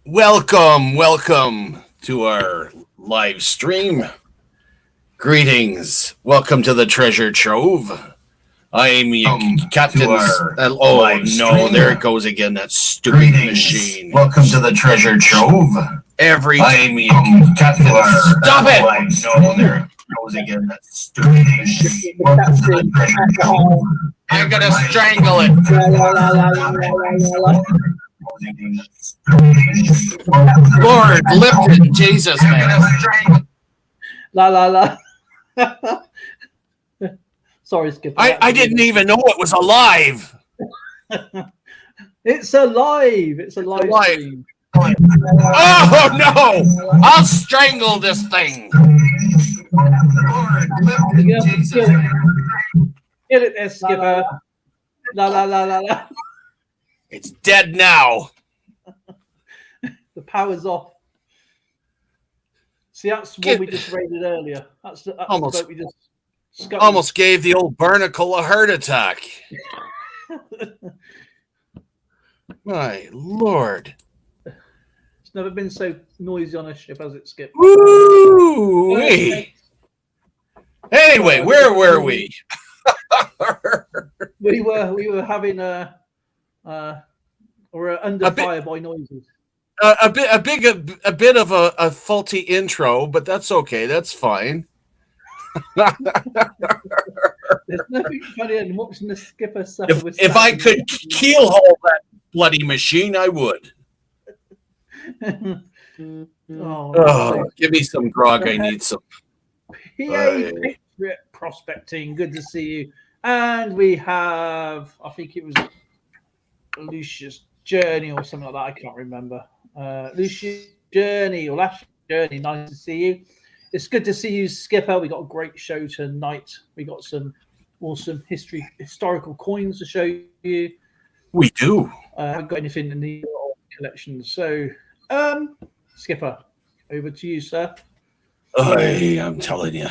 Welcome to our live stream. Greetings. Welcome to the Treasure Trove. I'm your captain. Oh no, there it goes again, that stupid machine. Welcome to the Treasure Trove. I'm your captain. Stop it! No, there it goes again, that stupid machine. Welcome to the Treasure Trove. I'm gonna strangle it. Lord, Lipton, Jesus, man. La la la. Sorry, Skipper. I didn't even know it was alive. It's alive. It's a live stream. Oh no! I'll strangle this thing. Lord, Lipton, Jesus. Get it there, Skipper. La la la la la. It's dead now. The power's off. See, that's what we just raided earlier. That's the boat we just scuttled. Almost gave the old barnacle a heart attack. My Lord. It's never been so noisy on a ship, has it, Skip? Woo! Anyway, where were we? we were having under fire by noises. A bit of a faulty intro, but that's okay. That's fine. There's nothing funnier than watching the skipper suffer. If I could keelhaul that bloody machine, I would. Give me some grog. I need some. PA Patriot Prospecting. Good to see you. And we have, I think it was Lucius Journey or something like that. I can't remember. Lucius Journey or Last Journey. Nice to see you. It's good to see you, Skipper. We got a great show tonight. We got some awesome historical coins to show you. We do. I haven't got anything in the collection. So, Skipper, over to you, sir. I'm telling you.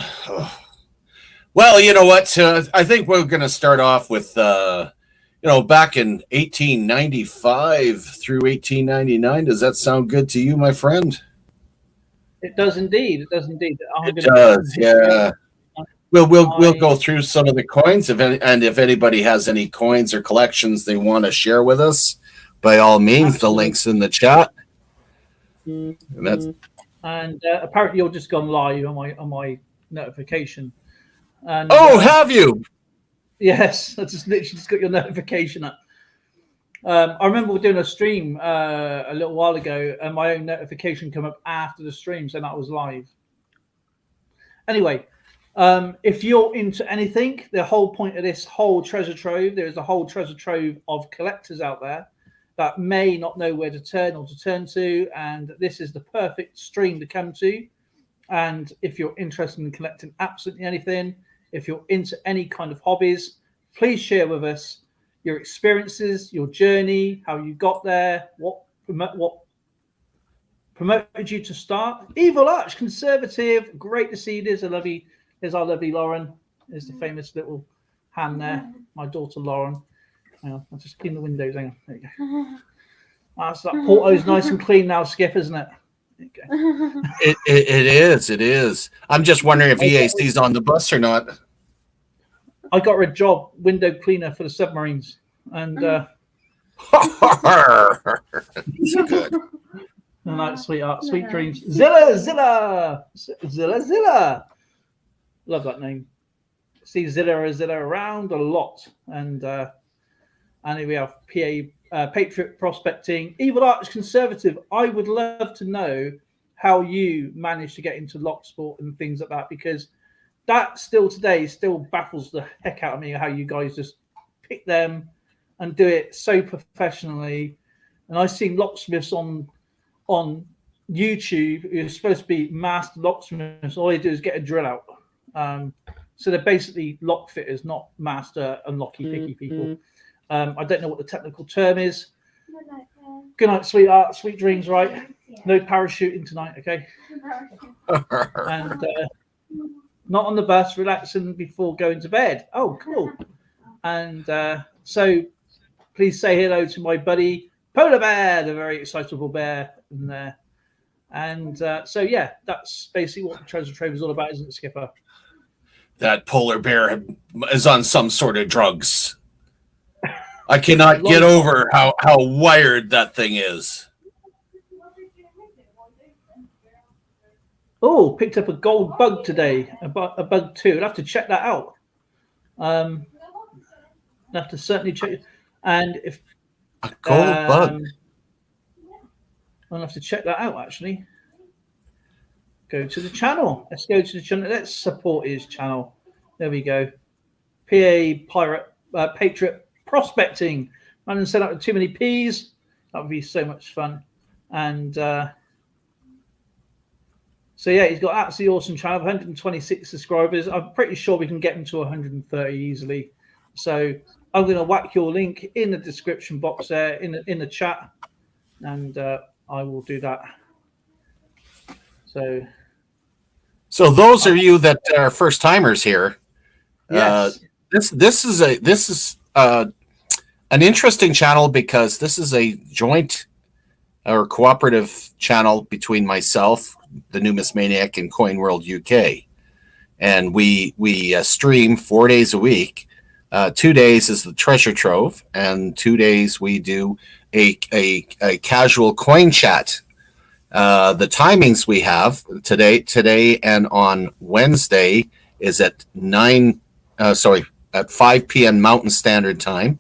Well, you know what? I think we're going to start off with, back in 1895 through 1899. Does that sound good to you, my friend? It does indeed. It does indeed. It does, yeah. We'll go through some of the coins, if anybody has any coins or collections they want to share with us, by all means, absolutely. The link's in the chat. And apparently you're just gone live on my notification. And, have you? Yes, I just literally just got your notification up. I remember we were doing a stream a little while ago, and my own notification came up after the stream, saying that was live. Anyway, if you're into anything, the whole point of this whole treasure trove, there is a whole treasure trove of collectors out there that may not know where to turn or to turn to, and this is the perfect stream to come to. And if you're interested in collecting absolutely anything, if you're into any kind of hobbies, please share with us your experiences, your journey, how you got there, what promoted you to start. Evil Arch Conservative, great to see you. There's our lovely Lauren. There's the famous little hand there, my daughter Lauren. Hang on, I'll just clean the windows. Hang on, there you go. That Porto's nice and clean now, Skip, isn't it? It is. I'm just wondering if EAC's on the bus or not. I got her a job, window cleaner for the submarines, and good. Night, sweetheart, sweet dreams. Zilla. Love that name. See Zilla around a lot, and we have PA Patriot Prospecting, Evil Arch Conservative. I would love to know how you managed to get into lock sport and things like that, because that still baffles the heck out of me, how you guys just pick them and do it so professionally. And I've seen locksmiths on YouTube who are supposed to be master locksmiths. All they do is get a drill out. So they're basically lock fitters, not master unlocky picky people. I don't know what the technical term is. Good night, sweetheart. Sweet dreams, right? No parachuting tonight, okay? And not on the bus, relaxing before going to bed. Oh, cool. And so please say hello to my buddy Polar bear, the very excitable bear in there. And so, yeah, that's basically what the treasure trove is all about, isn't it, Skipper? That polar bear is on some sort of drugs. I cannot get over how wired that thing is. Oh, picked up a gold bug today, a bug too. I'll have to check that out. I'll have to certainly check. And if a gold bug, I'll have to check that out, actually. Go to the channel. Let's go to the channel. Let's support his channel. There we go. Patriot Prospecting. I didn't set up too many P's. That would be so much fun. And so, yeah, he's got absolutely awesome channel, 126 subscribers. I'm pretty sure we can get him to 130 easily. So I'm going to whack your link in the description box there, in the chat, and I will do that. So those are you that are first timers here. Yes. This is an interesting channel because this is a joint or cooperative channel between myself, the Numismaniac, and Coin World UK, and we stream 4 days a week. 2 days is the treasure trove, and 2 days we do a casual coin chat. The timings we have today and on Wednesday is at 5 p.m. Mountain Standard Time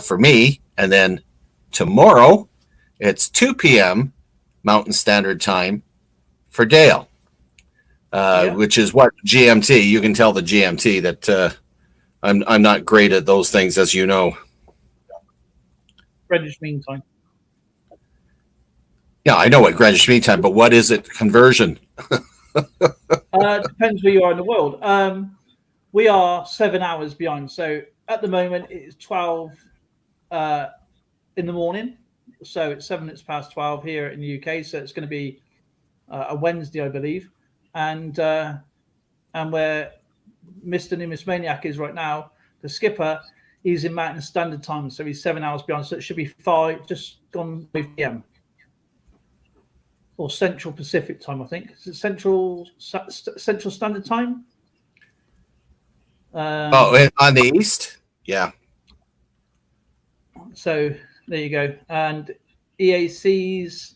for me, and then tomorrow it's 2 p.m. Mountain Standard Time for Dale, which is what GMT. You can tell the GMT that I'm not great at those things, as you know. Greenwich Mean Time. Yeah, I know what Greenwich Mean Time, but what is it conversion? Depends where you are in the world. We are 7 hours behind. So at the moment it's 12 in the morning. So it's 7 minutes past 12 here in the UK. So it's going to be a Wednesday, I believe, and where Mr. Numismaniac is right now, the skipper, he's in Mountain Standard Time, so he's 7 hours behind. So it should be 5, just gone 5 p.m. or Central Pacific Time, I think. Is it Central Standard Time? On the east, yeah. So there you go, and EACs.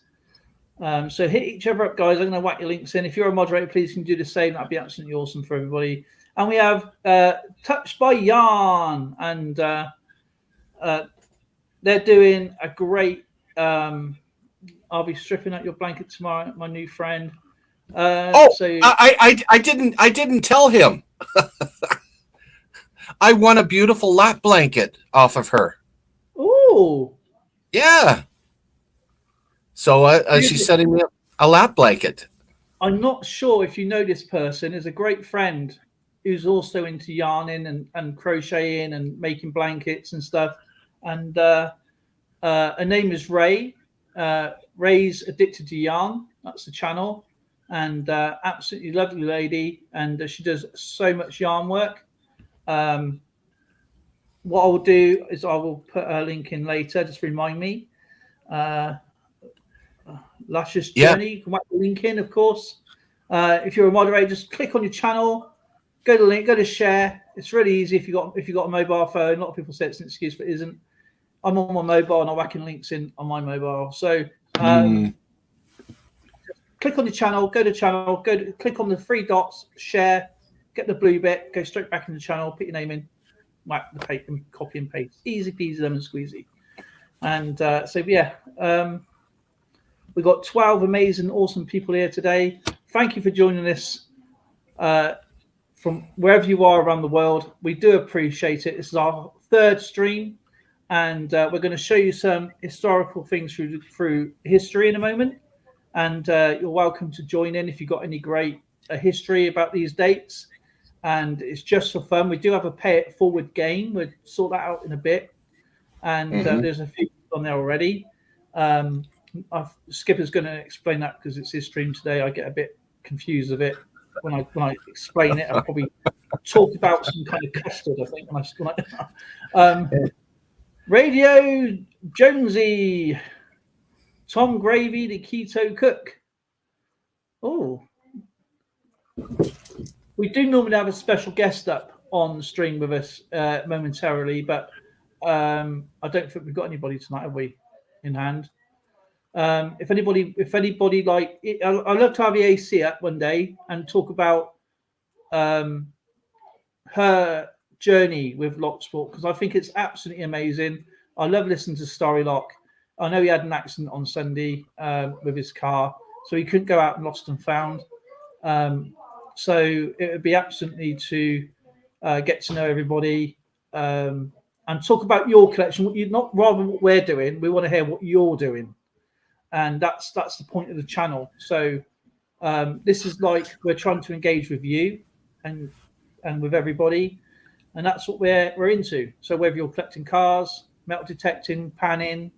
So hit each other up, guys. I'm going to whack your links in. If you're a moderator, please can do the same. That'd be absolutely awesome for everybody. And we have Touched by Yarn, and they're doing a great. I'll be stripping out your blanket tomorrow, my new friend. So I didn't tell him. I won a beautiful lap blanket off of her. Oh, yeah. So she's setting me up a lap blanket. I'm not sure if you know this person. Is a great friend who's also into yarning and crocheting and making blankets and stuff. And her name is Ray. Ray's Addicted to Yarn. That's the channel. And absolutely lovely lady. And she does so much yarn work. What I'll do is I will put her link in later. Just remind me. Luscious Journey. You can whack the link in, of course. If you're a moderator, just click on your channel, go to the link, go to share. It's really easy if you got a mobile phone. A lot of people say it's an excuse, but it isn't. I'm on my mobile and I'm whacking links in on my mobile. So click on the channel, go to channel, click on the 3 dots, share, get the blue bit, go straight back in the channel, put your name in, whack the paper, copy and paste. Easy peasy lemon squeezy. And so yeah, we've got 12 amazing, awesome people here today. Thank you for joining us from wherever you are around the world. We do appreciate it. This is our 3rd stream, and we're going to show you some historical things through history in a moment. And you're welcome to join in if you've got any great history about these dates. And it's just for fun. We do have a pay it forward game. We'll sort that out in a bit. And there's a few on there already. Skipper's going to explain that because it's his stream today. I get a bit confused of it when I explain it. I'll probably talk about some kind of custard, I think. Radio Jonesy, Tom Gravy, the keto cook. Oh, we do normally have a special guest up on the stream with us momentarily, but I don't think we've got anybody tonight, have we, in hand? If anybody like, I'd love to have the AC up one day and talk about her journey with Lock Sport, because I think it's absolutely amazing. I love listening to Storylock. I know he had an accident on Sunday with his car, so he couldn't go out and lost and found. So it would be absolutely to get to know everybody and talk about your collection. What you not rather what we're doing. We want to hear what you're doing, and that's the point of the channel. So this is like we're trying to engage with you and with everybody, and that's what we're into. So whether you're collecting cars, metal detecting, panning,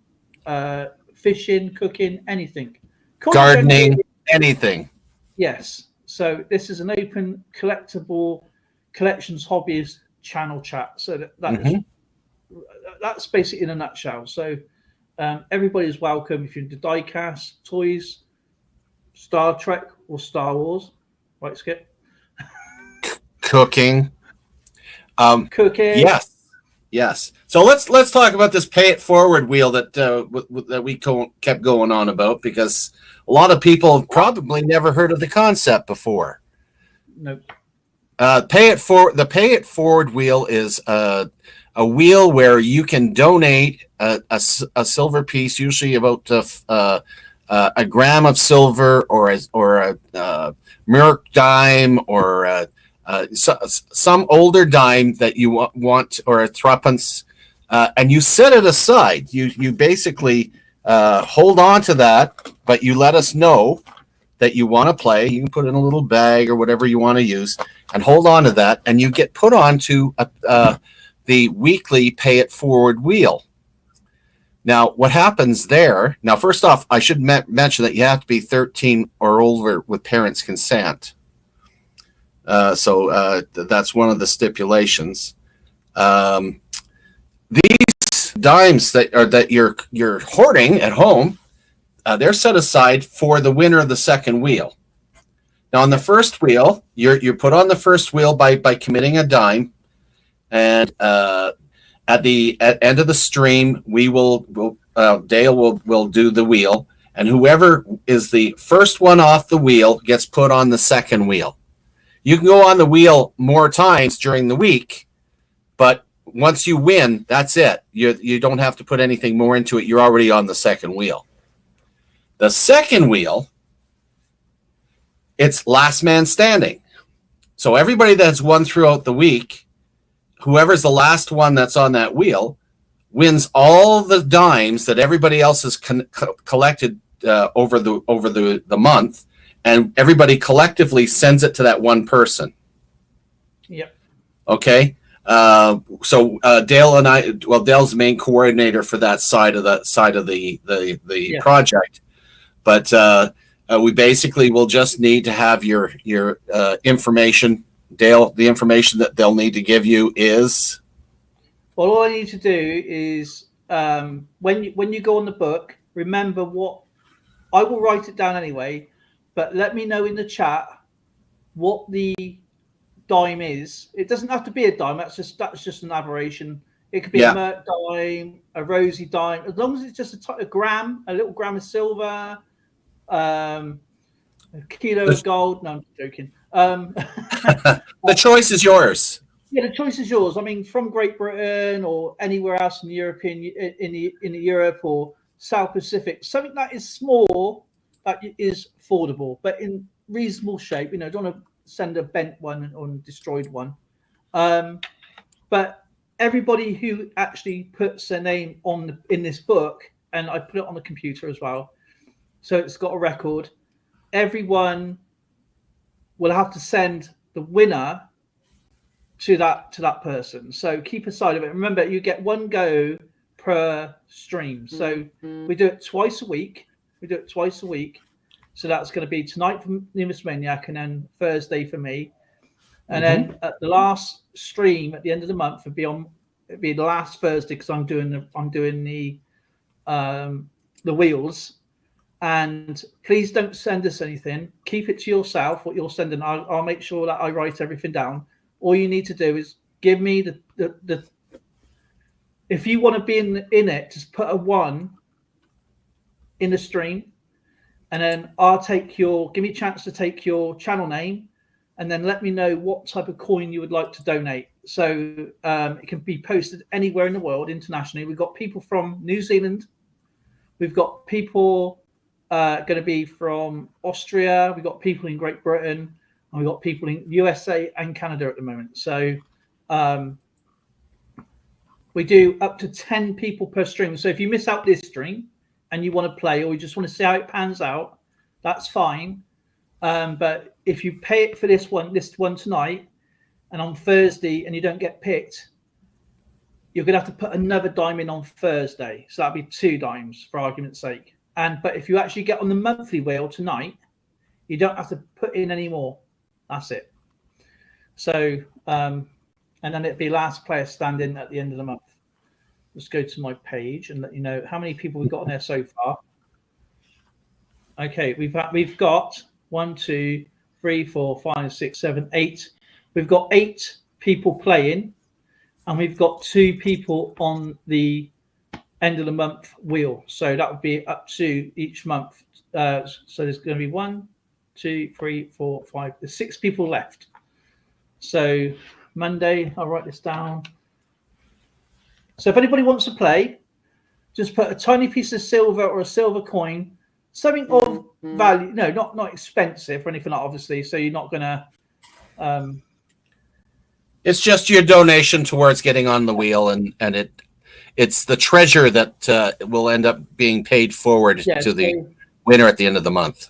fishing, cooking, anything, gardening, anything. Yes. So this is an open collectible collections hobbies channel chat. So that's basically in a nutshell. So everybody's welcome if you're into diecast, toys, Star Trek or Star Wars. Right, Skip? Cooking. Cooking. Yes. So let's talk about this pay it forward wheel that we kept going on about, because a lot of people have probably never heard of the concept before. Nope. The pay it forward wheel is a wheel where you can donate a silver piece, usually about a gram of silver, or a Merc dime, or some older dime that you want, or a threepence, and you set it aside. You basically hold on to that, but you let us know that you want to play. You can put it in a little bag or whatever you want to use, and hold on to that, and you get put onto the weekly pay it forward wheel. Now, what happens there? Now, first off, I should mention that you have to be 13 or older with parents' consent. So that's one of the stipulations. These dimes that you're hoarding at home, they're set aside for the winner of the second wheel. Now, on the first wheel, you're put on the first wheel by committing a dime, and at the end of the stream, Dale will do the wheel, and whoever is the first one off the wheel gets put on the second wheel. You can go on the wheel more times during the week, but once you win, that's it. You don't have to put anything more into it. You're already on the second wheel. The second wheel, it's last man standing. So everybody that's won throughout the week, whoever's the last one that's on that wheel, wins all the dimes that everybody else has collected over the month, and everybody collectively sends it to that one person. Yep. Okay. So Dale and I, Dale's the main coordinator for that side of the project, but we basically will just need to have your information. Dale, the information that they'll need to give you is. Well, all I need to do is when you go on the book, remember what I will write it down anyway, but let me know in the chat what the dime is. It doesn't have to be a dime. That's just an aberration. It could be a Merc dime, a Rosie dime, as long as it's just a gram, a little gram of silver, a kilo of gold. No, I'm joking. The choice is yours. Yeah, the choice is yours. I mean, from Great Britain or anywhere else in the in Europe or South Pacific, something that is small, that is affordable, but in reasonable shape. You know, don't want to send a bent one or a destroyed one. But everybody who actually puts their name in this book, and I put it on the computer as well, so it's got a record. Everyone will have to send the winner to that person. So keep a side of it. Remember, you get one go per stream. So we do it twice a week. So that's going to be tonight for Numismaniac, and then Thursday for me. And then at the last stream at the end of the month it'd be the last Thursday, because I'm doing the the wheels. And please don't send us anything. Keep it to yourself, what you're sending. I'll make sure that I write everything down. All you need to do is give me the if you want to be in it, just put a 1 in the stream, and then give me a chance to take your channel name, and then let me know what type of coin you would like to donate. So it can be posted anywhere in the world internationally. We've got people from New Zealand. We've got people going to be from Austria. We've got people in Great Britain, and we've got people in USA and Canada at the moment. So we do up to 10 people per stream. So if you miss out this stream and you want to play, or you just want to see how it pans out, that's fine. But if you pay it for this one tonight, and on Thursday, and you don't get picked, you're going to have to put another dime in on Thursday. So that'll be 2 dimes for argument's sake. But if you actually get on the monthly wheel tonight, you don't have to put in any more. That's it. So, and then it'll be last player standing at the end of the month. Let's go to my page and let you know how many people we've got on there so far. Okay, we've got 1, 2, 3, 4, 5, 6, 7, 8. We've got 8 people playing, and we've got 2 people on the end of the month wheel. So that would be up to each month. So there's going to be 1, 2, 3, 4, 5. There's 6 people left. So Monday, I'll write this down. So if anybody wants to play, just put a tiny piece of silver or a silver coin, something of value. No, not expensive or anything like, obviously. So you're not going to. It's just your donation towards getting on the wheel, and it's the treasure that will end up being paid forward to the winner at the end of the month.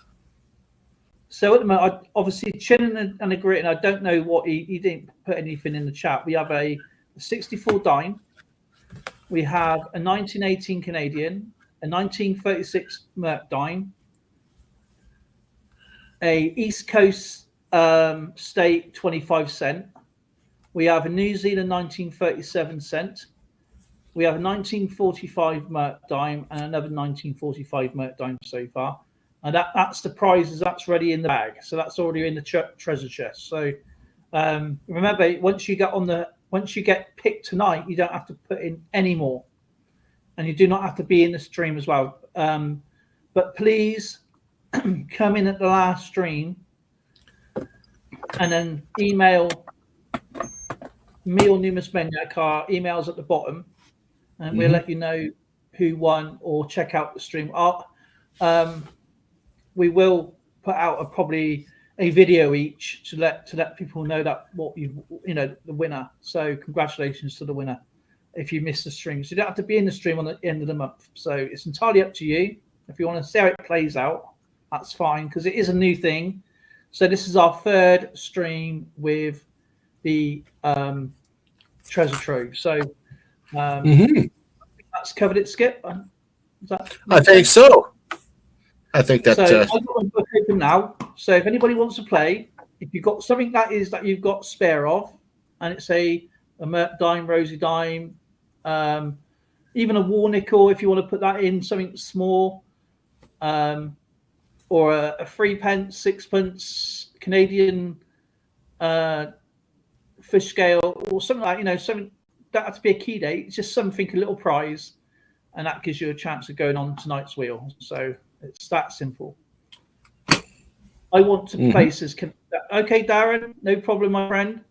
So at the moment, obviously, Chin and Agrit, and I don't know what he didn't put anything in the chat. We have a 64 dime. We have a 1918 Canadian, a 1936 Merc dime, a East Coast State 25 cent. We have a New Zealand 1937 cent. We have a 1945 Merc dime and another 1945 Merc dime so far. And that's the prizes. That's ready in the bag. So that's already in the treasure chest. So remember, once you get picked tonight, you don't have to put in any more, and you do not have to be in the stream as well. But please come in at the last stream, and then email me or Numismaniac. Our email's at the bottom, and we'll let you know who won, or check out the stream. We will put out probably a video each to let people know that the winner. So congratulations to the winner if you missed the stream. So you don't have to be in the stream on the end of the month. So it's entirely up to you. If you want to see how it plays out, that's fine, because it is a new thing. So this is our 3rd stream with the treasure trove. So that's covered it, Skip. I think so. I think that. So I've got my book open now. So if anybody wants to play, if you've got something that you've got spare of, and it's a Merc dime, Rosie dime, even a war nickel, if you want to put that in, something small, or a 3 pence, 6 pence Canadian fish scale, or something like something that has to be a key date. It's just something, a little prize, and that gives you a chance of going on tonight's wheel. So it's that simple. I want to places. Okay, Darren, no problem, my friend.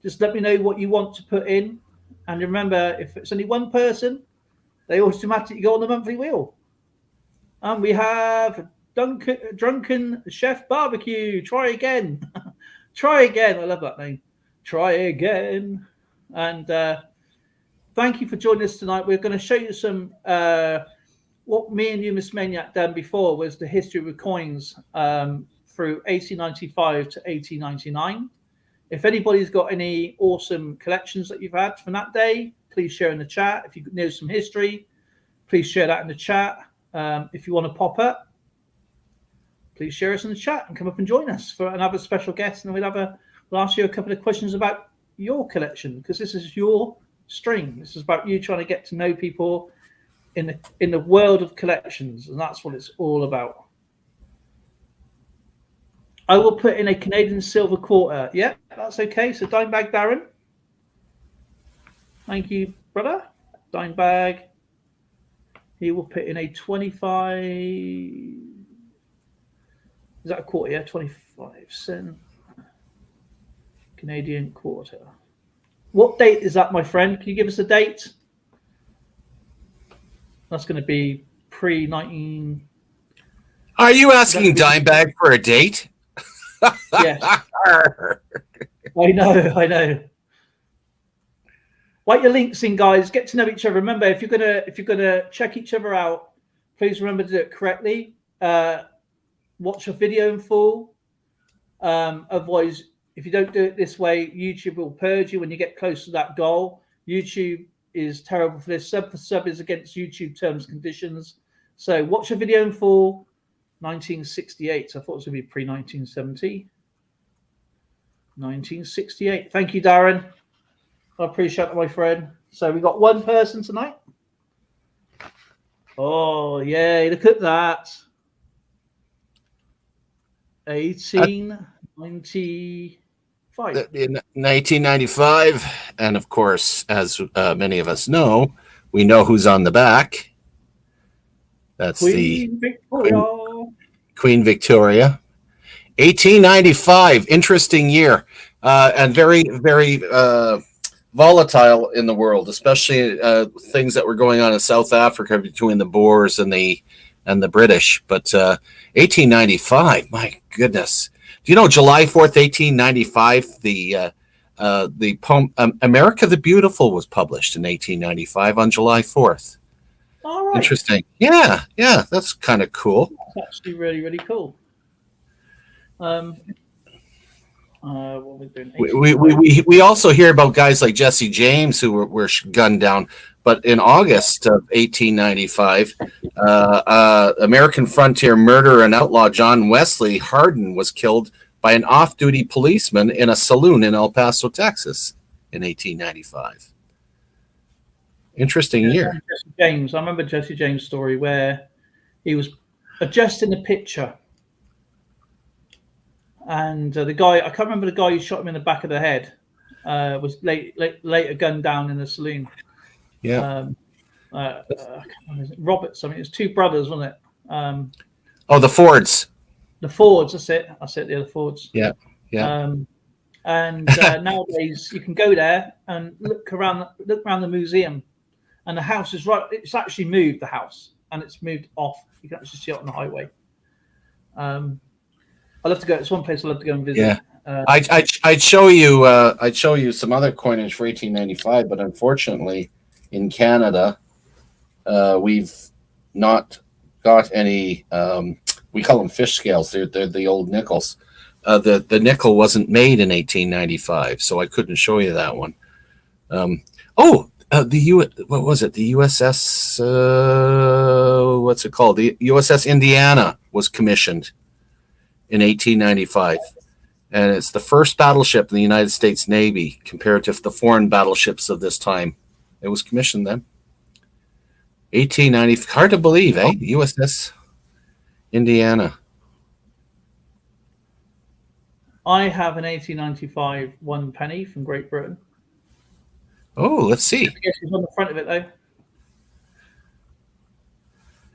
Just let me know what you want to put in. And remember, if it's only one person, they automatically go on the monthly wheel. And we have Drunken Chef Barbecue. Try again. Try again. I love that name. Try again. And thank you for joining us tonight. We're going to show you some... what me and Numismaniac done before was the history of the coins through 1895 to 1899. If anybody's got any awesome collections that you've had from that day, please share in the chat. If you know some history, please share that in the chat. If you want to pop up, please share us in the chat and come up and join us for another special guest. And we'll ask you a couple of questions about your collection, because this is your stream. This is about you trying to get to know people in the world of collections, and that's what it's all about. I will put in a Canadian silver quarter. Yeah, that's okay. So dime bag, Darren. Thank you, brother. Dime bag. He will put in a 25. Is that a quarter? Yeah, 25-cent Canadian quarter. What date is that, my friend? Can you give us a date? That's going to be pre-19. Are you asking Dime Bag for a date? Yes. I know. Write your links in, guys. Get to know each other. Remember, if you're gonna check each other out, please remember to do it correctly. Watch a video in full. Otherwise, if you don't do it this way, YouTube will purge you when you get close to that goal. YouTube is terrible for this. Sub for sub is against YouTube terms and conditions. So watch a video in full. 1968. So I thought it was going to be pre-1970. 1968. Thank you, Darren. I appreciate it, my friend. So we got one person tonight. Oh, yay. Look at that. 1895. In 1995. And of course, as many of us know, we know who's on the back. That's Queen Victoria. Queen Victoria. 1895. Interesting year. And very, very volatile in the world, especially things that were going on in South Africa between the Boers and the British. But 1895, my goodness. Do you know July 4th, 1895, the poem America the Beautiful was published in 1895 on July 4th. All right. Interesting. Yeah, that's kind of cool. That's actually really, really cool. What we're doing, we also hear about guys like Jesse James who were gunned down. But in August of 1895, American frontier murderer and outlaw John Wesley Hardin was killed by an off-duty policeman in a saloon in El Paso, Texas, in 1895. Interesting year. Jesse James. I remember Jesse James' story where he was adjusting the picture. And the guy, I can't remember the guy who shot him in the back of the head, was later gunned down in the saloon. Yeah. Roberts. I mean, it's two brothers, wasn't it? The Fords. The Fords. That's it. The other Fords. Yeah. And nowadays you can go there and look around the museum, and the house is right. It's actually moved, the house, and it's moved off. You can actually see it on the highway. I love to go. It's one place I love to go and visit. Yeah. I'd show you. I'd show you some other coinage for 1895, but unfortunately, in Canada, we've not got any. We call them fish scales. They're the old nickels. The nickel wasn't made in 1895, so I couldn't show you that one. What was it? The USS. What's it called? The USS Indiana was commissioned in 1895, and it's the first battleship in the United States Navy comparative to the foreign battleships of this time. It was commissioned then. 1890. Hard to believe, eh? USS Indiana. I have an 1895 1 penny from Great Britain. Oh, let's see. I guess it's on the front of it, though.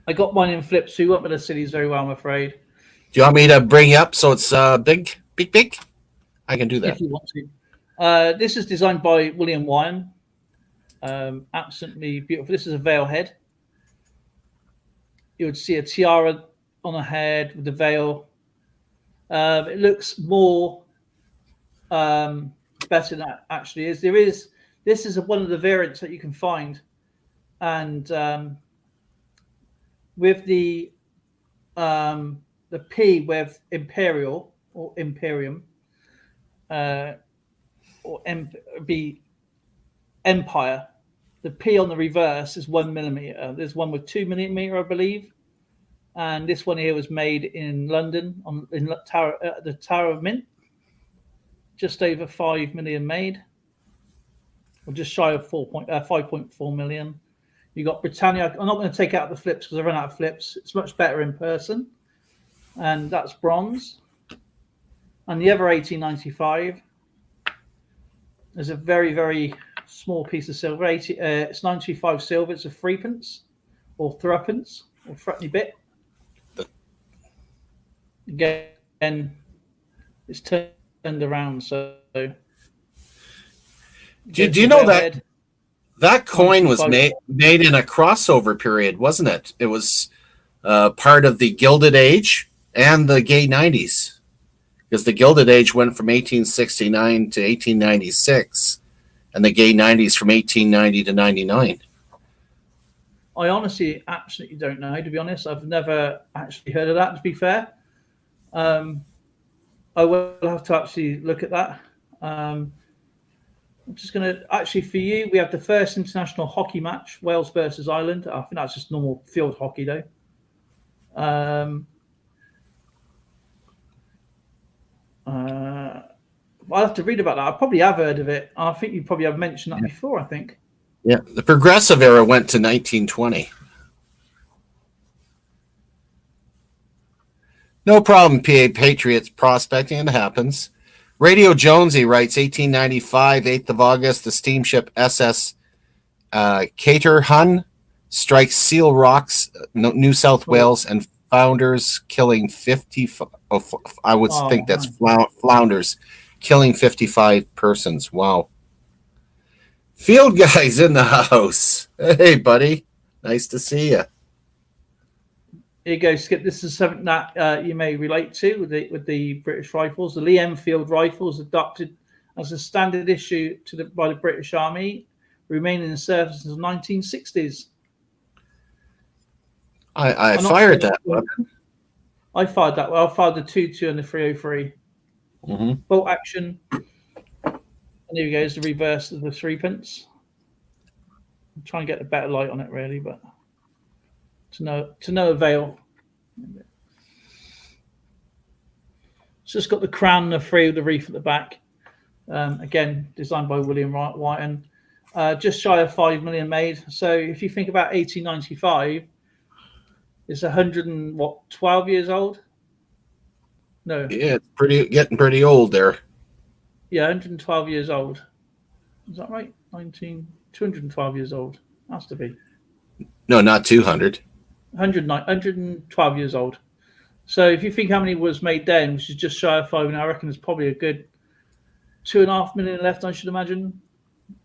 I got mine in flip, so you won't be able to see these very well, I'm afraid. Do you want me to bring you up so it's big? I can do that. If you want to. This is designed by William Wyan. Absolutely beautiful. This is a veil head. You would see a tiara on a head with the veil. It looks more better than it actually is. This is one of the variants that you can find, and with the P with imperial or imperium, be empire. The P on the reverse is 1 millimeter. There's one with 2 millimeter, I believe, and this one here was made in London in the Tower of Mint. Just over 5 million made, or just shy of 5.4 million. You got Britannia. I'm not going to take out the flips because I run out of flips. It's much better in person, and that's bronze. And the other 1895 is a very, very small piece of silver. It's 925 silver. It's a threepence or threepence or threepenny bit. Again, it's turned around. So, do you know that coin was made in a crossover period, wasn't it? It was part of the Gilded Age and the Gay 90s, because the Gilded Age went from 1869 to 1896, and the Gay 90s from 1890 to 99. I honestly absolutely don't know, to be honest. I've never actually heard of that, to be fair. I will have to actually look at that. I'm just going to, actually for you, we have the first international hockey match, Wales versus Ireland. I think that's just normal field hockey though. I'll have to read about that. I probably have heard of it. I think you probably have mentioned that before, I think. Yeah, the Progressive era went to 1920. No problem, PA Patriots prospecting. It happens. Radio Jonesy writes, 1895, 8th of August, the steamship SS Caterhun strikes Seal Rocks, New South Wales, and founders, killing 50. I would think that's flounders, killing 55 persons. Wow. Field guys in the house. Hey, buddy. Nice to see you. Here you go, Skip. This is something that you may relate to with the British Rifles. The Lee Enfield Rifles, adopted as a standard issue by the British Army, remaining in service until the 1960s. I fired that weapon. I fired that. Well, I fired the 2.2 and the 303. Mm-hmm. Bolt action. And here we go. Is the reverse of the threepence. I'm trying to get a better light on it, really, but to no avail. It's just got the crown and the free of the reef at the back. Again, designed by William Whiten. Just shy of 5 million made. So if you think about 1895, it's 12 years old? No. Yeah, it's getting pretty old there. Yeah, 112 years old. Is that right? 212 years old. Has to be. No, not 200. 112 years old. So if you think how many was made then, which is just shy of 5, and I reckon there's probably a good 2.5 million left, I should imagine.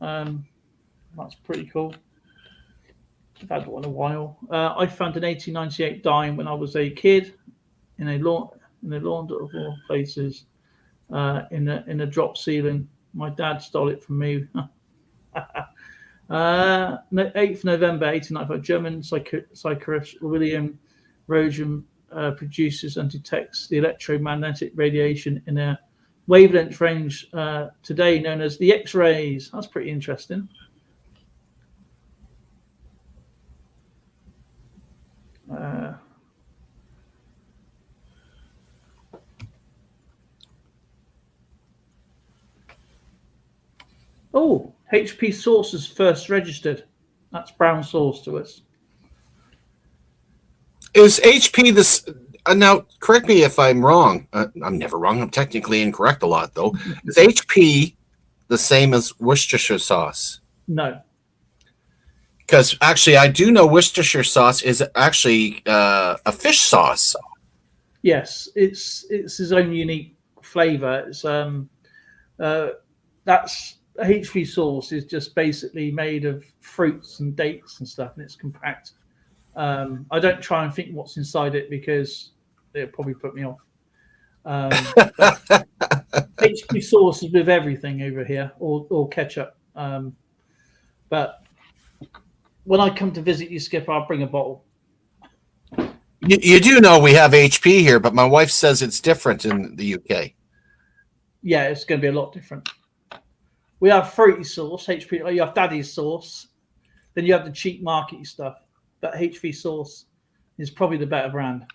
That's pretty cool. I've had one a while. I found an 1898 dime when I was a kid in a laundry of all places, in a drop ceiling. My dad stole it from me. 8th November 1895, German psychiatrist William Rosen produces and detects the electromagnetic radiation in a wavelength range today known as the X-rays. That's pretty interesting. HP sauce is first registered. That's brown sauce to us. Is HP this? Now, correct me if I'm wrong. I'm never wrong. I'm technically incorrect a lot, though. Is HP the same as Worcestershire sauce? No. Because actually, I do know Worcestershire sauce is actually a fish sauce. Yes, it's his own unique flavor. It's that's HP sauce is just basically made of fruits and dates and stuff, and it's compact. I don't try and think what's inside it because it'll probably put me off. HP sauce is with everything over here, or ketchup. But when I come to visit you, Skipper, I'll bring a bottle. You do know we have HP here, but my wife says it's different in the UK. Yeah, it's going to be a lot different. We have fruity sauce, HP. You have Daddy's sauce. Then you have the cheap markety stuff. But HP sauce is probably the better brand.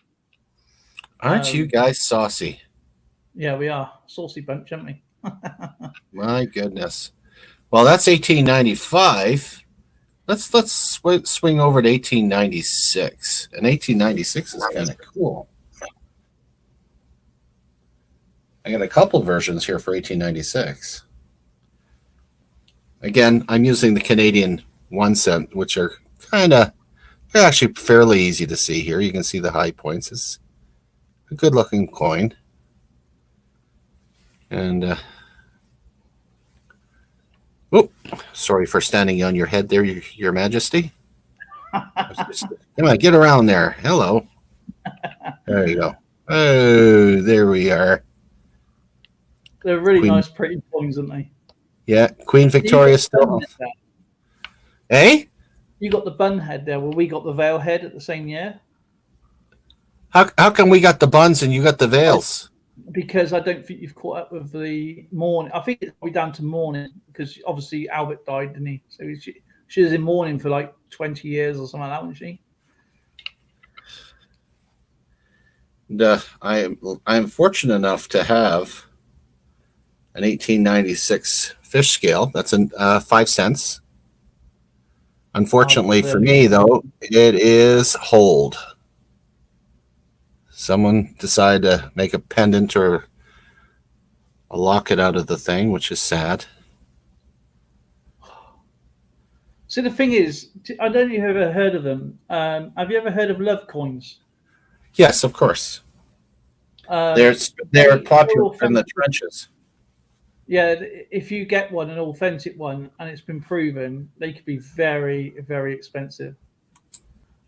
Aren't you guys saucy? Yeah, we are. Saucy bunch, aren't we? My goodness. Well, that's 1895. swing over to 1896, and 1896 is kind of cool. I got a couple versions here for 1896. Again, I'm using the Canadian 1 cent, which are they're actually fairly easy to see here. You can see the high points. It's a good looking coin. And sorry for standing on your head there, Your Majesty. Come on, get around there. Hello. There you go. Oh, there we are. They're really nice, pretty coins, aren't they? Yeah, Queen Victoria still. Hey? You got the bun head there. Well, we got the veil head at the same year. How come we got the buns and you got the veils? Because I don't think you've caught up with the mourning. I think it's probably down to mourning because obviously Albert died, didn't he? So she was in mourning for like 20 years or something like that, wasn't she? And, I'm fortunate enough to have an 1896 fish scale. That's 5 cents. Unfortunately for me, though, it is hold. Someone decided to make a pendant or a locket out of the thing, which is sad. So the thing is, I don't know if you've ever heard of them. Have you ever heard of love coins? Yes, of course. They're popular in the trenches. Yeah, if you get one, an authentic one, and it's been proven, they could be very, very expensive.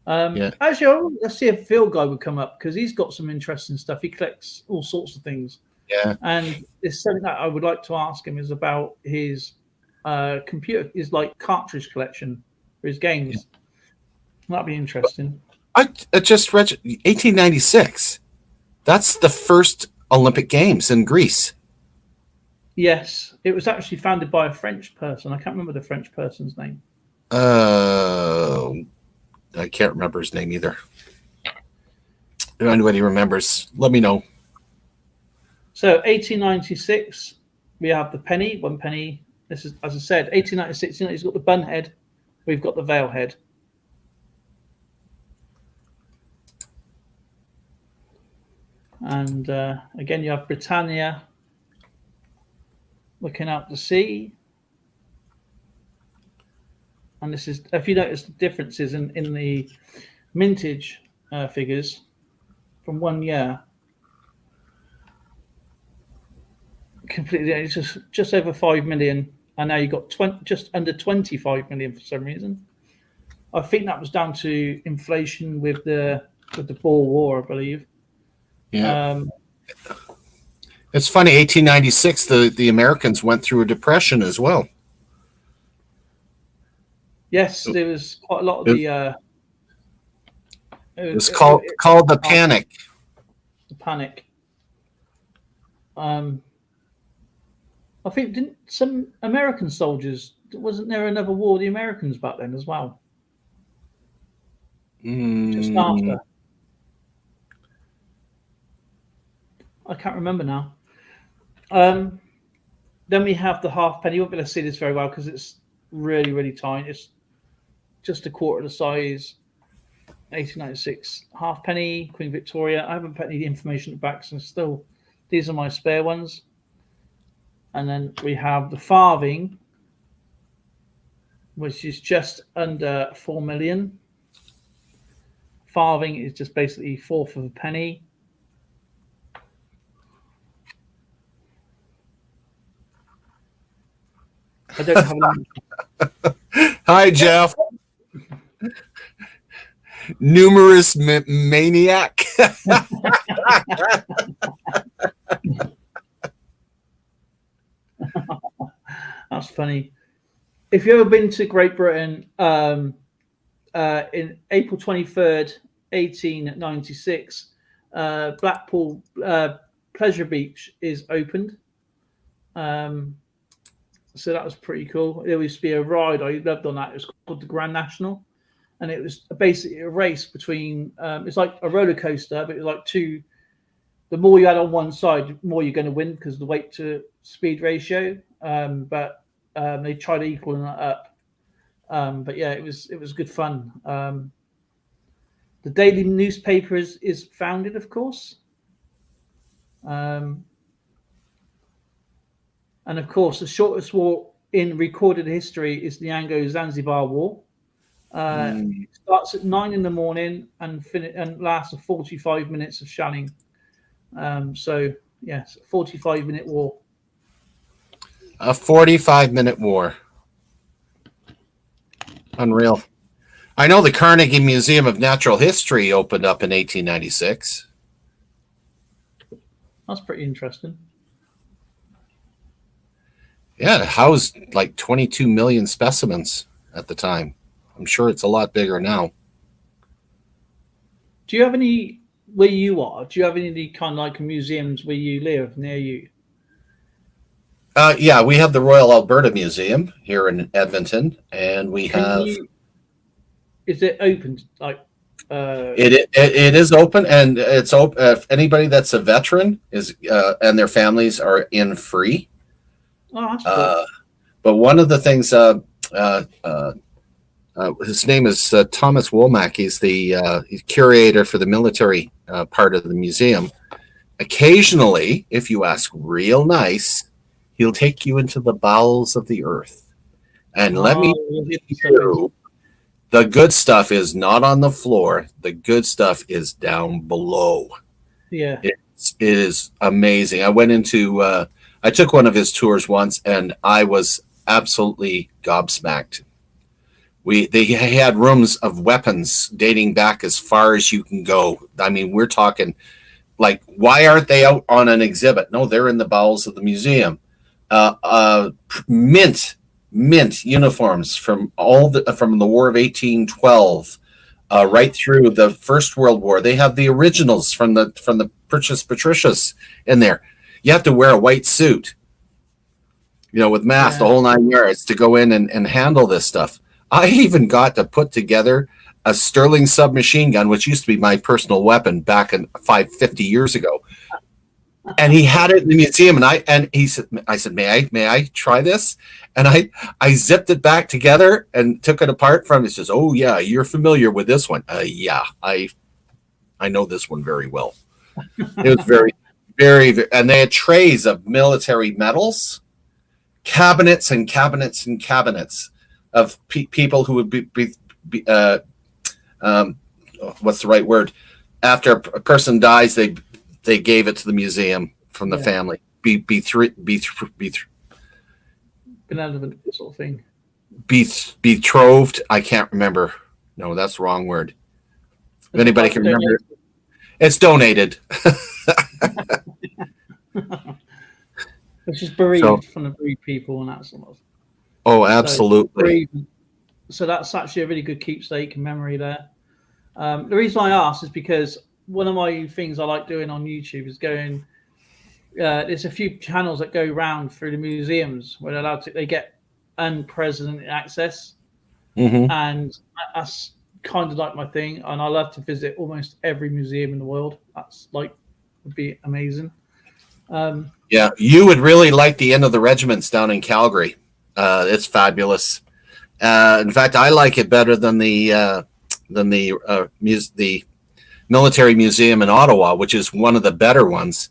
Actually, let's see if Phil Guy would come up because he's got some interesting stuff. He collects all sorts of things. Yeah. And it's something that I would like to ask him is about his his like cartridge collection for his games. Yeah. That'd be interesting. I just read 1896. That's the first Olympic Games in Greece. Yes, it was actually founded by a French person. I can't remember the French person's name. I can't remember his name either. If anybody remembers, let me know. So 1896, we have the penny, 1 penny. This is, as I said, 1896, he's got the bun head. We've got the veil head. And again, you have Britannia looking out to sea. And this is, if you notice the differences in the mintage figures from 1 year, completely, it's just over 5 million, and now you've got just under 25 million for some reason. I think that was down to inflation with the Boer War, I believe. Yeah. It's funny, 1896, the Americans went through a depression as well. Yes, there was quite a lot of the. It was called the Panic. The Panic. I think didn't some American soldiers, wasn't there another war of the Americans back then as well? Just after. I can't remember now. Then we have the halfpenny. You won't be able to see this very well because it's really, really tiny. It's just a quarter of the size. 1896 halfpenny, Queen Victoria. I haven't put any information at the back, so still, these are my spare ones. And then we have the farthing, which is just under 4 million. Farthing is just basically 1/4 of a penny. I don't have any. Hi, Jeff. Numismaniac. That's funny. If you've ever been to Great Britain, in April 23rd, 1896, Blackpool Pleasure Beach is opened. So that was pretty cool. There used to be a ride I loved on that. It was called the Grand National, and it was basically a race between. It's like a roller coaster, but it was like two. The more you had on one side, the more you're going to win because of the weight to speed ratio. But they tried equaling that up. But yeah, it was good fun. The daily newspaper is founded, of course. And of course, the shortest war in recorded history is the Anglo-Zanzibar War. It starts at 9 in the morning and lasts a 45 minutes of shelling. So yes, 45-minute war. A 45-minute war. Unreal. I know the Carnegie Museum of Natural History opened up in 1896. That's pretty interesting. Yeah, it housed like 22 million specimens at the time. I'm sure it's a lot bigger now. Do you have any, where you are, do you have any kind of like museums where you live near you? Yeah, we have the Royal Alberta Museum here in Edmonton, and we have. Is it open? Like, it is open, and it's open. If anybody that's a veteran is and their families are in free. Oh, that's cool. But one of the things, his name is Thomas Womack. He's the curator for the military part of the museum. Occasionally, if you ask real nice, he'll take you into the bowels of the earth. And let me tell you, the good stuff is not on the floor. The good stuff is down below. Yeah. It is amazing. I went into, I took one of his tours once, and I was absolutely gobsmacked. They had rooms of weapons dating back as far as you can go. I mean, we're talking like, why aren't they out on an exhibit? No, they're in the bowels of the museum. Mint uniforms from from the War of 1812 right through the First World War. They have the originals from the Princess Patricia's in there. You have to wear a white suit, with masks, the whole 9 yards to go in and handle this stuff. I even got to put together a Sterling submachine gun, which used to be my personal weapon back in 50 years ago. And he had it in the museum, and he said, I said, may I try this? And I zipped it back together and took it apart from him. He says, oh yeah, you're familiar with this one. Yeah, I know this one very well. It was very, very, and they had trays of military medals, cabinets and cabinets and cabinets of people who would be what's the right word? After a person dies, they gave it to the museum from the family. Benevolent sort of thing. Betrothed. I can't remember. No, that's the wrong word. If anybody can remember, it's donated. It's just bereaved from the bereaved people and that sort of. Oh, absolutely. So that's actually a really good keepsake and memory there. The reason I asked is because one of my things I like doing on YouTube is going. There's a few channels that go round through the museums where they get unprecedented access, and that's kind of like my thing. And I love to visit almost every museum in the world. That's would be amazing. Yeah, you would really like the Inn of the Regiments down in Calgary. It's fabulous. In fact, I like it better than the Military Museum in Ottawa, which is one of the better ones.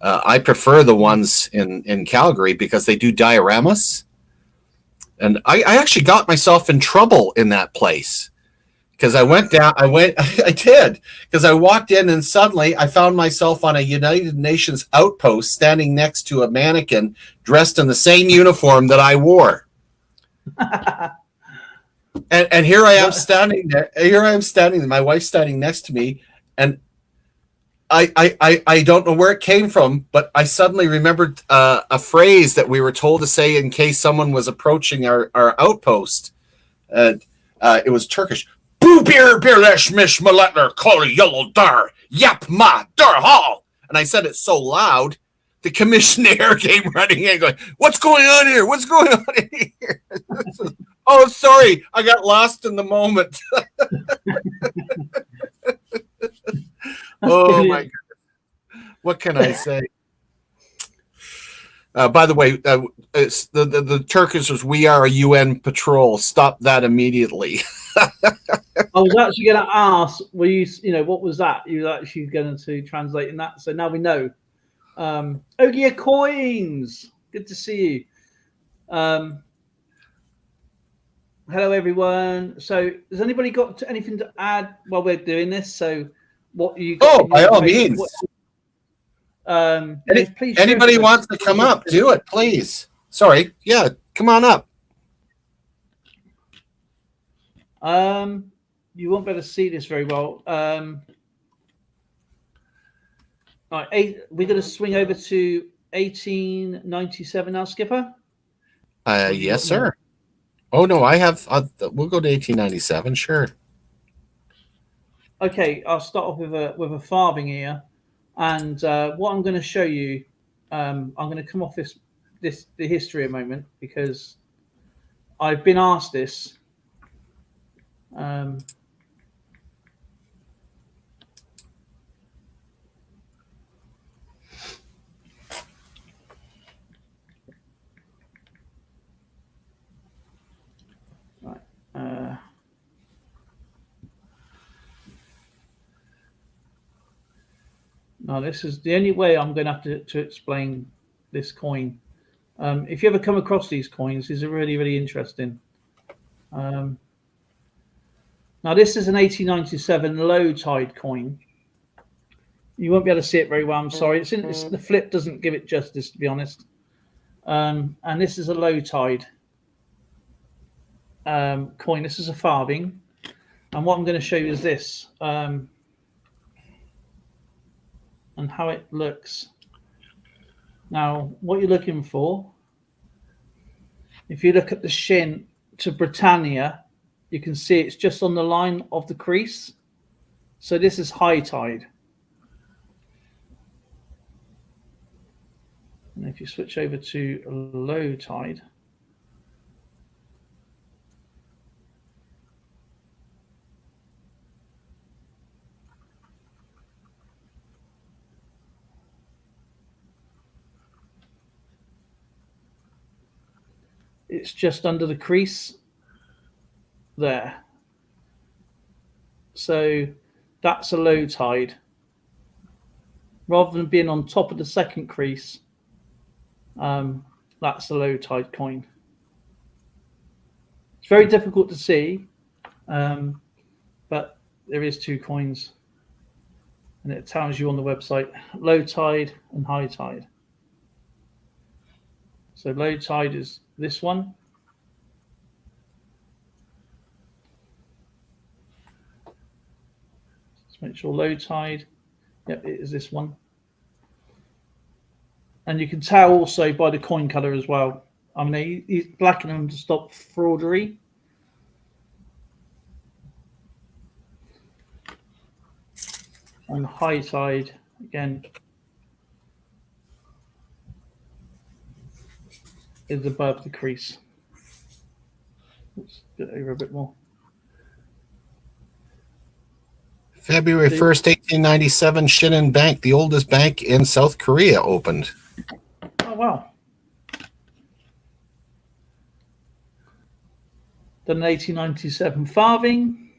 I prefer the ones in Calgary because they do dioramas. And I actually got myself in trouble in that place because I did, because I walked in and suddenly I found myself on a United Nations outpost standing next to a mannequin dressed in the same uniform that I wore. And here I am standing there. My wife's standing next to me, and I don't know where it came from, but I suddenly remembered a phrase that we were told to say in case someone was approaching our outpost. It was Turkish. Bu bir birleşmiş milletler kolu yellow dar yap ma dar hall. And I said it so loud, the commissioner came running in going, "What's going on here? What's going on here?" Oh, sorry, I got lost in the moment. Oh my goodness. What can I say? By the way, it's the Turkish was "We are a UN patrol." Stop that immediately. I was actually going to ask, were you know, what was that? You were actually going to translate in that. So now we know. Ogia Coins, good to see you. Hello, everyone. So has anybody got anything to add while we're doing this? So what you got? Oh, by all means. Please anybody wants to come up, do it, please. Sorry. Yeah, come on up. You won't be able to see this very well. All right, we're going to swing over to 1897 now, Skipper. Yes, sir. Oh no, I have. We'll go to 1897. Sure. Okay, I'll start off with a farthing here, and what I'm going to show you, I'm going to come off the history a moment because I've been asked this. Now, this is the only way I'm going to have to explain this coin. If you ever come across these coins, these are really, really interesting. Now, this is an 1897 low tide coin. You won't be able to see it very well. I'm sorry. The flip doesn't give it justice, to be honest. And this is a low tide coin. This is a farthing. And what I'm going to show you is this. And how it looks. Now, what you're looking for, if you look at the shin to Britannia, you can see it's just on the line of the crease. So this is high tide. And if you switch over to low tide, it's just under the crease there. So that's a low tide. Rather than being on top of the second crease, that's a low tide coin. It's very difficult to see, but there is two coins. And it tells you on the website, low tide and high tide. So low tide is this one. Let's make sure low tide. Yep, it is this one. And you can tell also by the coin color as well. I mean, he's blackening them to stop fraudery. And high tide, again, is above the crease. Let's get over a bit more. February 1st, 1897, Shinhan Bank, the oldest bank in South Korea, opened. Oh, wow. Then an 1897 farthing.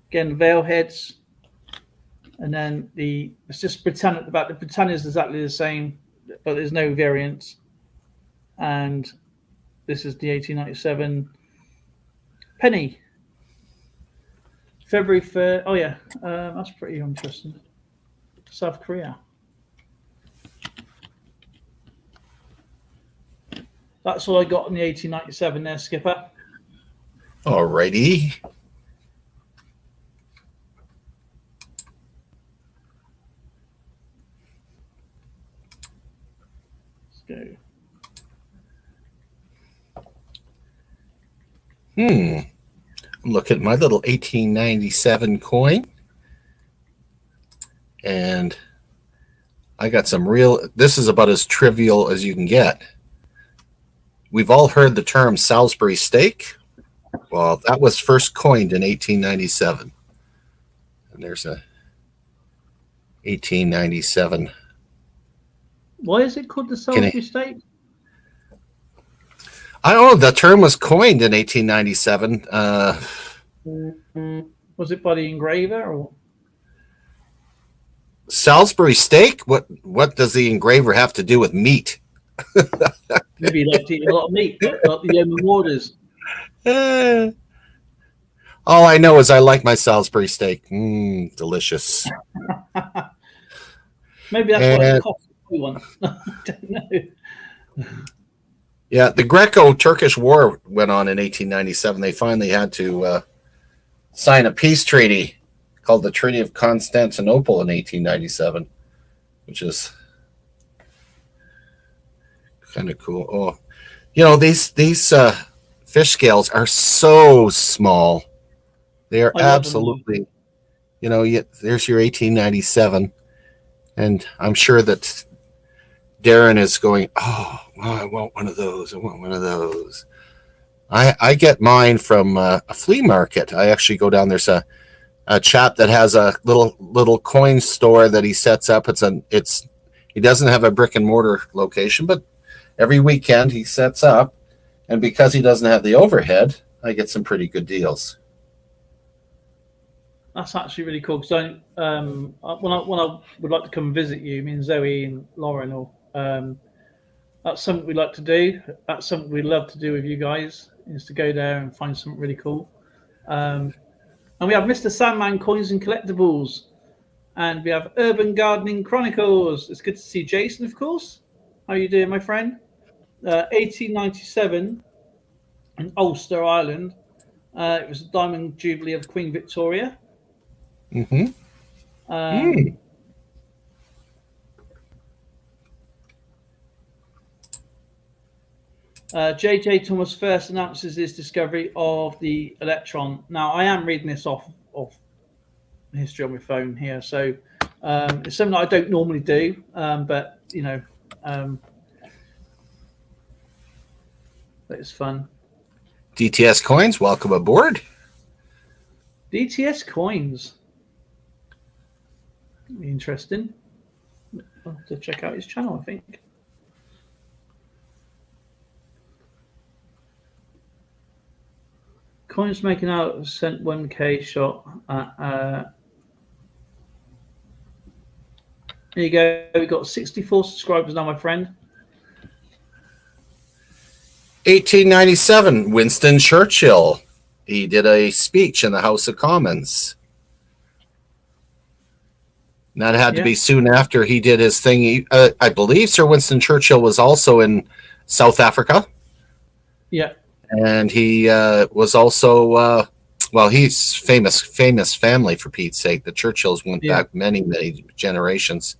Again, veil heads. And then it's just Britannia at the back. The Britannia is exactly the same, but there's no variance. And this is the 1897 penny. February 3rd. Oh, yeah. That's pretty interesting. South Korea. That's all I got in the 1897 there, Skipper. All righty. Go. I'm looking at my little 1897 coin. And I got some this is about as trivial as you can get. We've all heard the term Salisbury steak. Well, that was first coined in 1897. And there's a 1897 Why is it called the Salisbury Steak? I don't know. The term was coined in 1897. Was it by the engraver or? Salisbury steak? What does the engraver have to do with meat? Maybe you like to eat a lot of meat, like the Yeoman Warders. All I know is I like my Salisbury steak. Delicious. Maybe that's why it costs one. I don't know. Yeah, the Greco-Turkish War went on in 1897. They finally had to sign a peace treaty called the Treaty of Constantinople in 1897, which is kind of cool. Oh, you know, these fish scales are so small. They are absolutely, you know, there's your 1897. And I'm sure that Darren is going, oh, well, I want one of those. I want one of those. I get mine from a flea market. I actually go down. There's a chap that has a little coin store that he sets up. He doesn't have a brick and mortar location, but every weekend he sets up. And because he doesn't have the overhead, I get some pretty good deals. That's actually really cool. Because when I would like to come and visit you, me and Zoe and Lauren, or that's something we like to do. That's something we love to do with you guys, is to go there and find something really cool. And we have Mr. Sandman Coins and Collectibles, and we have Urban Gardening Chronicles. It's good to see Jason, of course. How are you doing, my friend? 1897 in Ulster, Ireland. It was the Diamond Jubilee of Queen Victoria. J.J. Thomas first announces his discovery of the electron. Now, I am reading this off history on my phone here, so it's something that I don't normally do, but you know, it's fun. DTS Coins, welcome aboard. DTS Coins. Interesting. I'll have to check out his channel, I think. Coins making out sent 1K shot. There you go. We've got 64 subscribers now, my friend. 1897, Winston Churchill. He did a speech in the House of Commons. And that had to be soon after he did his thing. I believe Sir Winston Churchill was also in South Africa. Yeah. And he was also, well, he's famous family, for Pete's sake. The Churchills went back many generations.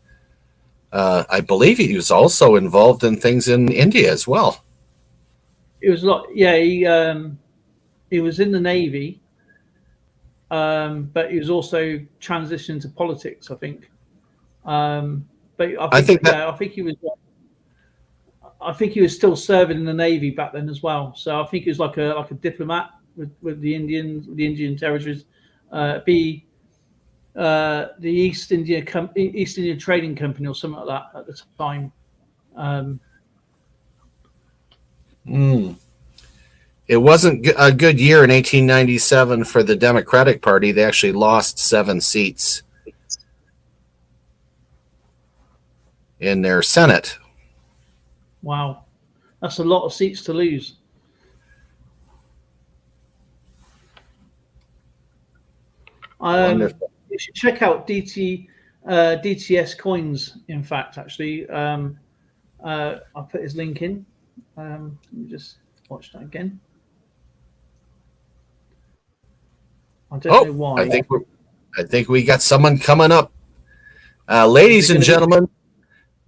I believe he was also involved in things in India as well. It was like, he was in the Navy, but he was also transitioning to politics, I think. But I think he was still serving in the Navy back then as well. So I think he was like a diplomat with the Indian territories, the East India Trading Company or something like that at the time. It wasn't a good year in 1897 for the Democratic Party. They actually lost 7 seats in their Senate. Wow. That's a lot of seats to lose. You should check out DTS Coins, in fact, actually. I'll put his link in. Let me just watch that again. I don't know why. I think we got someone coming up. Ladies and gentlemen,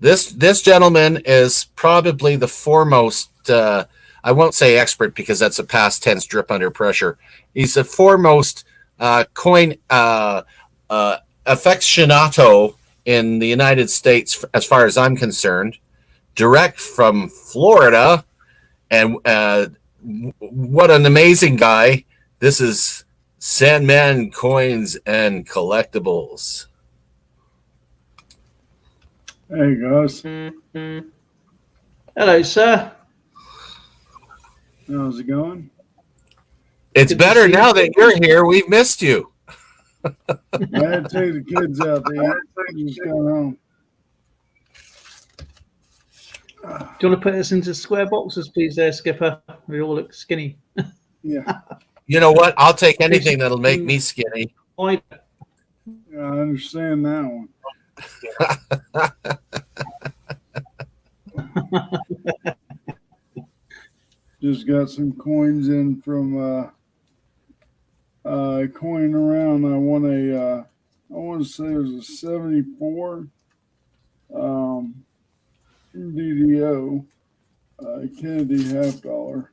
this gentleman is probably the foremost, I won't say expert because that's a past tense drip under pressure. He's the foremost coin aficionado in the United States, as far as I'm concerned, direct from Florida. And what an amazing guy. This is Sandman Coins and Collectibles. Hey guys, Hello, sir. how's it going? It's Good to better see now you. that you're here. We've missed you. I had to take the kids out there. Just got home. Do you want to put us into square boxes, please, there, Skipper? We all look skinny. Yeah, You know what? I'll take anything that'll make me skinny. Why? I understand that one. Just got some coins in from coin around. I won I want to say it was a 74 DDO Kennedy $50.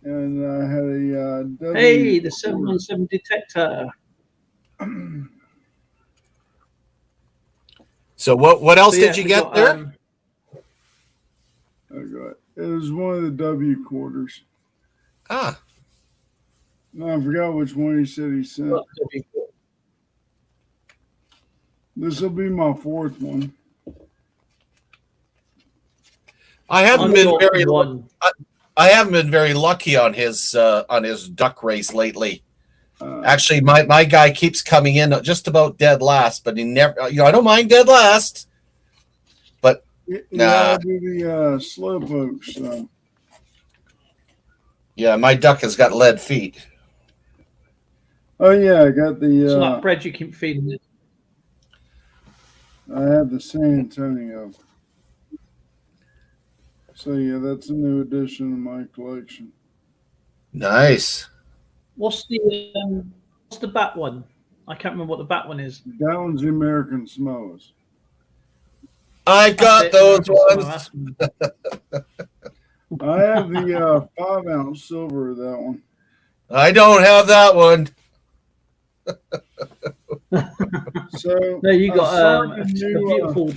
And I had a W. Hey, the 717 detector. So what else So, yeah, did you we get got, there? It was one of the W quarters. Ah, No, I forgot which one he said he sent. This will be my fourth one. I haven't been very one. I haven't been very lucky on his duck race lately. Actually, my guy keeps coming in just about dead last, but he never. I don't mind dead last, but Yeah, I do the slow pokes. So. yeah, my duck has got lead feet. Oh yeah, I got the. So that bread you keep feeding it. I have the San Antonio. So yeah, that's a new addition to my collection. Nice. What's the bat one? I can't remember what the bat one is. That one's the American Samoas. I got those ones. I have the 5-ounce silver of that one. I don't have that one. So No, you got a new, beautiful.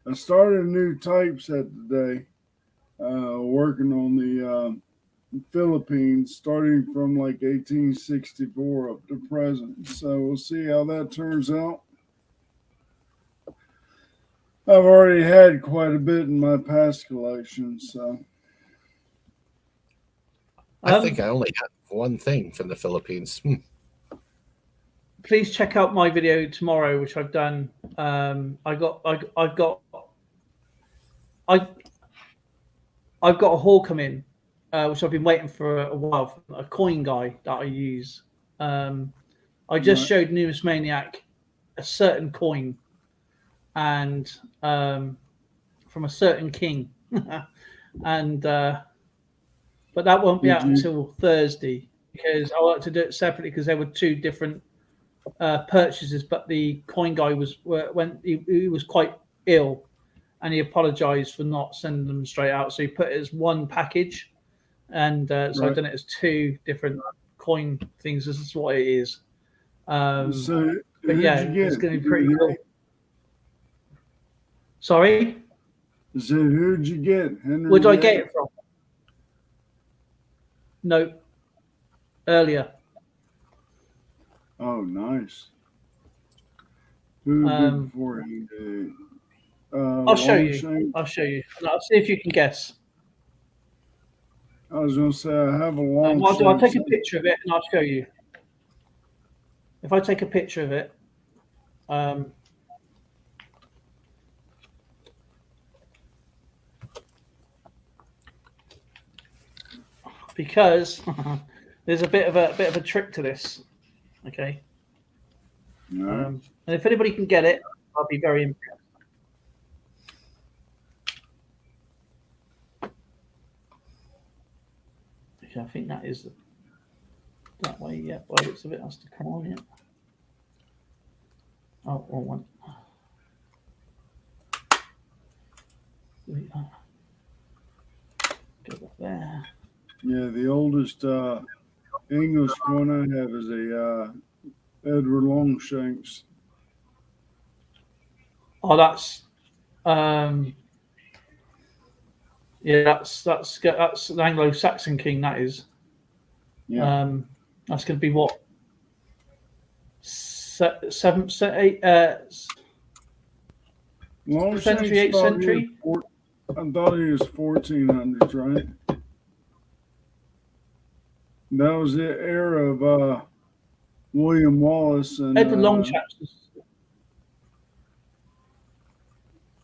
I started a new typeset today, working on the Philippines, starting from like 1864 up to present. So we'll see how that turns out. I've already had quite a bit in my past collection, so. I think I only got one thing from the Philippines. Please check out my video tomorrow, which I've done. I've got a haul come in, which I've been waiting for a while, from a coin guy that I use. I just showed Numismaniac a certain coin, and from a certain king, and but that won't be out until Thursday, because I like to do it separately, because there were two different purchases. But the coin guy was he was quite ill, and he apologized for not sending them straight out, so he put it as one package, and so I've done it as two different coin things. This is what it is. So but yeah, it's going to be pretty cool. Sorry? So who'd you get? Henry? Where did I get it from? No, earlier. Oh, nice. Who did before he did? I'll show you. I'll show you. I'll see if you can guess. I was going to say, I have a long I'll take a picture of it and I'll show you. If I take a picture of it, because there's a bit of a trick to this. Okay. And if anybody can get it, I'll be very impressed. Okay, I think that is that way. Yeah, by the looks of it, has to come on. Yeah. Oh, wrong one. Go back there. Yeah, the oldest English one I have is a Edward Longshanks. Oh, that's yeah, that's an Anglo-Saxon king. That is. Yeah. That's going to be what 7, 8. Longshanks 8th thought century. I thought he was 1400s, right? That was the era of William Wallace and Edward Longshanks.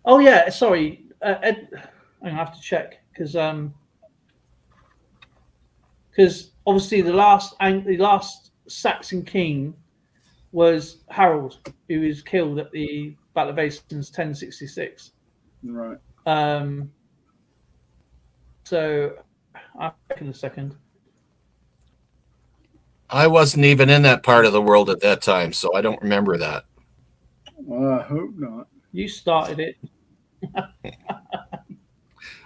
Oh yeah, sorry. I have to check because obviously the last Saxon king was Harold, who was killed at the Battle of Hastings 1066. right. So I'll check in a second. I wasn't even in that part of the world at that time, so I don't remember that. Well, I hope not. You started it.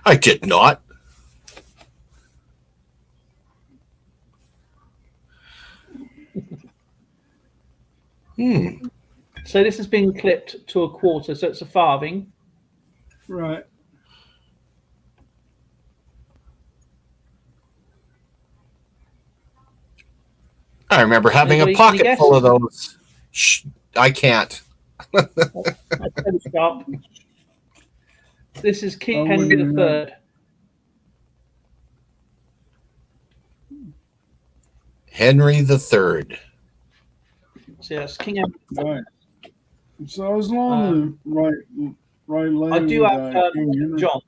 I did not. So this has been clipped to a quarter, so it's a farthing. Right. I remember having Anybody a pocket guess? full of those. Shh, I can't. That's very sharp. This is King Henry III. Henry III. So yes, King Henry. Right. So as long as right lane. I do have King Henry. John.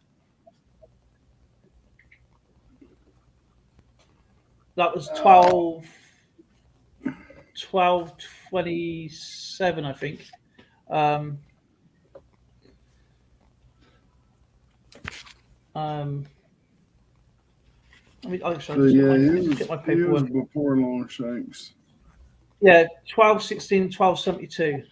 That was 1227, I think. I mean, actually, So, I yeah, just he get my was paperwork. before Longshanks. Yeah, 1216, 1272.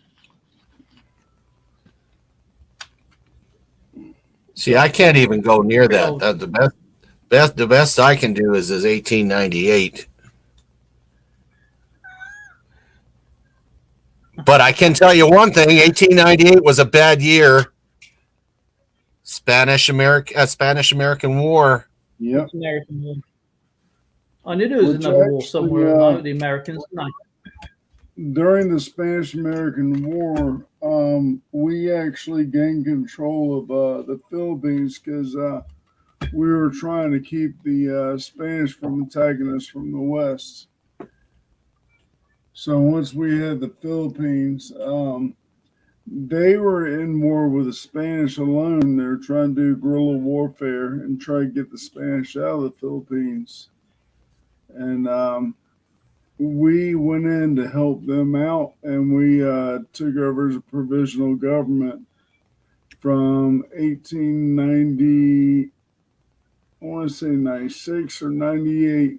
See, I can't even go near that. old. The best I can do is 1898. But I can tell you one thing: 1898 was a bad year. Spanish American War. Yep. American War. I knew there was Which another war actually, somewhere with the Americans. No. During the Spanish-American War, we actually gained control of the Philippines because we were trying to keep the Spanish from attacking us from the west. So once we had the Philippines, they were in war with the Spanish alone. They were trying to do guerrilla warfare and try to get the Spanish out of the Philippines. And we went in to help them out, and we took over as a provisional government from 1890, I want to say 96 or 98,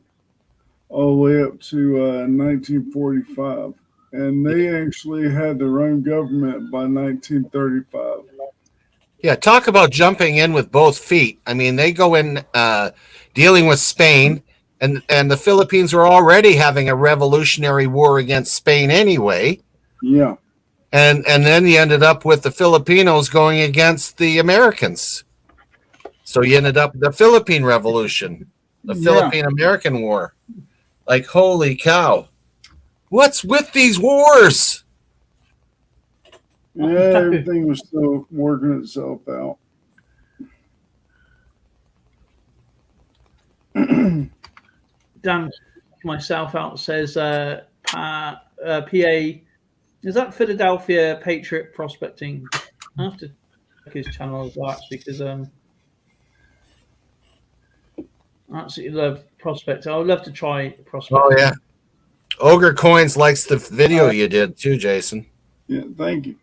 all the way up to 1945. And they actually had their own government by 1935. Yeah, talk about jumping in with both feet. I mean, they go in dealing with Spain, and the Philippines were already having a revolutionary war against Spain anyway. Yeah. And then you ended up with the Filipinos going against the Americans. So you ended up with the Philippine Revolution, the Philippine-American War. Like, holy cow. What's with these wars? Yeah, everything was still working itself out. Dan myself out says PA. Is that Philadelphia Patriot Prospecting? I have to check his channel as well, actually, because I absolutely love prospecting. I would love to try prospecting. Oh, yeah. Ogre Coins likes the video you did too, Jason. Yeah, thank you.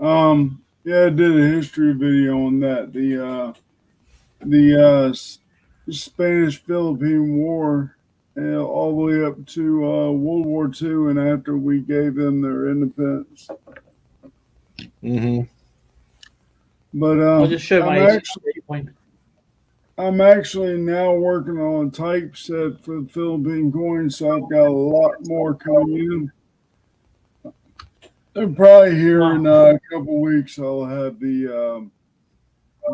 Yeah, I did a history video on that. The Spanish-Philippine War, all the way up to World War II, and after we gave them their independence. Mm-hmm. But I'll just show my point. I'm actually now working on a typeset for the Philippine coins, so I've got a lot more coming in. And probably here in a couple weeks, I'll have the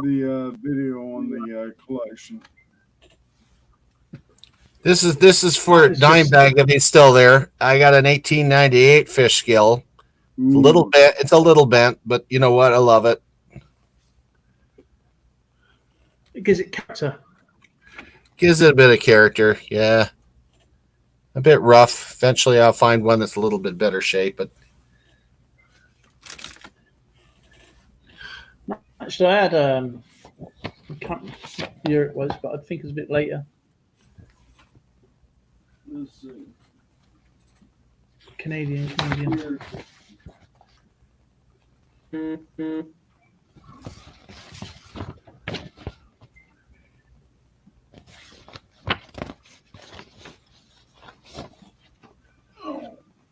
video on the collection. This is for Dimebag if he's still there. I got an 1898 fish gill. It's a little bent, but you know what? I love it. It gives it character. Gives it a bit of character, yeah. A bit rough. Eventually, I'll find one that's a little bit better shape, but Actually, I had I can't remember what year it was, but I think it was a bit later. Let's see. Canadian.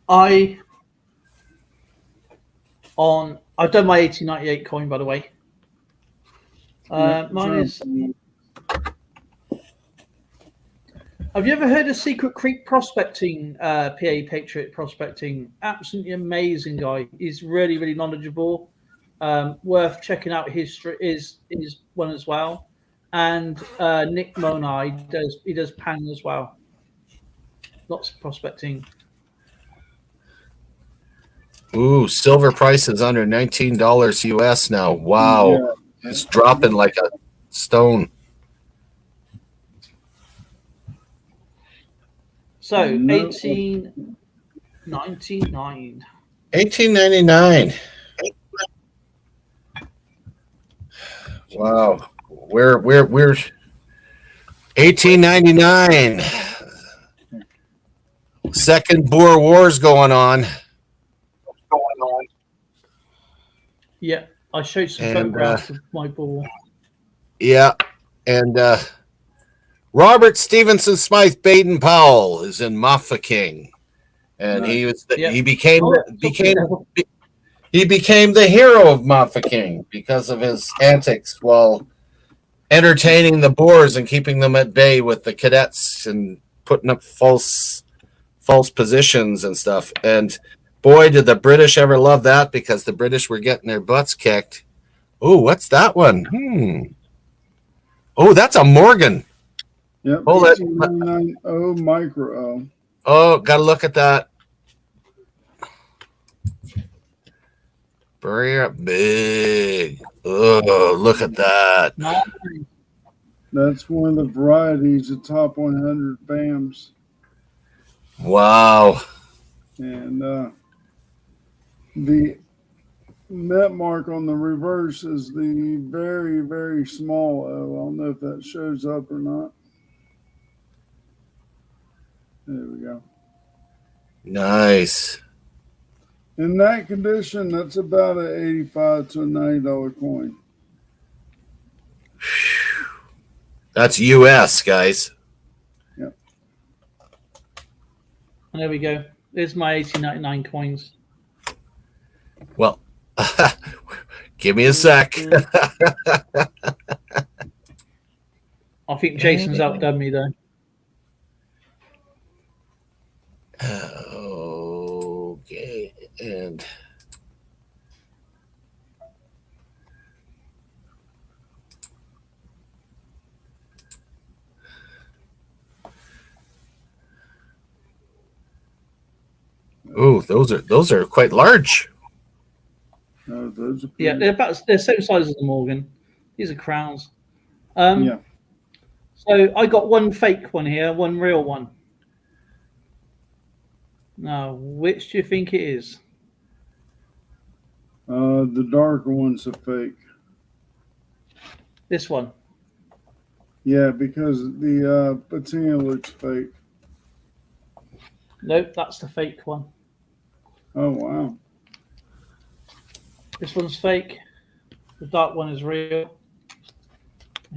I've done my 1898 coin, by the way. Mine is. Have you ever heard of Secret Creek Prospecting? PA Patriot Prospecting, absolutely amazing guy. He's really, really knowledgeable. Worth checking out his one as well. And Nick Mona, he does pan as well. Lots of prospecting. ooh, silver price is under $19 US now. Wow. Yeah. It's dropping like a stone. So 1899. 1899. Wow. We're 1899. Second Boer War's going on. Yeah, I showed some And, photographs of my ball. Yeah. And Robert Stevenson Smythe Baden Powell is in Mafeking. And he was Yeah. he became Oh, he became the hero of Mafeking because of his antics while entertaining the Boers and keeping them at bay with the cadets and putting up false positions and stuff. And boy, did the British ever love that, because the British were getting their butts kicked. Oh, what's that one? Oh, that's a Morgan. Yep. Hold it. 1899 micro O. Oh, gotta look at that. Very big. Oh, look at that. That's one of the varieties of top 100 BAMs. Wow. And the net mark on the reverse is the very, very small O. I don't know if that shows up or not. There we go. Nice. In that condition, that's about an $85 to a $90 coin. That's US, guys. Yep. And there we go. There's my 1899 coins. Well, give me a sec. I think Jason's outdone me though. Okay, and oh, those are quite large. Those are Yeah, they're same size as the Morgan. These are crowns. yeah. So I got one fake one here, one real one. Now, which do you think it is? The darker one's a fake. This one. Yeah, because the patina looks fake. Nope, that's the fake one. Oh, wow. This one's fake. The dark one is real.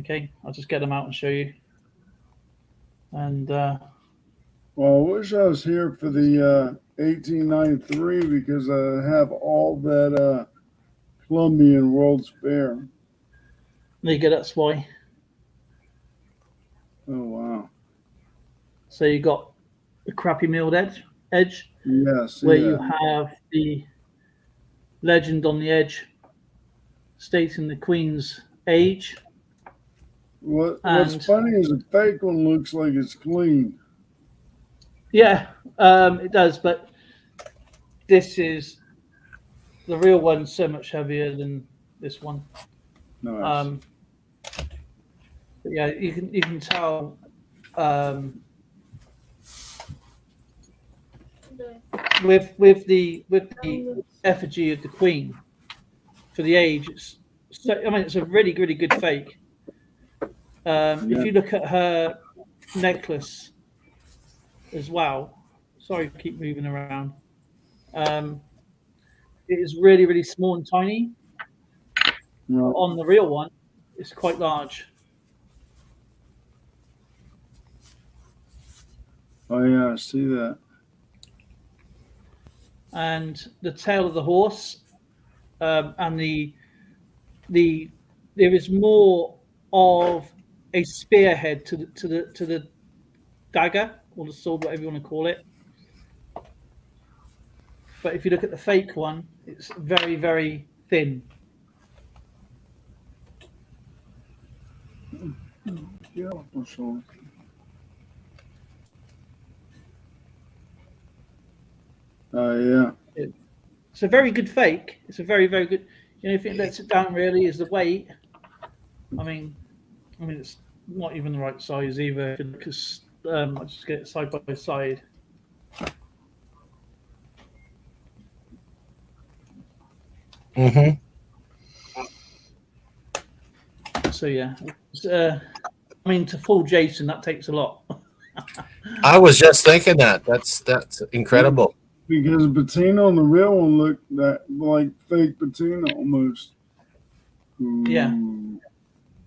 Okay, I'll just get them out and show you. And Well, I wish I was here for the 1893 because I have all that Columbian World's Fair. there you go, that's why. Oh, wow. So you got the crappy milled edge Yes. where you have the legend on the edge stating the Queen's age. What's funny is the fake one looks like it's clean. Yeah, it does, but this is the real one's so much heavier than this one. Nice. But yeah, you can tell with the effigy of the Queen for the age. It's a really good fake. If you look at her necklace as well, sorry to keep moving around. It is really small and tiny. Right. On the real one, it's quite large. Oh yeah, I see that. And the tail of the horse, and there is more of a spearhead to the dagger or the sword, whatever you want to call it. But if you look at the fake one, it's very thin. Yeah, for sure. Yeah. It's a very good fake. It's a very good. If it lets it down, really, is the weight. I mean, it's not even the right size either. Because I just get it side by side. Mm-hmm. So yeah, to fool Jason, that takes a lot. I was just thinking that's incredible. Because Bettina on the real one looked like fake Bettina almost. Ooh. Yeah.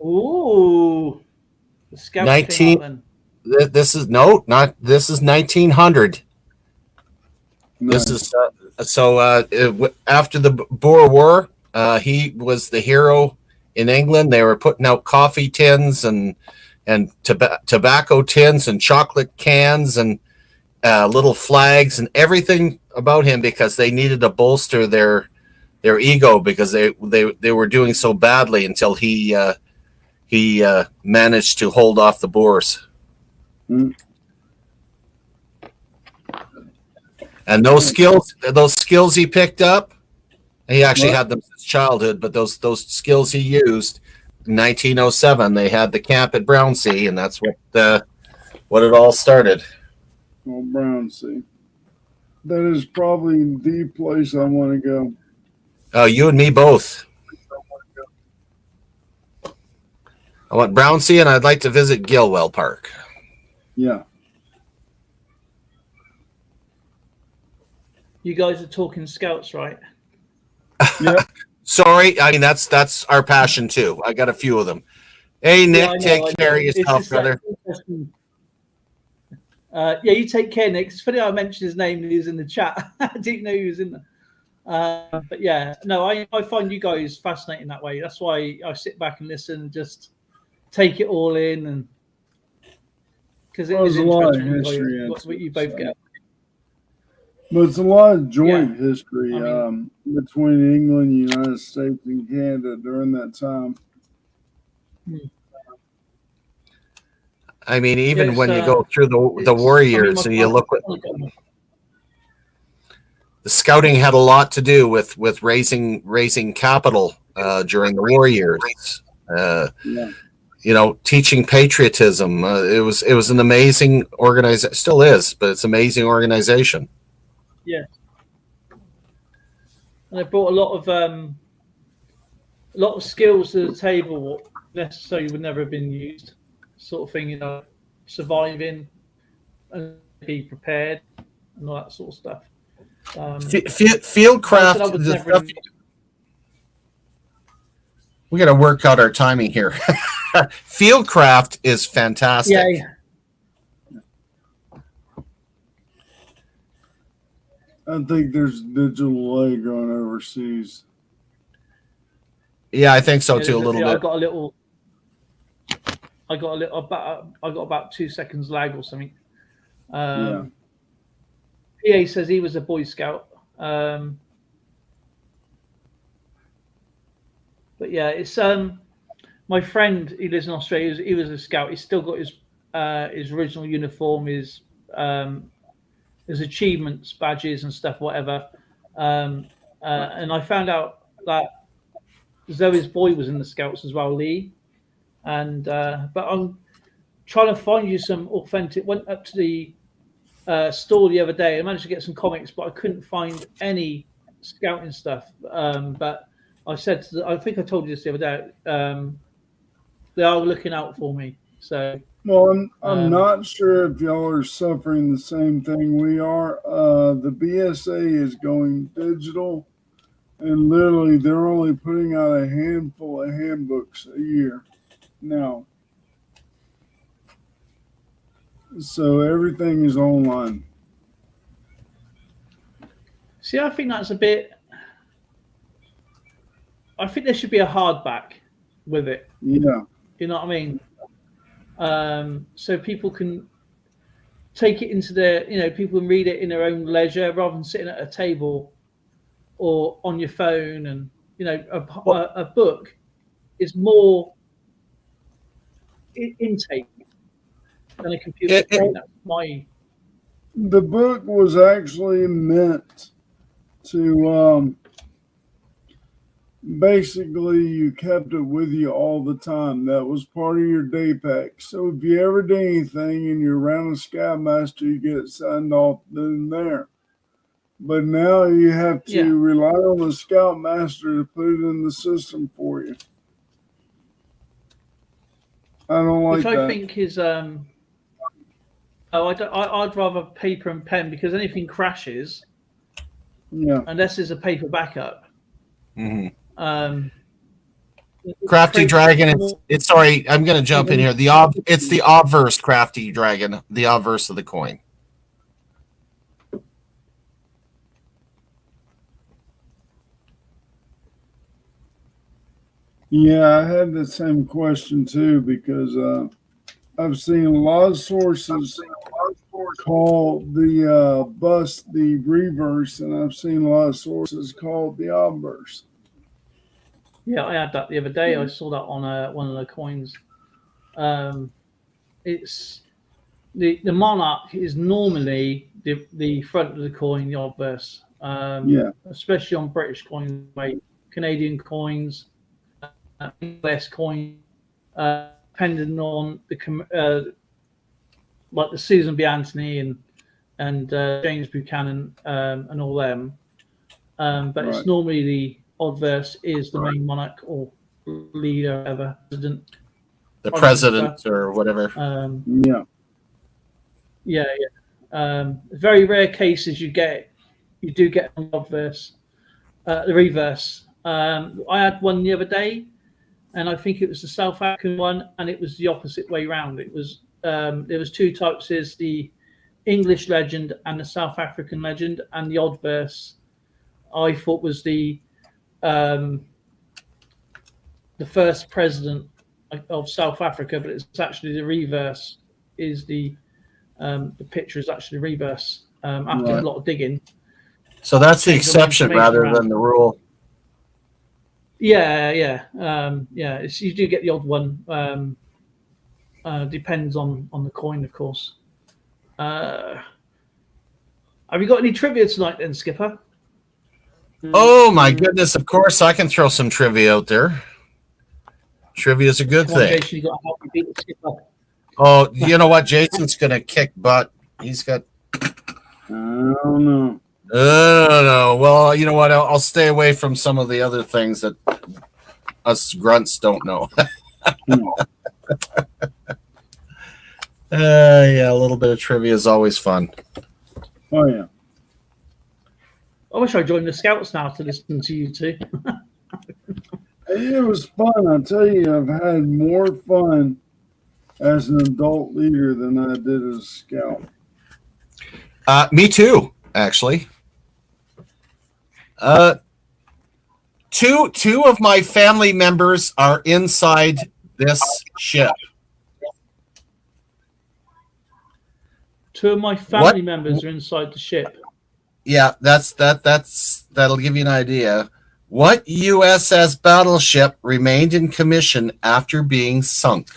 Ooh. The scout 19. This is 1900. Nice. This is after the Boer War. He was the hero in England. They were putting out coffee tins and tobacco tins and chocolate cans and little flags and everything about him because they needed to bolster their ego because they were doing so badly until he managed to hold off the Boers. Mm. And those skills he picked up, he actually had them since childhood, but those skills he used in 1907, they had the camp at Brownsea, and that's what it all started. Oh, Brownsea. That is probably the place I want to go. Oh, you and me both. I want Brownsea, and I'd like to visit Gilwell Park. Yeah. You guys are talking scouts, right? Yeah. Sorry, I mean that's our passion too. I got a few of them. Hey Nick, take care of yourself, brother. Yeah, you take care, Nick. It's funny I mentioned his name and he was in the chat. I didn't know he was in there. But yeah, no, I find you guys fascinating that way. That's why I sit back and listen and just take it all in, and because it is a lot of interesting history what you both get. But it's a lot of joint history between England, United States, and Canada during that time. I mean, even when you go through the war years and you look at the scouting had a lot to do with raising capital during the war years. Teaching patriotism. It was an amazing organization. Still is, but it's an amazing organization. Yeah, and they brought a lot of skills to the table what necessarily would never have been used, sort of thing. Surviving and be prepared and all that sort of stuff. Fieldcraft. We got to work out our timing here. Fieldcraft is fantastic. Yeah. I think there's digital leg on overseas. Yeah, I think so too. A little bit. I got about 2 seconds lag or something. PA says he was a Boy Scout. But yeah, it's my friend. He lives in Australia. He was a scout. He's still got his original uniform, his achievements, badges, and stuff, whatever. And I found out that Zoe's boy was in the Scouts as well, Lee. And but I'm trying to find you some authentic. Went up to the store the other day. I managed to get some comics, but I couldn't find any scouting stuff. But I said, I think I told you this the other day. They are looking out for me. So, well, I'm not sure if y'all are suffering the same thing we are. The BSA is going digital, and literally they're only putting out a handful of handbooks a year now. So everything is online. see, I think that's a bit. I think there should be a hardback with it. Yeah. You know what I mean? So people can take it into their, people can read it in their own leisure rather than sitting at a table or on your phone. And a book is more intake than a computer. That's my. The book was actually meant to basically you kept it with you all the time. That was part of your day pack. So if you ever did anything and you're around a scoutmaster, you get it signed off in there. But now you have to rely on the scoutmaster to put it in the system for you. I don't like that. Which I think is I'd rather paper and pen, because anything crashes, unless there's a paper backup. Mm-hmm. Crafty Dragon. It's sorry, I'm going to jump in here. It's the obverse Crafty Dragon, the obverse of the coin. Yeah, I had the same question too, because I've seen a lot of sources call the bust the reverse, and I've seen a lot of sources call the obverse. Yeah, I had that the other day. I saw that on one of the coins. It's the monarch is normally the front of the coin, the obverse. Especially on British coins, Canadian coins, US coins, depending on the like the Susan B. Anthony and James Buchanan and all them. But it's normally the obverse is the main monarch or leader, ever president. The president or whatever. Very rare cases you do get an obverse, the reverse. I had one the other day, and I think it was the South African one, and it was the opposite way round. It was there was two types: is the English legend and the South African legend, and the obverse I thought was the first president of South Africa, but it's actually the reverse. Is the picture is actually reverse after a lot of digging. So that's the exception rather than the rule. Yeah. You do get the odd one. Depends on the coin, of course. Have you got any trivia tonight, then, Skipper? Oh my goodness! Of course, I can throw some trivia out there. Trivia is a good thing. Jason, you got to help me beat the Skipper. Oh, you know what? Jason's gonna kick butt. He's got. I don't know. No. Well, you know what? I'll stay away from some of the other things that us grunts don't know. Yeah, a little bit of trivia is always fun. Oh yeah. I wish I joined the Scouts now to listen to you two. It was fun. I tell you, I've had more fun as an adult leader than I did as a scout. Me too, actually. Two of my family members are inside this ship. Two of my family members are inside the ship. Yeah, that'll give you an idea. What USS battleship remained in commission after being sunk?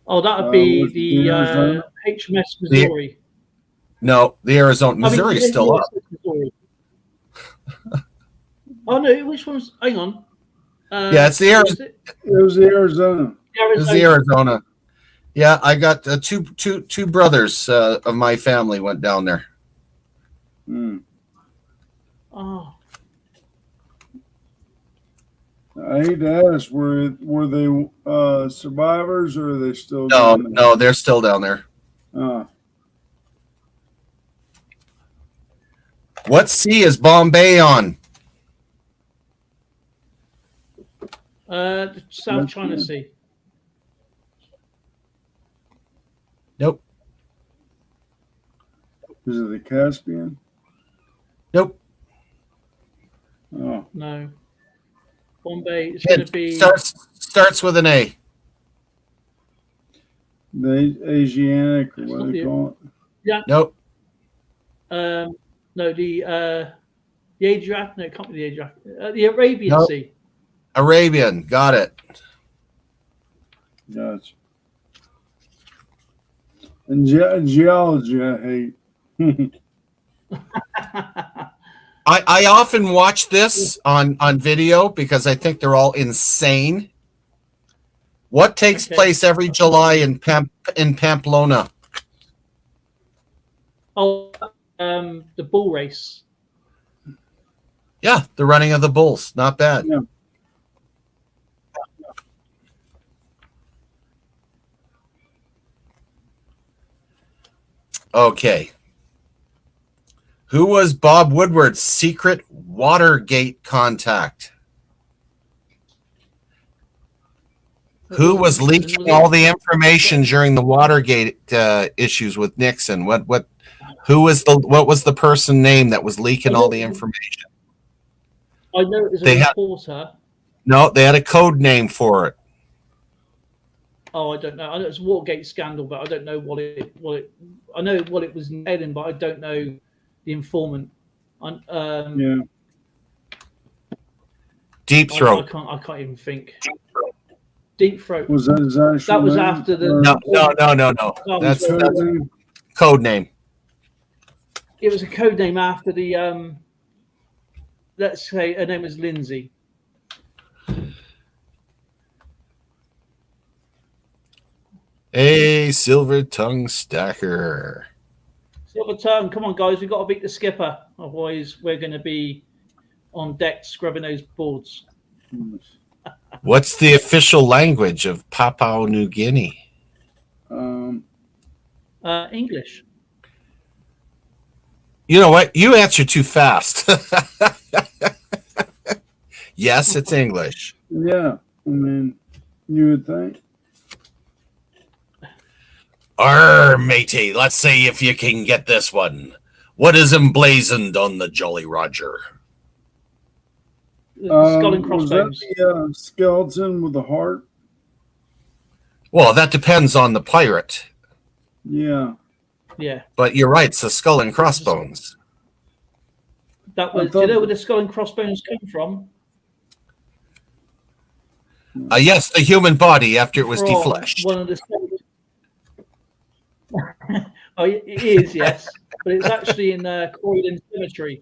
Oh, that would be the HMS Missouri. No, the Arizona. Missouri's still up. Oh no, which one's? Hang on. Yeah, it's the Arizona. It was the Arizona. It's the Arizona. Yeah, I got two brothers of my family went down there. Hmm. Oh, I hate to ask, were they survivors or are they still? No, they're still down there. What sea is Bombay on? the South China Sea. Nope. Is it the Caspian? Nope. Oh, No. Bombay is going to be. Starts with an A. the Asiatic, or It's what not do they the- call it? Yeah. Nope. No, the Adriatic. No, it can't be the Adriatic. The Arabian Nope. Sea. Arabian. Got it. Gotcha. And geology, I hate. I often watch this on video because I think they're all insane. What takes Okay. place every July in Pamplona? Oh, the bull race. Yeah, the running of the bulls. Not bad. Yeah. Okay. Who was Bob Woodward's secret Watergate contact? Who was leaking all the information during the Watergate issues with Nixon? What was the person name that was leaking all the information? I know it was a They had- reporter. No, they had a code name for it. Oh, I don't know. I know it's Watergate scandal, but I don't know what it. I know what it was in, but I don't know the informant. Yeah. Deep Throat. I can't even think. Deep Throat. Was that his actual That was name? after the- Or No. Oh, That's code name? code name. It was a code name after the. Let's say her name was Lindsay. A silver tongue stacker. Silver tongue. Come on, guys. We've got to beat the skipper. Otherwise, we're going to be on deck scrubbing those boards. What's the official language of Papua New Guinea? English. You know what? You answer too fast. Yes, it's English. Yeah. I mean, you would think. Arr, matey, let's see if you can get this one. What is emblazoned on the Jolly Roger? The skull and Was that crossbones. the skeleton with the heart? Well, that depends on the pirate. Yeah. Yeah. But you're right, it's a skull and crossbones. That was. I Do you thought- know where the skull and crossbones come from? Yes, the human body after it was From defleshed. One of the. Oh, it is, yes, but it's actually in Croydon Cemetery.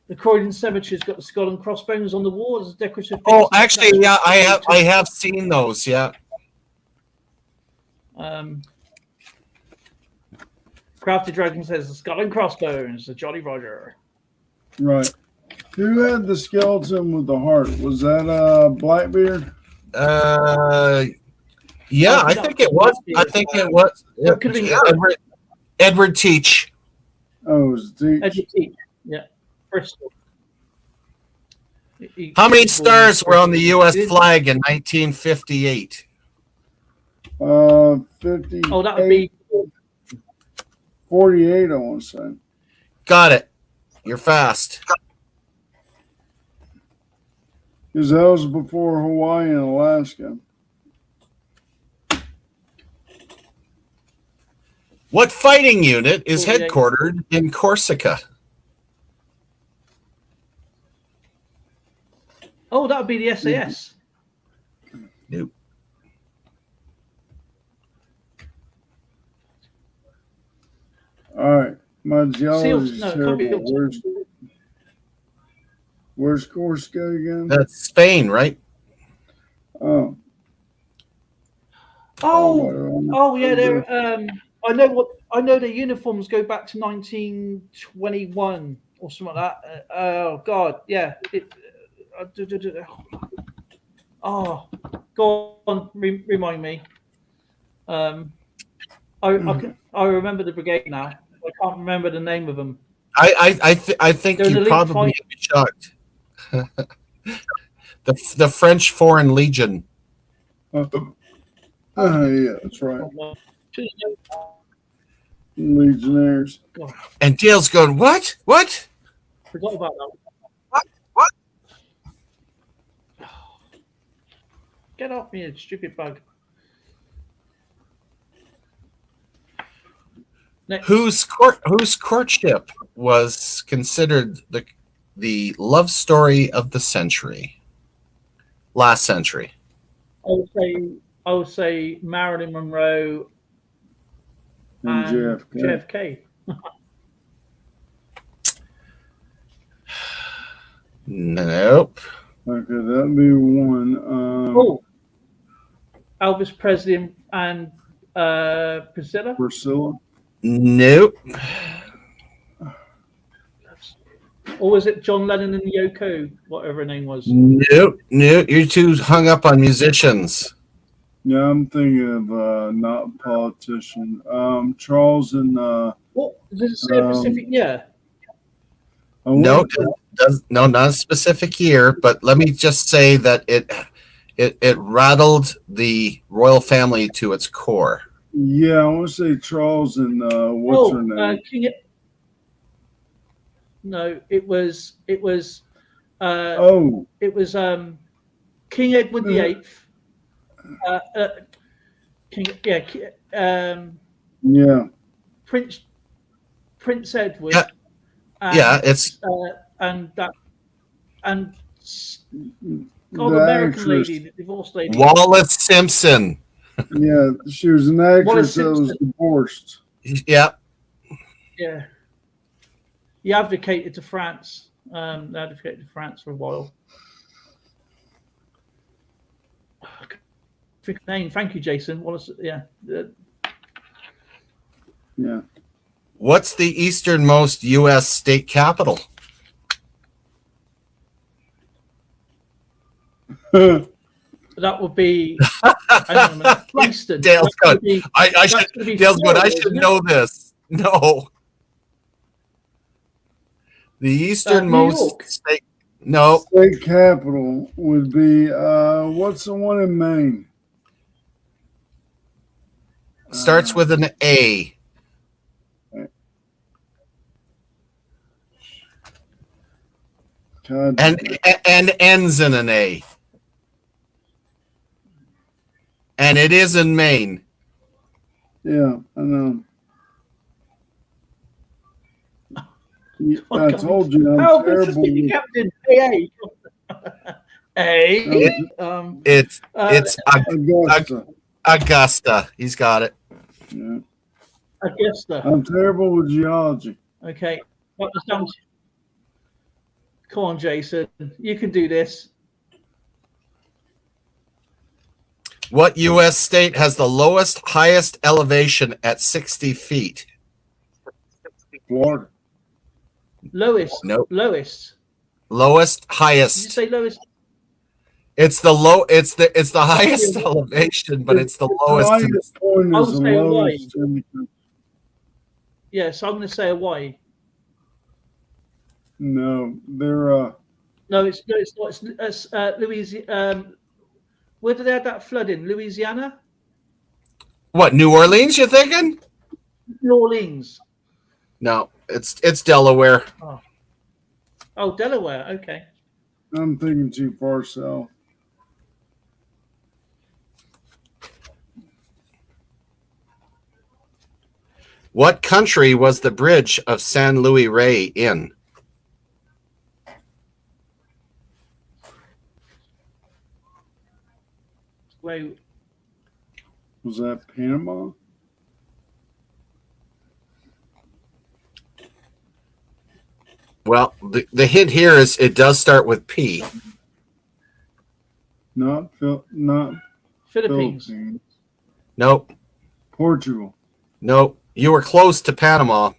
The Croydon Cemetery's got the skull and crossbones on the wall as a decorative. Oh, piece. actually, yeah, I have seen those. Yeah. Crafty Dragon says the skull and crossbones, the Jolly Roger. Right. Who had the skeleton with the heart? Was that Blackbeard? Yeah, Oh, I no, think it was. I think it was. It could have been Edward Teach. Oh, it was Deep. Edward Teach. Yeah, Bristol. How many stars were on the U.S. flag in 1958? 50. Oh, that would be 48, I want to say. Got it. You're fast. Because that was before Hawaii and Alaska. What fighting unit is 48. headquartered in Corsica? Oh, that would be the SAS. Nope. All right. My geology is No, it can't be terrible. Where's Corsica again? That's Spain, right? Oh. Oh, yeah. They're I know their uniforms go back to 1921 or something like that. Oh God, yeah. Oh, go on, remind me. I remember the brigade now. I can't remember the name of them. I think They're you probably be shocked. the French Foreign Legion. Yeah, that's right. Legionnaires. And Dale's going, what? What? Forgot about that. What? Get off me, you stupid bug. Next. Whose courtship was considered the love story of the century? Last century. I would say Marilyn Monroe And JFK. Nope. Okay, that'd be one. Elvis Presley and Priscilla. Nope. Or was it John Lennon and Yoko, whatever her name was? Nope. You're too hung up on musicians. Yeah, I'm thinking of not politician. Charles and what does it say a specific year? No, not a specific year, but let me just say that it rattled the royal family to its core. Yeah, I want to say Charles and what's her name? It was it was King Edward VIII. Prince Edward. Yeah, it's and American lady, the divorced lady, Wallace Simpson. Yeah, she was an actress that was divorced. Yeah. Yeah. He advocated to France. Advocated to France for a while. Name. Thank you, Jason. Wallace. Yeah. Yeah. What's the easternmost U.S. state capital? That would be Eastern. Dale's good. Dale's good. I should know this. No. The easternmost state. No. State capital would be what's the one in Maine? Starts with an A. And ends in an A. And it is in Maine. Yeah, I know. I told you I'm terrible. Captain It's Augusta. Augusta. He's got it. Yeah. Augusta. I'm terrible with geology. Okay. Come on, Jason. You can do this. What U.S. state has the highest elevation at 60 feet? Florida. Lowest. Nope. Lowest. Lowest, highest. Did you say lowest? It's the highest elevation, but it's the lowest. The highest point is the lowest. Yes, I'm going to say Hawaii. No, they're No, it's not. It's Louisiana. Where did they have that flood in? Louisiana? What, New Orleans, you're thinking? New Orleans. No, it's Delaware. Oh, Delaware. Okay. I'm thinking too far south. What country was the bridge of San Luis Rey in? Wait. Was that Panama? Well, the hint here is it does start with P. Not Philippines. Philippines. Nope. Portugal. Nope. You were close to Panama.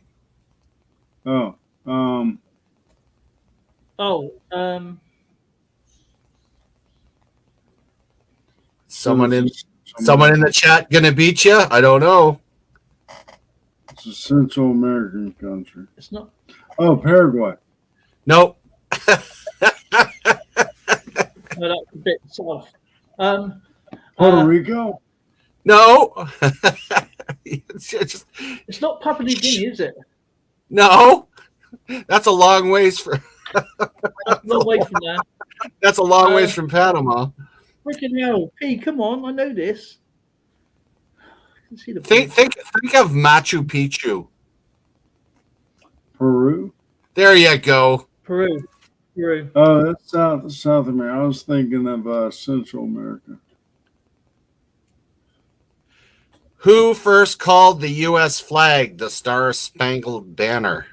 Oh. Oh, Someone in the chat gonna beat you? I don't know. It's a Central American country. it's not. Oh, Paraguay. Nope. No, that's a bit soft. Puerto Rico. No. It's not Papua New Guinea, is it? No. That's a long ways from. That's a long way from there. That's a long ways from Panama. Freaking hell, P! Come on, I know this. I can see the Think of Machu Picchu. Peru. There you go. Peru. Oh, that's South America. I was thinking of Central America. Who first called the U.S. flag the Star Spangled Banner?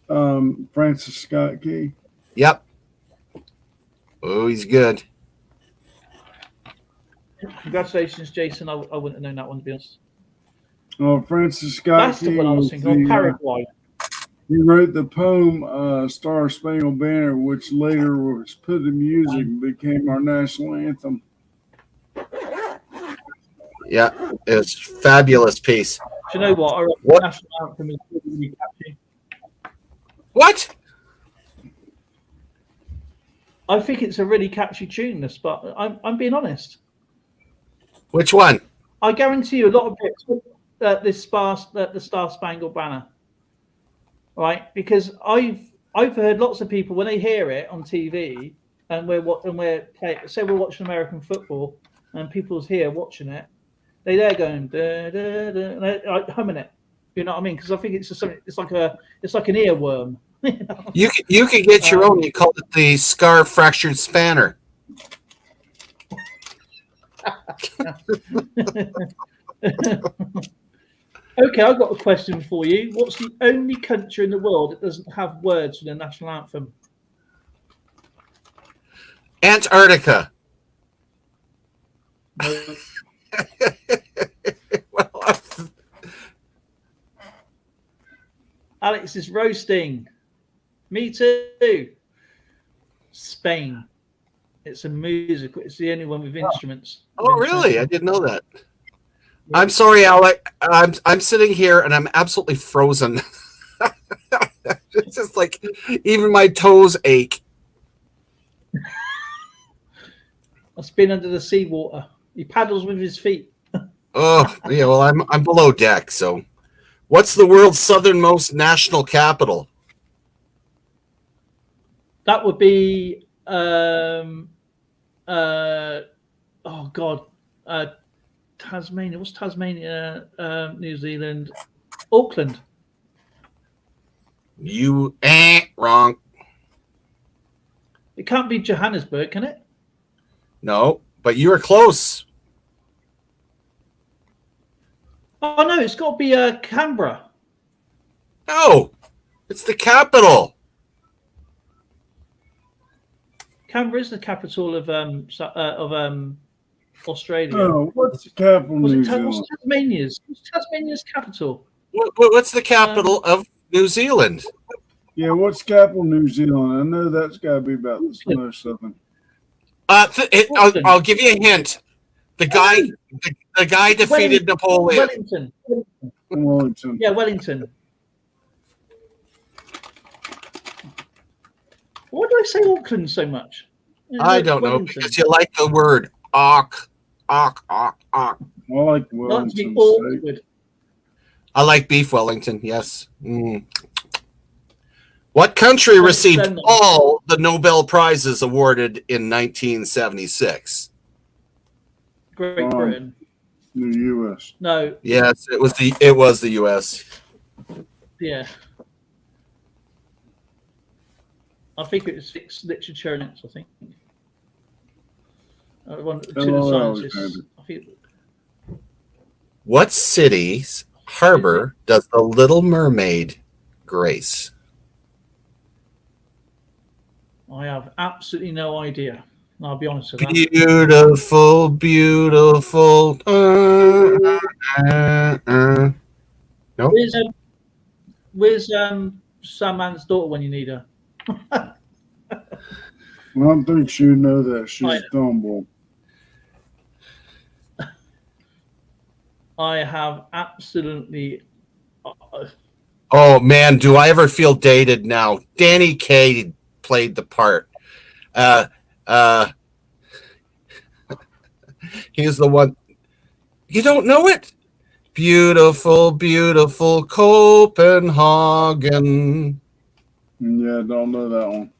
Francis Scott Key. Yep. Oh, he's good. Congratulations, Jason. I wouldn't have known that one, to be honest. Oh, Francis Scott That's Key. the one I was thinking of. Paraguay. He wrote the poem Star Spangled Banner, which later was put to music and became our national anthem. Yeah, it's a fabulous piece. Do you know what? I reckon the national anthem is really catchy. What? I think it's a really catchy tune, this, but I'm being honest. Which one? I guarantee you a lot of Brits the Star Spangled Banner, right? Because I've heard lots of people when they hear it on TV and say we're watching American football and people's here watching it, they're going da, da, da, and they're like humming it. You know what I mean? Because I think it's just something. It's like an earworm. You could get your own. You call it the Scar Fractured Spanner. Okay, I've got a question for you. What's the only country in the world that doesn't have words for their national anthem? Antarctica. No. Well, Alex is roasting. Me too. Spain. It's a musical. It's the only one with instruments. oh, really? I didn't know that. I'm sorry, Alec. I'm sitting here and I'm absolutely frozen. It's just like even my toes ache. That's been under the seawater. He paddles with his feet. Oh, yeah. Well, I'm below deck. So, what's the world's southernmost national capital? That would be oh God, Tasmania. What's Tasmania? New Zealand, Auckland. You wrong. It can't be Johannesburg, can it? No, but you were close. Oh no, it's got to be Canberra. No, it's the capital. Canberra is the capital of Australia. Oh, what's the capital? What's New Zealand? Tasmania's? What's Tasmania's capital? What's the capital of New Zealand? Yeah, what's capital New Zealand? I know that's got to be about the most southern. I'll give you a hint. The guy defeated Napoleon. Wellington. Yeah, Wellington. Why do I say Auckland so much? I don't know, because you like the word "awk." I like Not to be Wellington. awkward. I like beef Wellington. Yes. What country received all the Nobel Prizes awarded in 1976? Great Britain. The U.S. No. Yes, it was the U.S. Yeah. I think it was 6 literature notes, I think. Two of the scientists. I think. What city's harbor does the Little Mermaid grace? I have absolutely no idea. I'll be honest with that. Beautiful, beautiful. No. Where's Sam Man's daughter when you need her? I don't think she'd know that. She's dumb. I have absolutely. Oh man, do I ever feel dated now? Danny Kaye played the part. He's the one. You don't know it? Beautiful, beautiful Copenhagen. Yeah, don't know that one.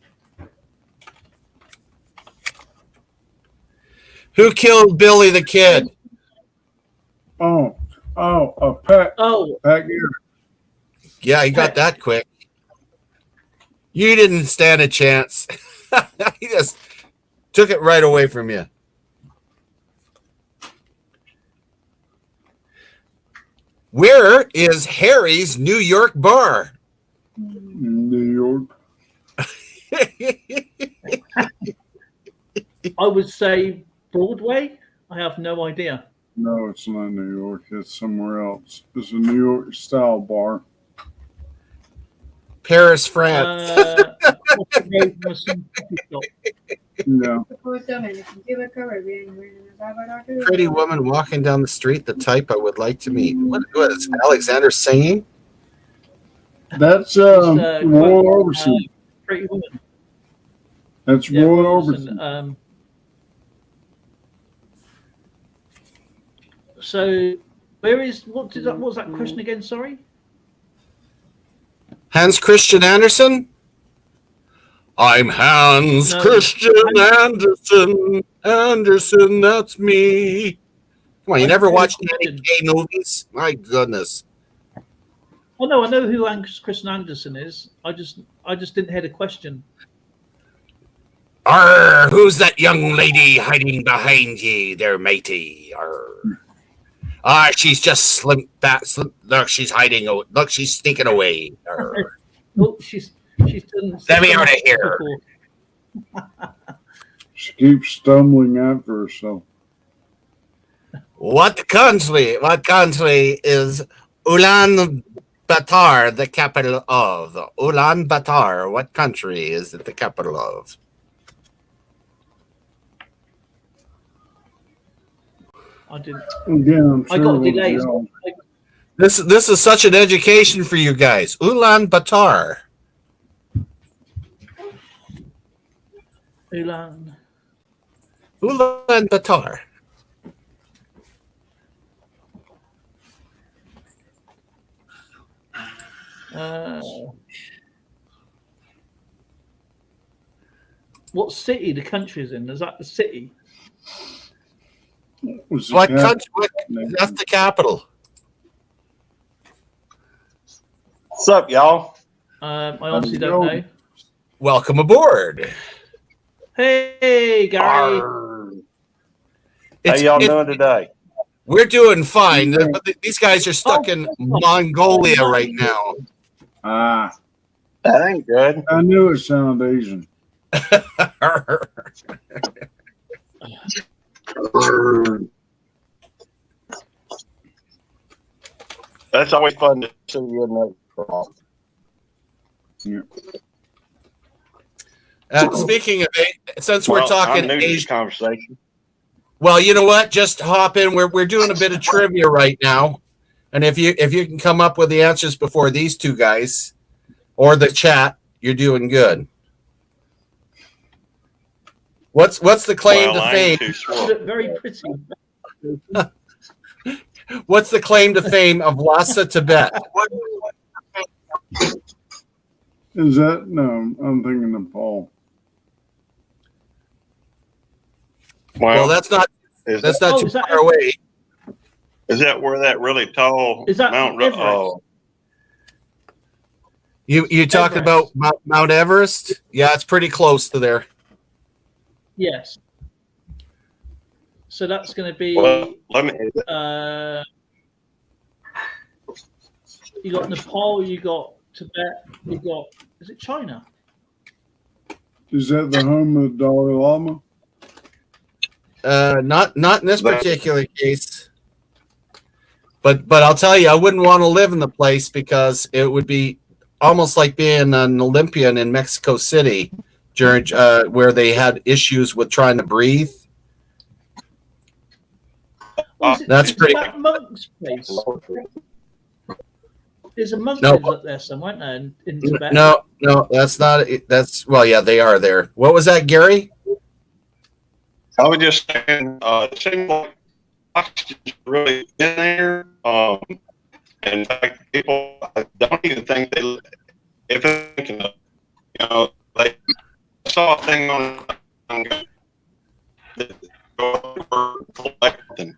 Who killed Billy the Kid? Oh, Pat. Oh, Pat Garrett. Yeah, you got that quick. You didn't stand a chance. He just took it right away from you. Where is Harry's New York bar? New York. I would say Broadway. I have no idea. No, it's not New York. It's somewhere else. It's a New York style bar. Paris, France. Yeah. Pretty woman walking down the street, the type I would like to meet. What is Alexander singing? That's Roy Orbison. Pretty woman. That's Yeah, Roy Orbison. Orbison. So, where is what was that question again? Sorry. Hans Christian Andersen? I'm Hans Christian Andersen. Andersen, that's me. Come on, you never watched any Kaye movies? My goodness. Oh no, I know who Christian Andersen is. I just didn't hear the question. Arr, who's that young lady hiding behind ye there, matey? Arr. Ah, she's just slipped back. Look, she's hiding. Look, she's sneaking away. Arr. Oh, she's done. Let me out of here. She keeps stumbling after herself. What country is Ulaanbaatar the capital of? Ulaanbaatar, what country is it the capital of? I didn't. Again, I got delays. This is such an education for you guys. Ulaanbaatar. Ulaanbaatar. What city the country is in? Is that the city? What country? That's the capital. What's up, y'all? I honestly don't know. Welcome aboard. Hey, Gary. How y'all doing today? We're doing fine. These guys are stuck in Mongolia right now. Ah, That ain't good. I knew it sounded Asian. That's always fun to see you in that. Speaking of, since we're talking I'm new to this Asian conversation. well, you know what? Just hop in. We're doing a bit of trivia right now, and if you can come up with the answers before these two guys or the chat, you're doing good. What's the claim to fame? You look very pretty. What's the claim to fame of Lhasa, Tibet? Is that no? I'm thinking Nepal. Well, that's not too far away. Is that where that really tall Is that Mount? Everest? Oh, You talking about Mount Everest? Yeah, it's pretty close to there. Yes. So that's going to be. well, let me. You got Nepal. You got Tibet. You got. Is it China? Is that the home of the Dalai Lama? Not in this particular case. But I'll tell you, I wouldn't want to live in the place because it would be almost like being an Olympian in Mexico City during where they had issues with trying to breathe. That's pretty. That monk's place. There's a monk No. lives up there somewhere, isn't there, in Tibet? No, that's not. That's well, yeah, they are there. What was that, Gary? I was just saying, it seems like oxygen's really in there. And in fact, people I don't even think they, if they're thinking of, they saw a thing on collecting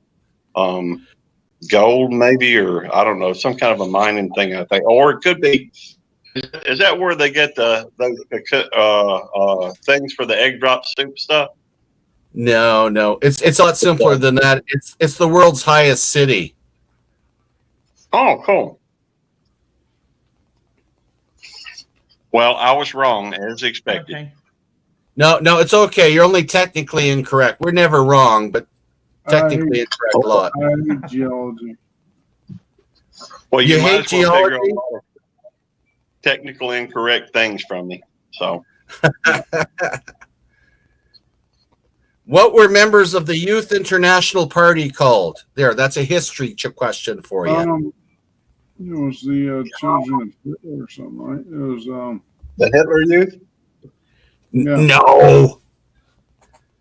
gold, maybe, or I don't know, some kind of a mining thing, I think, or it could be. Is that where they get the things for the egg drop soup stuff? No, it's a lot simpler than that. It's the world's highest city. Oh, cool. Well, I was wrong as expected. Okay. No, it's okay. You're only technically incorrect. We're never wrong, but technically incorrect a lot. I hate geology. Well, You might hate as well figure geology? a lot of technical incorrect things from me. So What were members of the Youth International Party called? There, that's a history question for you. It was the children of Hitler or something, right? It was the Hitler Youth? yeah. No.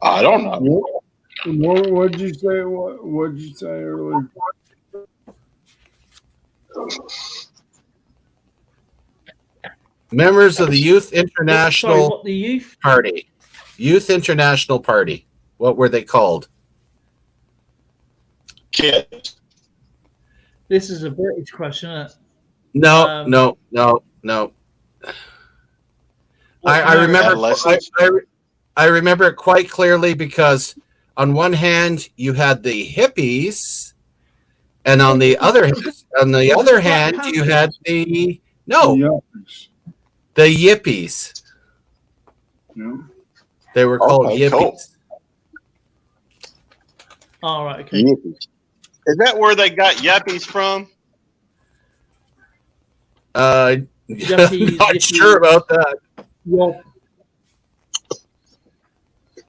I don't know. What did you say? What did you say earlier? Members of the Youth Sorry, International what the youth? Party. Youth International Party. What were they called? Kids. This is a British question, isn't it? No. I remember. Adolescents. I remember it quite clearly because on one hand you had the hippies, and on the other hand you had the Yuppies. the yippies. Yeah. They were called Okay, yippies. cool. All right, okay. Yuppies. Is that where they got yuppies from? Yuppies, Not sure about that. Yeah.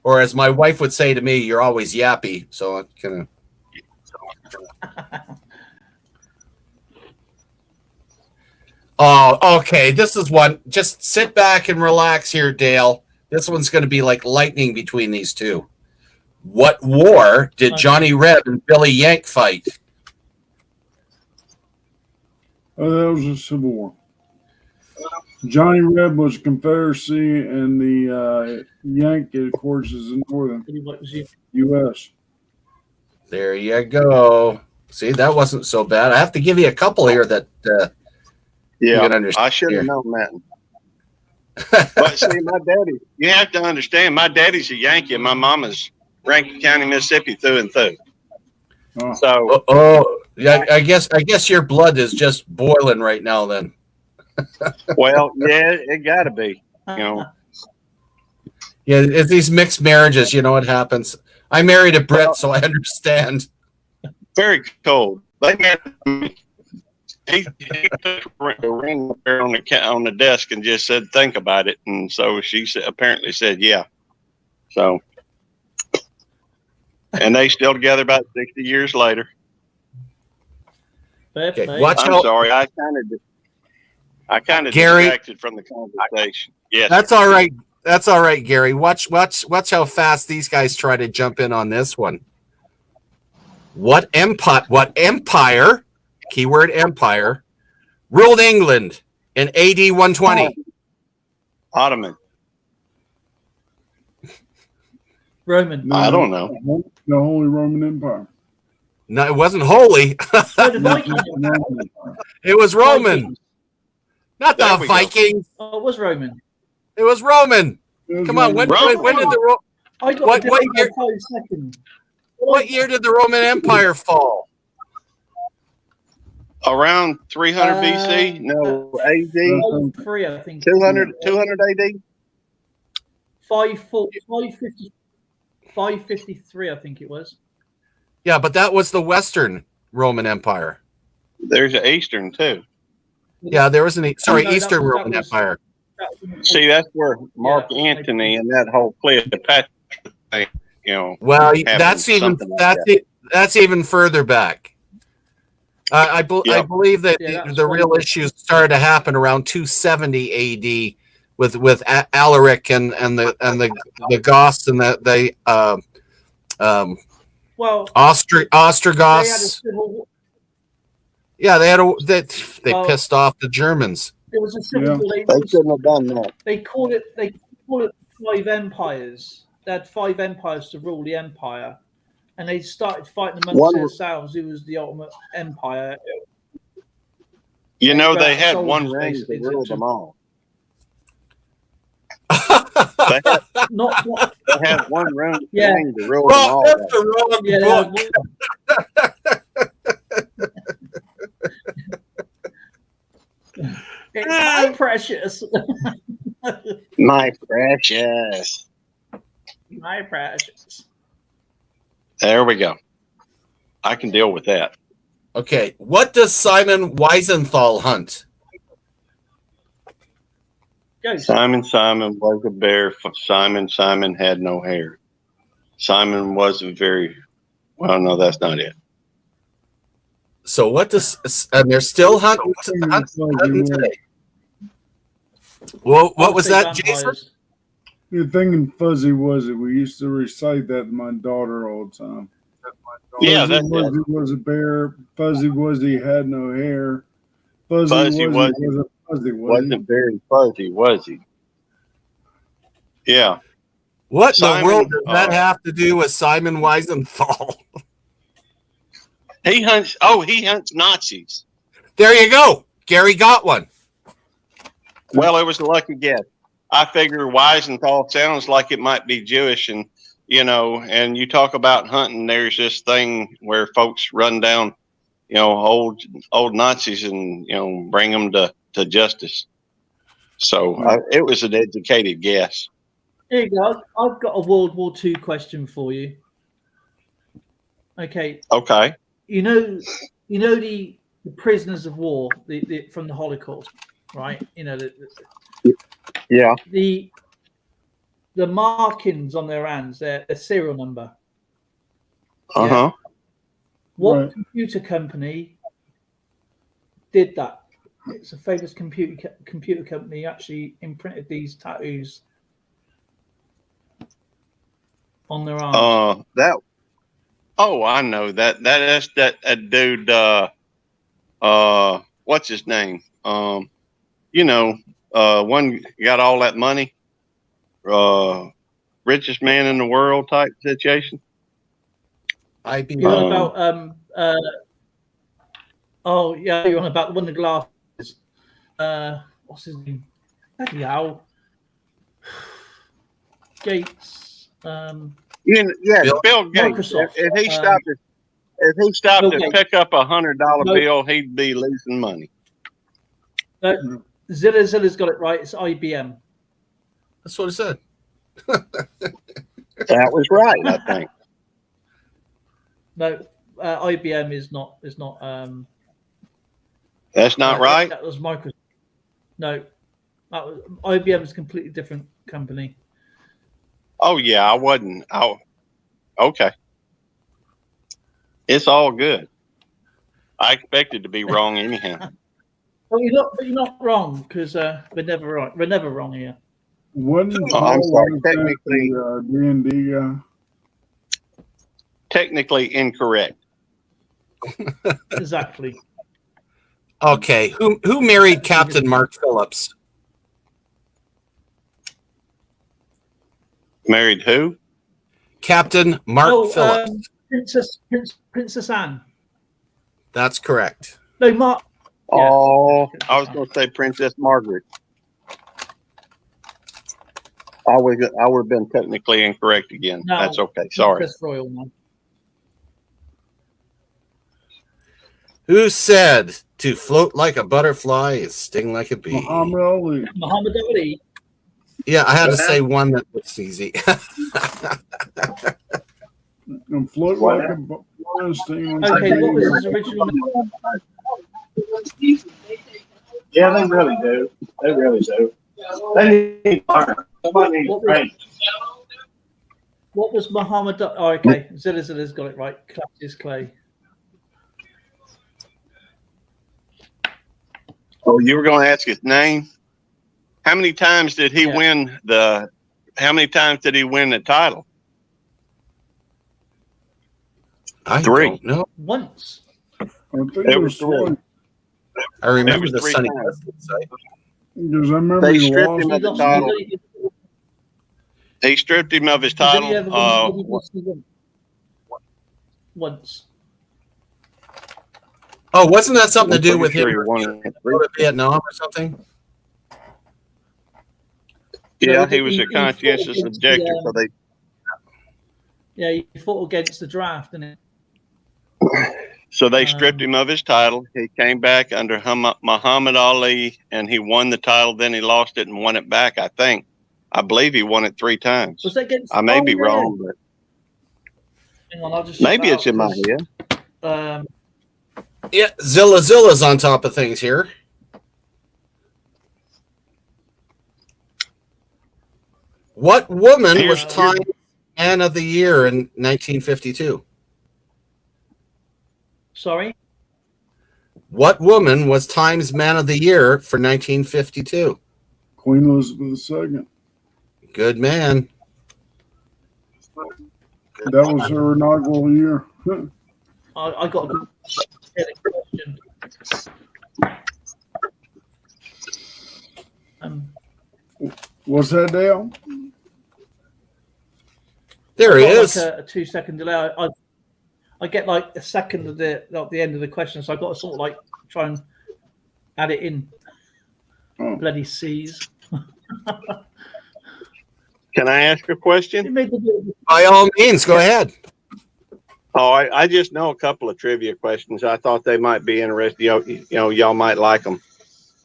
Or as my wife would say to me, "You're always yappy." So I'm kind of. Oh, okay. This is one. Just sit back and relax here, Dale. This one's going to be like lightning between these two. What war did Johnny Reb and Billy Yank fight? Oh, that was a Civil War. Johnny Reb was Confederacy, and the Yank, of course, is the Northern U.S. There you go. See, that wasn't so bad. I have to give you a couple here that you can understand. I should have known that. But see, my daddy, you have to understand, my daddy's a Yankee and my mama's Rankin County, Mississippi through and through. Oh. So, Yeah. I guess your blood is just boiling right now. Then. well, yeah, it got to be, you know. Yeah, it's these mixed marriages. You know what happens. I married a Brit, so I understand. Very cold. They married me. He put a ring there on the desk and just said, "Think about it." And so she apparently said, "Yeah." So, and they still together about 60 years later. Okay, Okay. watch I'm out. sorry, I kind of Gary, distracted from the conversation. Yes, That's all right. That's all right, Gary. Watch how fast these guys try to jump in on this one. What empire, keyword empire, ruled England in AD 120? Ottoman. Roman. I don't know. The Holy Roman Empire. No, it wasn't holy. Oh, the Vikings. It was Roman. Not There the we go. Vikings. Oh, it was Roman. It was Roman. It was Come on. When Roman. did the I got What- to what do it year- in 5 seconds. what year did the Roman Empire fall? Around 300 BC? No, AD? 3, I think. 200 AD? 553, I think it was. Yeah, but that was the Western Roman Empire. There's an Eastern too. Yeah, there was an Eastern that Roman was- Empire. See, that's where Mark Yeah, Antony and that whole Cleopatra thing, Well, having that's even something like that's even further back. I Yep. believe that Yeah, that's the right. real issues started to happen around 270 AD with Alaric and the Goths and the Well, Ostrogoths. they had a civil war. Yeah, they Well- pissed off the Germans. There was a civil war. They shouldn't have done that. They called it 5 empires. They had 5 empires to rule the empire, and they started fighting amongst themselves. Who was the ultimate empire? They Right, had soldiers, one ring to basically, rule to- them all. They Not had one ring Yeah. to rule them Well, all. that's the wrong yeah. It's my precious. My precious. My precious. There we go. I can deal with that. Okay, what does Simon Wiesenthal hunt? Go. Simon was a bear. Simon had no hair. Simon wasn't very well. No, that's not it. So what does and they're still hunting today? Well, what was that, Jason? You're thinking Fuzzy Wuzzy. We used to recite that to my daughter all the time. Yeah, Fuzzy that's Wuzzy it. was a bear. Fuzzy Wuzzy had no hair. Fuzzy Fuzzy Wuzzy Wuzzy was a fuzzy Wuzzy. Wasn't very fuzzy, was he? Yeah. What in Simon, the world does that have to do with Simon Wiesenthal? He hunts Nazis. There you go. Gary got one. Well, it was a lucky guess. I figure Wiesenthal sounds like it might be Jewish, and and you talk about hunting. There's this thing where folks run down, old Nazis and bring them to justice. So it was an educated guess. Here you go. I've got a World War II question for you. Okay. Okay. You know the prisoners of war from the Holocaust, right? Yeah. The markings on their hands, their serial number. Uh-huh. What Right. computer company did that? It's a famous computer company actually imprinted these tattoos on their arms. I know that. That's that dude. What's his name? One got all that money. Richest man in the world type situation. IBM. You're on about you're on about one of the glasses. What's his name? Bloody hell. Gates. Bill Gates. Microsoft. If he stopped Bill to Gates. pick up $100 No. bill, he'd be losing money. Zilla's got it right. It's IBM. That's what I said. That was right, I think. No, IBM is not. That's not right. That was Microsoft. No, that was IBM is a completely different company. Oh yeah, I wasn't. Okay. It's all good. I expected to be wrong anyhow. Well, you're not wrong because we're never right. We're never wrong here. Wasn't I'm sorry. Technically, D&D guy? Technically incorrect. Exactly. Okay, who married Captain Mark Phillips? Married who? Captain Mark Phillips. Princess Anne. That's correct. No, Mark. Oh, I was going to say Princess Margaret. I would have been technically incorrect again. No, That's okay. Sorry. Princess Royal one. Who said to float like a butterfly and sting like a bee? Muhammad Ali. Muhammad Ali. Yeah, I had to say one that was easy. And float What? like a Bernstein. Okay, what was his original name? Yeah, they really do. They really do. They need to learn. Somebody needs to train. What was Muhammad? Oh, okay. Zilla's got it right. Classius Clay. Oh, you were going to ask his name? How many times did he win the? How many times did he win the title? I 3. don't know. Once. I think It it was was 3. I remember was the 3 Sunny times. Westwood site. because I remember They he stripped lost. him of the title. He stripped him of his Did he title. ever win once? Oh, wasn't that something to do I'm with pretty him sure he won it. go to Vietnam or something? Yeah, No, he was he a fought conscientious against objector, the, so they. Yeah, he fought against the draft, didn't it? So they stripped him of his title. He came back under Muhammad Ali, and he won the title. Then he lost it and won it back. I believe he won it 3 times. Was that against? I may be yeah. wrong, but Hang on, I'll just maybe check it's that in my out, head. 'cause, Yeah, Zilla's on top of things here. What woman was Time Man of the Year in 1952? Sorry. What woman was Time's Man of the Year for 1952? Queen Elizabeth II. Good man. That was her inaugural year. I got a good question. What's that, Dale? There he I've got is. like a 2-second delay. I get like a second of the end of the question, so I've got to sort of like try and add it in. Oh. Bloody C's. Can I ask a question? It made the By all means, go ahead. Oh, I just know a couple of trivia questions. I thought they might be interesting. Y'all might like them.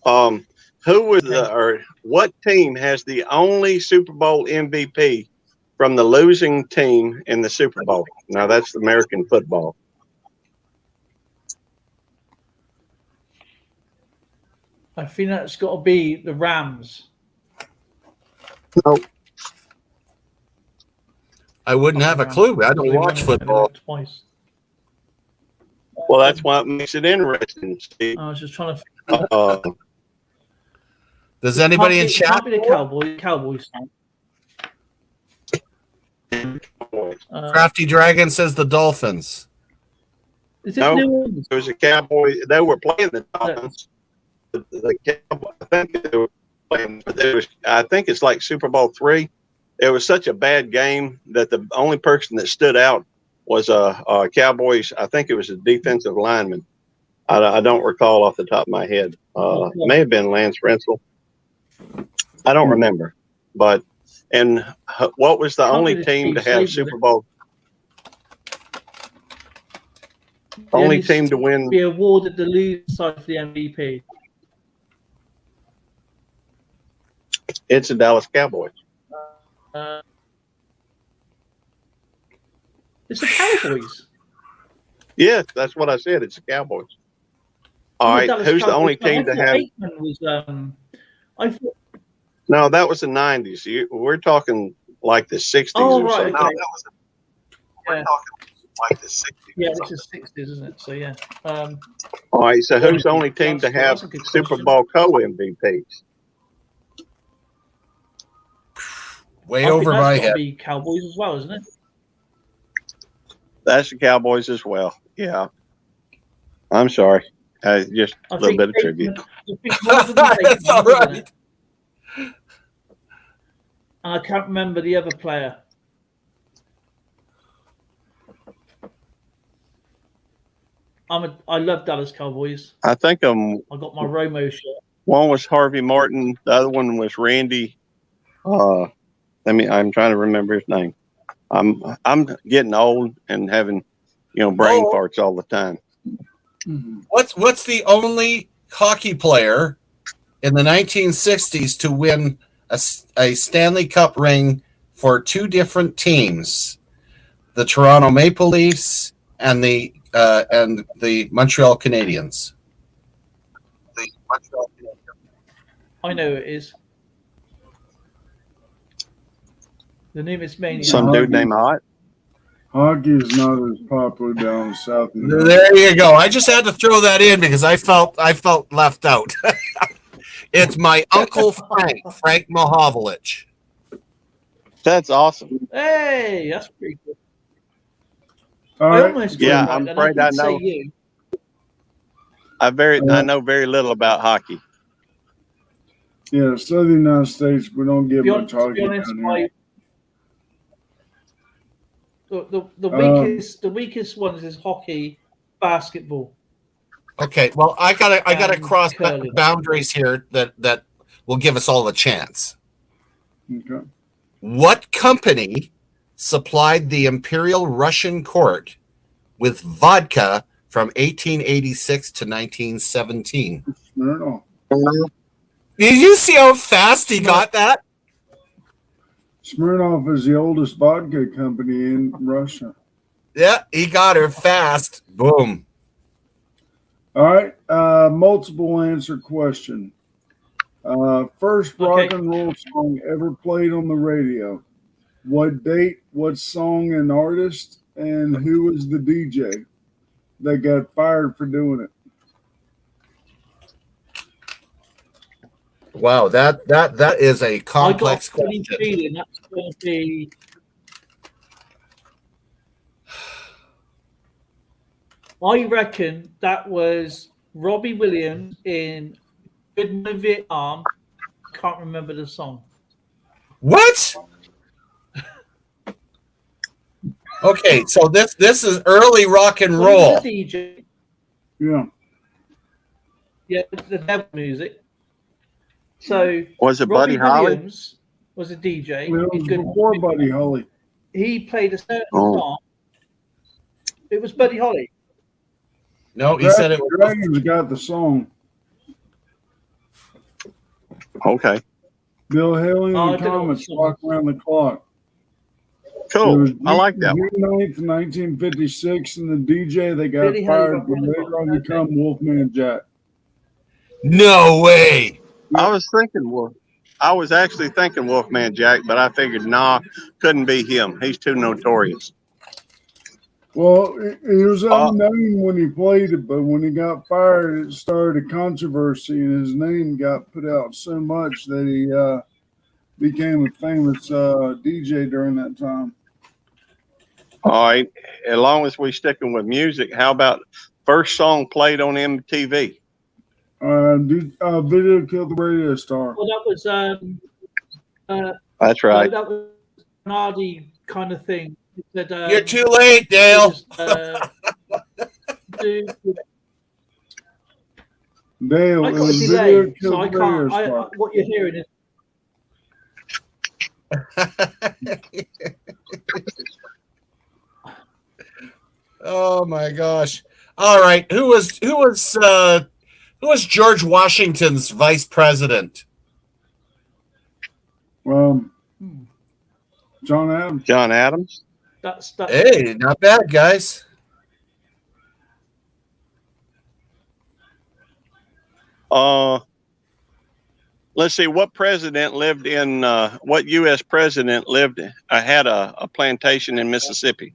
Who was or what team has the only Super Bowl MVP from the losing team in the Super Bowl? Now that's American football. I think that's got to be the Rams. No, I wouldn't have a clue. I don't watch football. Twice. well, that's what makes it interesting. Steve. I was just trying to. Does anybody in It chat? can't be the Cowboys. Crafty Dragon says the Dolphins. Is it No. New Orleans? There was a Cowboy. They were playing the Dolphins. The Cowboy, I think they were playing. I think it's like Super Bowl III. It was such a bad game that the only person that stood out was a Cowboys. I think it was a defensive lineman. I don't recall off the top of my head. May have been Lance Rensel. I don't remember. But and what was the only team to have Super Bowl? Only team to win. Be awarded the losing side for the MVP. It's the Dallas Cowboys. It's the Cowboys. Yeah, that's what I said. It's the Cowboys. All right, Dallas who's the Cowboys. only team to have? Aikman was, I thought, No, that was the 90s. We're talking like the 60s oh, or right, something. okay. We're Yeah. talking like the 60s. Yeah, this is 60s, isn't it? So, yeah. All right, so who's the only team to have That's a good Super question. Bowl co-MVPs? Way I think over that's my gotta head. be Cowboys as well, isn't it? That's the Cowboys as well. Yeah. I'm sorry. Just a little bit of tribute. That's all right. And I can't remember the other player. I love Dallas Cowboys. I think I got my Romo shirt. one was Harvey Martin. The other one was Randy. I'm trying to remember his name. I'm getting old and having, brain farts all the time. What's the only hockey player in the 1960s to win a Stanley Cup ring for two different teams, the Toronto Maple Leafs and the Montreal Canadiens. I know it is. The Numismaniac. Some dude named Hot. Hockey is not as popular down south. There you go. I just had to throw that in because I felt left out. It's my Uncle Frank Mahovlich. That's awesome. Hey, that's pretty good. All I right. almost Yeah, got it I'm right, and afraid I didn't say know. you. I know very little about hockey. Yeah, southern United States, we don't get To much be hockey honest, down here. the weakest ones is hockey, basketball. Okay, well, I gotta And cross curling. boundaries here that will give us all a chance. Okay. What company supplied the Imperial Russian court with vodka from 1886 to 1917? Smirnoff. Did you see how fast he got that? Smirnoff is the oldest vodka company in Russia. Yeah, he got her fast. Boom. All right. Multiple answer question. First rock Okay. and roll song ever played on the radio. What date, what song and artist, and who was the DJ that got fired for doing it? Wow, that is a I complex got a funny question. feeling that's going to be. I reckon that was Robbie Williams in Goodman Vietnam. Can't remember the song. What? Okay, so this is early rock and Well, he roll. was a DJ. Yeah. Yeah, the devil music. So Was it Robbie Buddy Holly? Williams was a DJ. It was in Goodman before Vietnam. Buddy Holly. He played a certain Oh. song. It was Buddy Holly. No, he said it was. Dragons got the song. Okay, Bill Haley Oh, I and the don't know what Comets song. rock around the clock. It cool. was I like that June one. 9th, 1956, and the DJ they got Billy fired Haley for rock around the later on clock. become Wolfman Jack. No way. I was actually thinking Wolfman Jack, but I figured, nah, couldn't be him. He's too notorious. Well, he was unknown when he played it, but when he got fired, it started a controversy, and his name got put out so much that he became a famous DJ during that time. All right, as long as we sticking with music, how about first song played on MTV? Video Killed the Radio Star. Well, that was That's right. that was an Hardy kind of thing. It said, You're too late, Dale. it was, Dale, I it got a was delay, Video so Killed I the Radio can't. Star. What you're hearing is Oh my gosh. All right. Who was George Washington's vice president? John Adams. John Adams. that's Hey, not bad, guys. Let's see. What president lived in? What U.S. president had a plantation in Mississippi?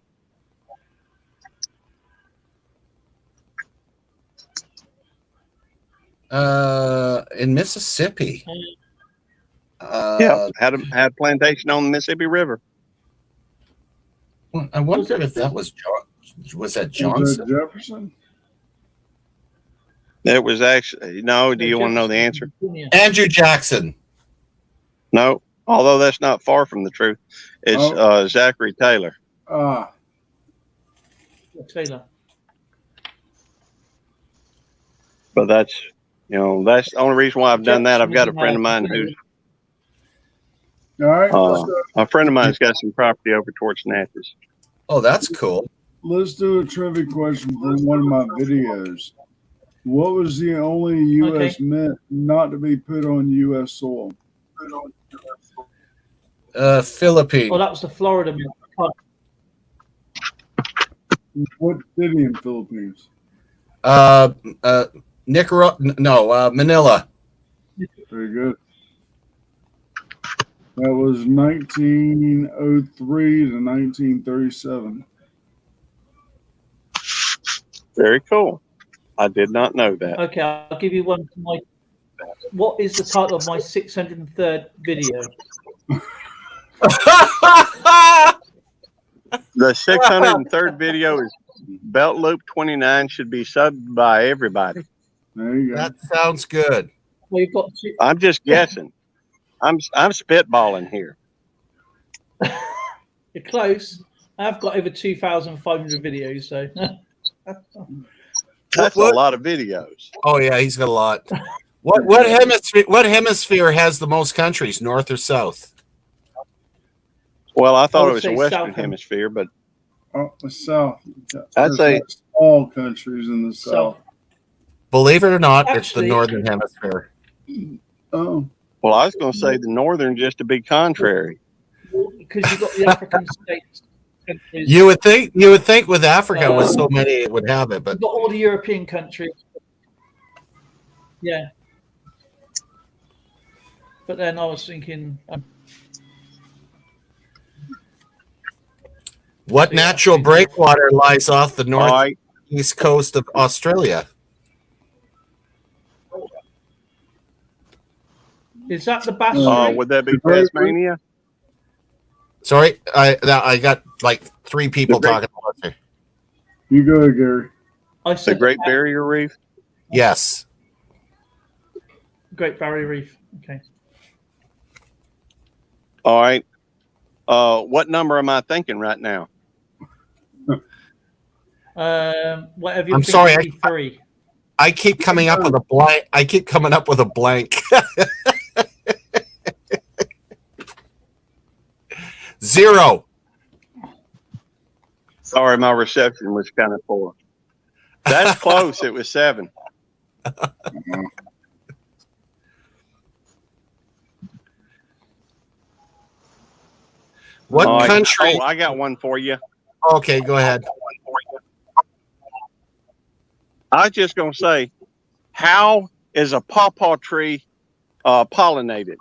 In Mississippi. Yeah, had a plantation on the Mississippi River. I wonder if that was John. Was that Was Johnson? that Jefferson? It was actually no. Do you want to know the answer? Andrew Jackson. No. Although that's not far from the truth. It's Zachary Taylor. Taylor. But that's the only reason why I've done that. I've got a friend of mine who's All right. a friend of mine's got some property over towards Natchez. Oh, that's cool. Let's do a trivia question from one of my videos. What was the only U.S. mint not to be put on U.S. soil? Philippines. Oh, that was the Florida mint. What city in Philippines? Nicaragua. No, Manila. Very good. That was 1903 to 1937. Very cool. I did not know that. Okay, I'll give you one for my. What is the title of my 603rd video? The 603rd video is Belt Loop 29 should be subbed by everybody. There you go. That sounds good. Well, you've got two. I'm just guessing. I'm spitballing here. You're close. I've got over 2,500 videos, so. That's a lot of videos. Oh yeah, he's got a lot. What hemisphere has the most countries, north or south? Well, I thought I it would was the say Western South. Hemisphere, but Oh, the South. I'd say all countries in the South. Believe it or not, it's the Actually- northern hemisphere. Oh, well, I was going to say the Northern just to be contrary. Because you've got the African states. countries. You would think with Africa with so many it would have it, but You've got all the European countries. Yeah. But then I was thinking, what natural breakwater lies off the All right. northeast coast of Australia? is that the Bass Strait? Would that be Tasmania? Sorry, I got like three people The great- talking about it. you go, Gary. I The said Great Barrier Reef? Yes. Great Barrier Reef. Okay. All right. What number am I thinking right now? Whatever you I'm think sorry, would be three. I keep coming up with a blank. I keep coming up with a blank. Zero. Sorry, my reception was kind of poor. That's close. It was 7. What All right. country? Oh, I got one for you. Okay, go ahead. I was just going to say, how is a pawpaw tree pollinated?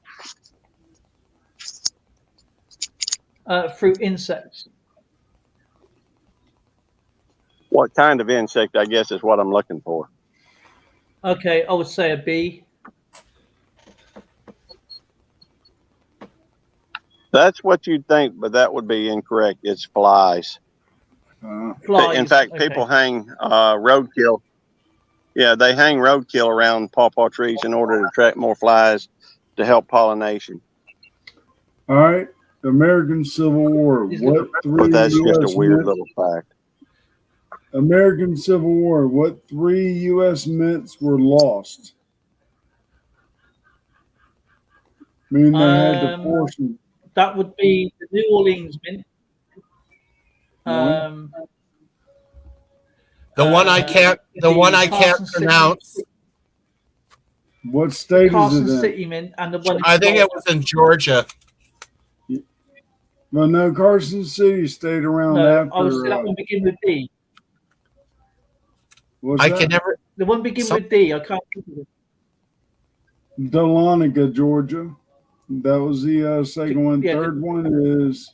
Through insects. What kind of insect, I guess, is what I'm looking for. Okay, I would say a bee. That's what you'd think, but that would be incorrect. It's flies. Flies. In fact, Okay. people hang roadkill. Yeah, they hang roadkill around pawpaw trees in order to attract more flies to help pollination. All right. The American Civil War. What three But that's just US a weird mints- little fact. American Civil War. What 3 U.S. mints were lost? I mean, they had to force them. That would be the New Orleans Mint. The one I can't. The one I can't Carson City- pronounce. What state Carson is it in? City Mint and the one. in I think it Florida. was in Georgia. Well, no, Carson City stayed around No, after. I was that one begin with D. What's I that? can never. The one begin Some- with D. I can't think of it. Dahlonega, Georgia. That was the second one. Yeah, Third one is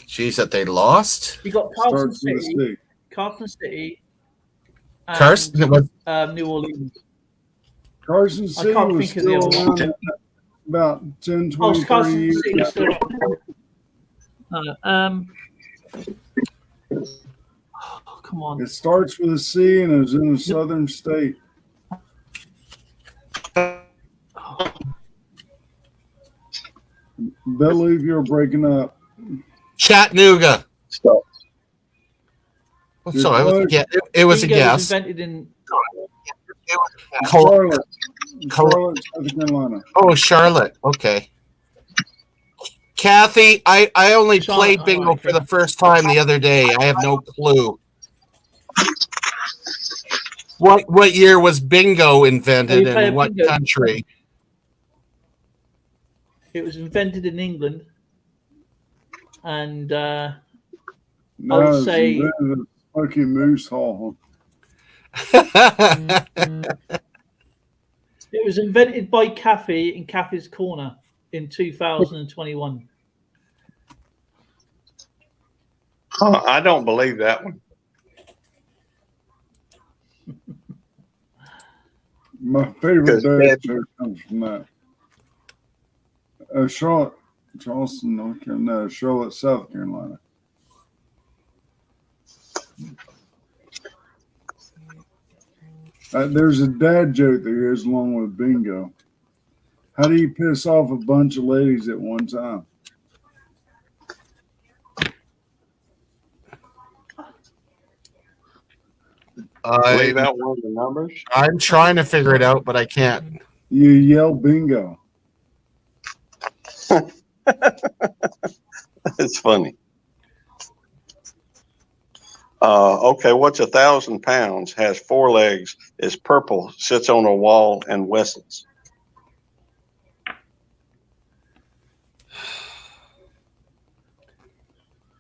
Geez, that they lost. You got Carson starts with a City, C. Carson City, and, Carson was New Orleans. Carson City can't was think of the still other around about 10, Oh, 20, 30 Carson years. City is still. Oh, come on. It starts with a C and is in a southern state. Believe you're breaking up. Chattanooga. So, Oh, sorry, it was a guess. It was a Bingo guess. invented in. Col- Charlotte, South Carolina. Oh, Charlotte. Okay. Kathy, I only Charlotte, played bingo alright. for the first time the other day. I have no clue. What year was bingo Oh, invented you play and a what bingo. country? It was invented in England, and No, would it's say- invented at Smoky Moose Hall. it was invented by Kathy in Kathy's Corner in 2021. Huh, I don't believe that one. My favorite Because dad joke comes from that. Charleston, North Carolina, Charlotte, South Carolina. There's a dad joke that goes along with bingo. How do you piss off a bunch of ladies at one time? Leave out one of the numbers. I'm trying to figure it out, but I can't. You yell bingo. It's funny. Okay, what's 1,000 pounds, has 4 legs, is purple, sits on a wall, and whistles?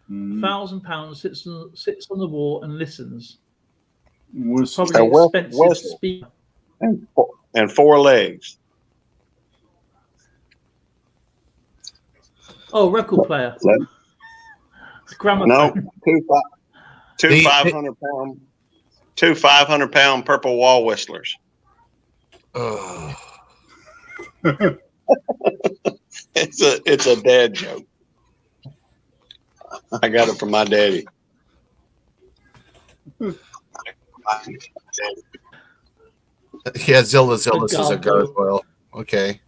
Mm. £1,000 sits on the wall and listens. Whistle. Probably A expensive whistle. speaker. And 4 legs. Oh, record player. Let- Gramophone. No, two The- 500-pound, 500-pound purple wall whistlers. Ugh. It's a dad joke. I got it from my daddy. Yeah, Zillus is a gargoyle. gargoyle. Okay.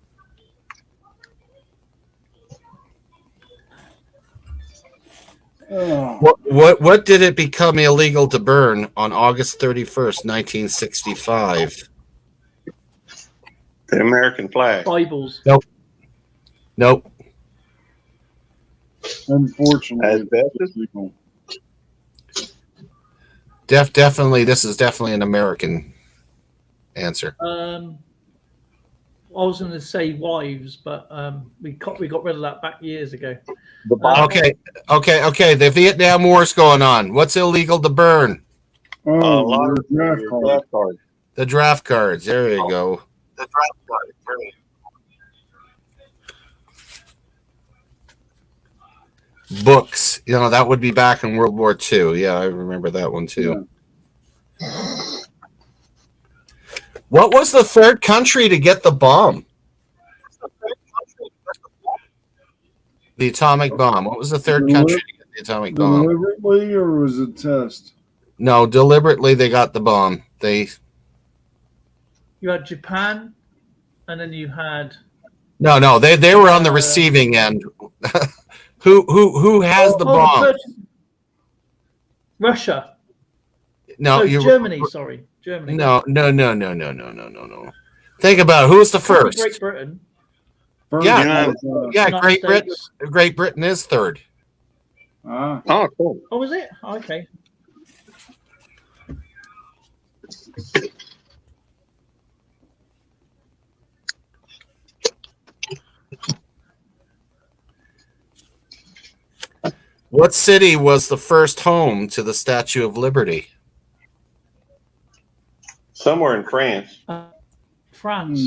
Oh, What did it become illegal to burn on August 31st, 1965? The American flag. Bibles. Nope. unfortunately, Asbestos? it's legal. Definitely, this is definitely an American answer. I was going to say wives, but we got rid of that back years ago. Okay. The Vietnam War's going on. What's illegal to burn? Oh, Lottery your draft card. draft card. The draft cards. There you go. The draft card. Brilliant. Books. You know, that would be back in World War II. Yeah, I remember that one too. What was the third country to get the bomb? The atomic bomb. What was the third country to get the atomic bomb? Deliberately, or was it test? No, deliberately they got the bomb. You had Japan, and then you had No, they were on the receiving end. Who has the bomb? Russia. No, Germany. Sorry, Germany. No. Think about it. Who was the first? Great Britain. First, Yeah. Yeah, United States. Great Britain is third. Ah, Oh, cool. Oh, was it? Okay. What city was the first home to the Statue of Liberty? Somewhere in France. France.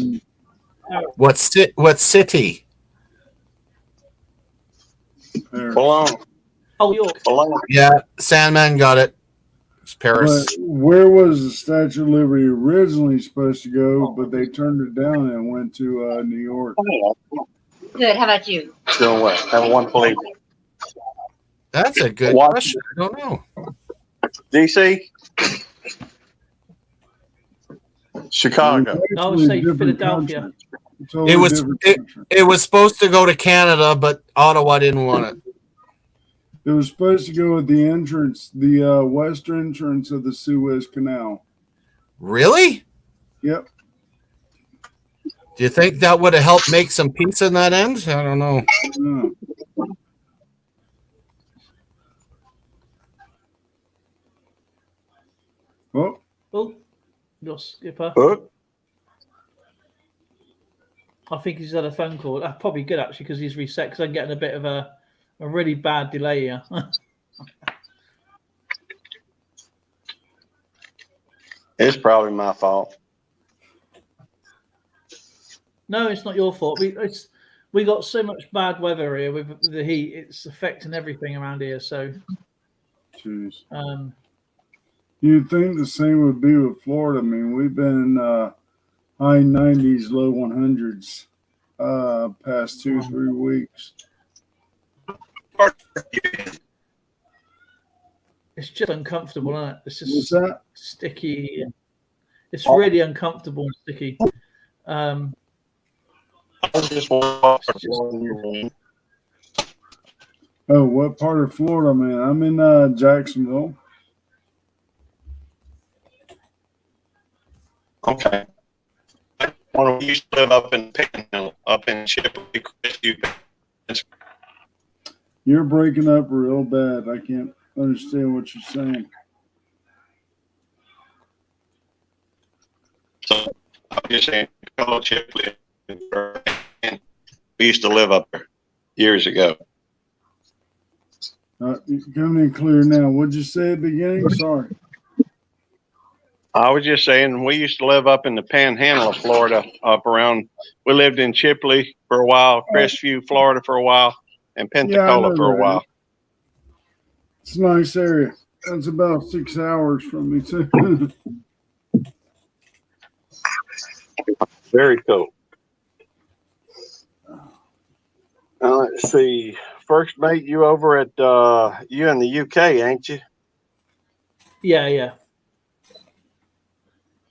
hmm. What city? Paris. Cologne. Oh, York. Cologne. Yeah, Sandman got it. It's Paris. But where was the Statue of Liberty originally supposed to go? But they turned it down and went to New York. Good. How about you? Doing what? Have a wonderful evening. That's a good What? question. I don't know. DC? Chicago. I would say Different Philadelphia. country. Totally It was- different country. It was supposed to go to Canada, but Ottawa didn't want it. It was supposed to go at the entrance, the west entrance of the Suez Canal. Really? Yep. Do you think that would have helped make some peace in that end? I don't know. Yeah. Oh, Oh, your skipper. Hook. I think he's had a phone call. That's probably good actually because he's reset. Because I'm getting a bit of a really bad delay here. It's probably my fault. No, it's not your fault. We got so much bad weather here with the heat. It's affecting everything around here. So, Jeez. You'd think the same would be with Florida. I mean, we've been high 90s, low 100s past 2-3 weeks. it's just uncomfortable, isn't it? It's just What's that? sticky. It's really uncomfortable and sticky. Oh, what part of Florida, man? I'm in Jacksonville. Okay. When we used to live up in Panhandle, up in Chipley. You're breaking up real bad. I can't understand what you're saying. So I'm just saying, Chipley. We used to live up there years ago. You're coming in clear now. What'd you say at the beginning? Sorry. I was just saying, we used to live up in the Panhandle of Florida, up around. We lived in Chipley for a while, Crestview, Florida for a while, and Pensacola for a while. It's a nice area. That's about 6 hours from me too. Very cool. Let's see. First mate, you over at you in the UK, ain't you? Yeah.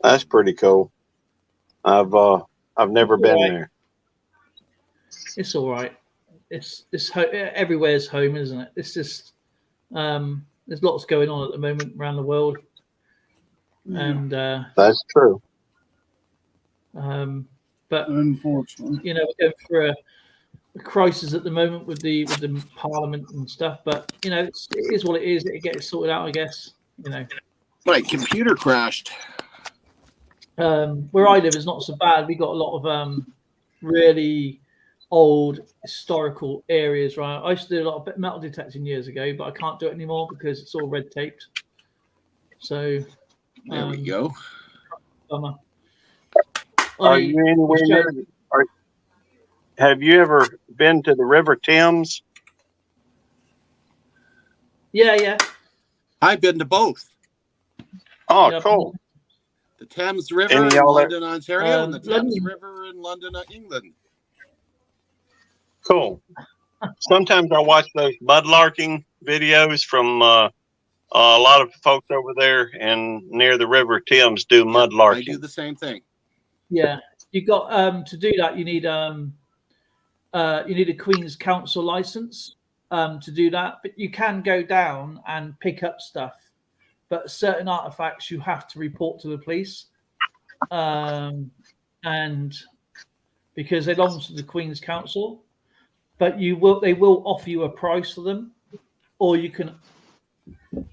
That's pretty cool. I've never been there. It's all right. It's everywhere's home, isn't it? It's just there's lots going on at the moment around the world, and that's true. But unfortunately, we're going through a crisis at the moment with the Parliament and stuff. But it is what it is. It gets sorted out, I guess. My computer crashed. Where I live is not so bad. We got a lot of really old historical areas, right? I used to do a lot of metal detecting years ago, but I can't do it anymore because it's all red taped. So there we go. Are you anywhere near? Have you ever been to the River Thames? Yeah. I've been to both. Oh, cool. The Thames River in London, Ontario, and the Thames River in London, England. Cool. Sometimes I watch those mudlarking videos from a lot of folks over there and near the River Thames do mudlarking. I do the same thing. Yeah, you got to do that. You need a Queen's Council license to do that, but you can go down and pick up stuff. But certain artifacts you have to report to the police, and because they belong to the Queen's Council. But they will offer you a price for them, or you can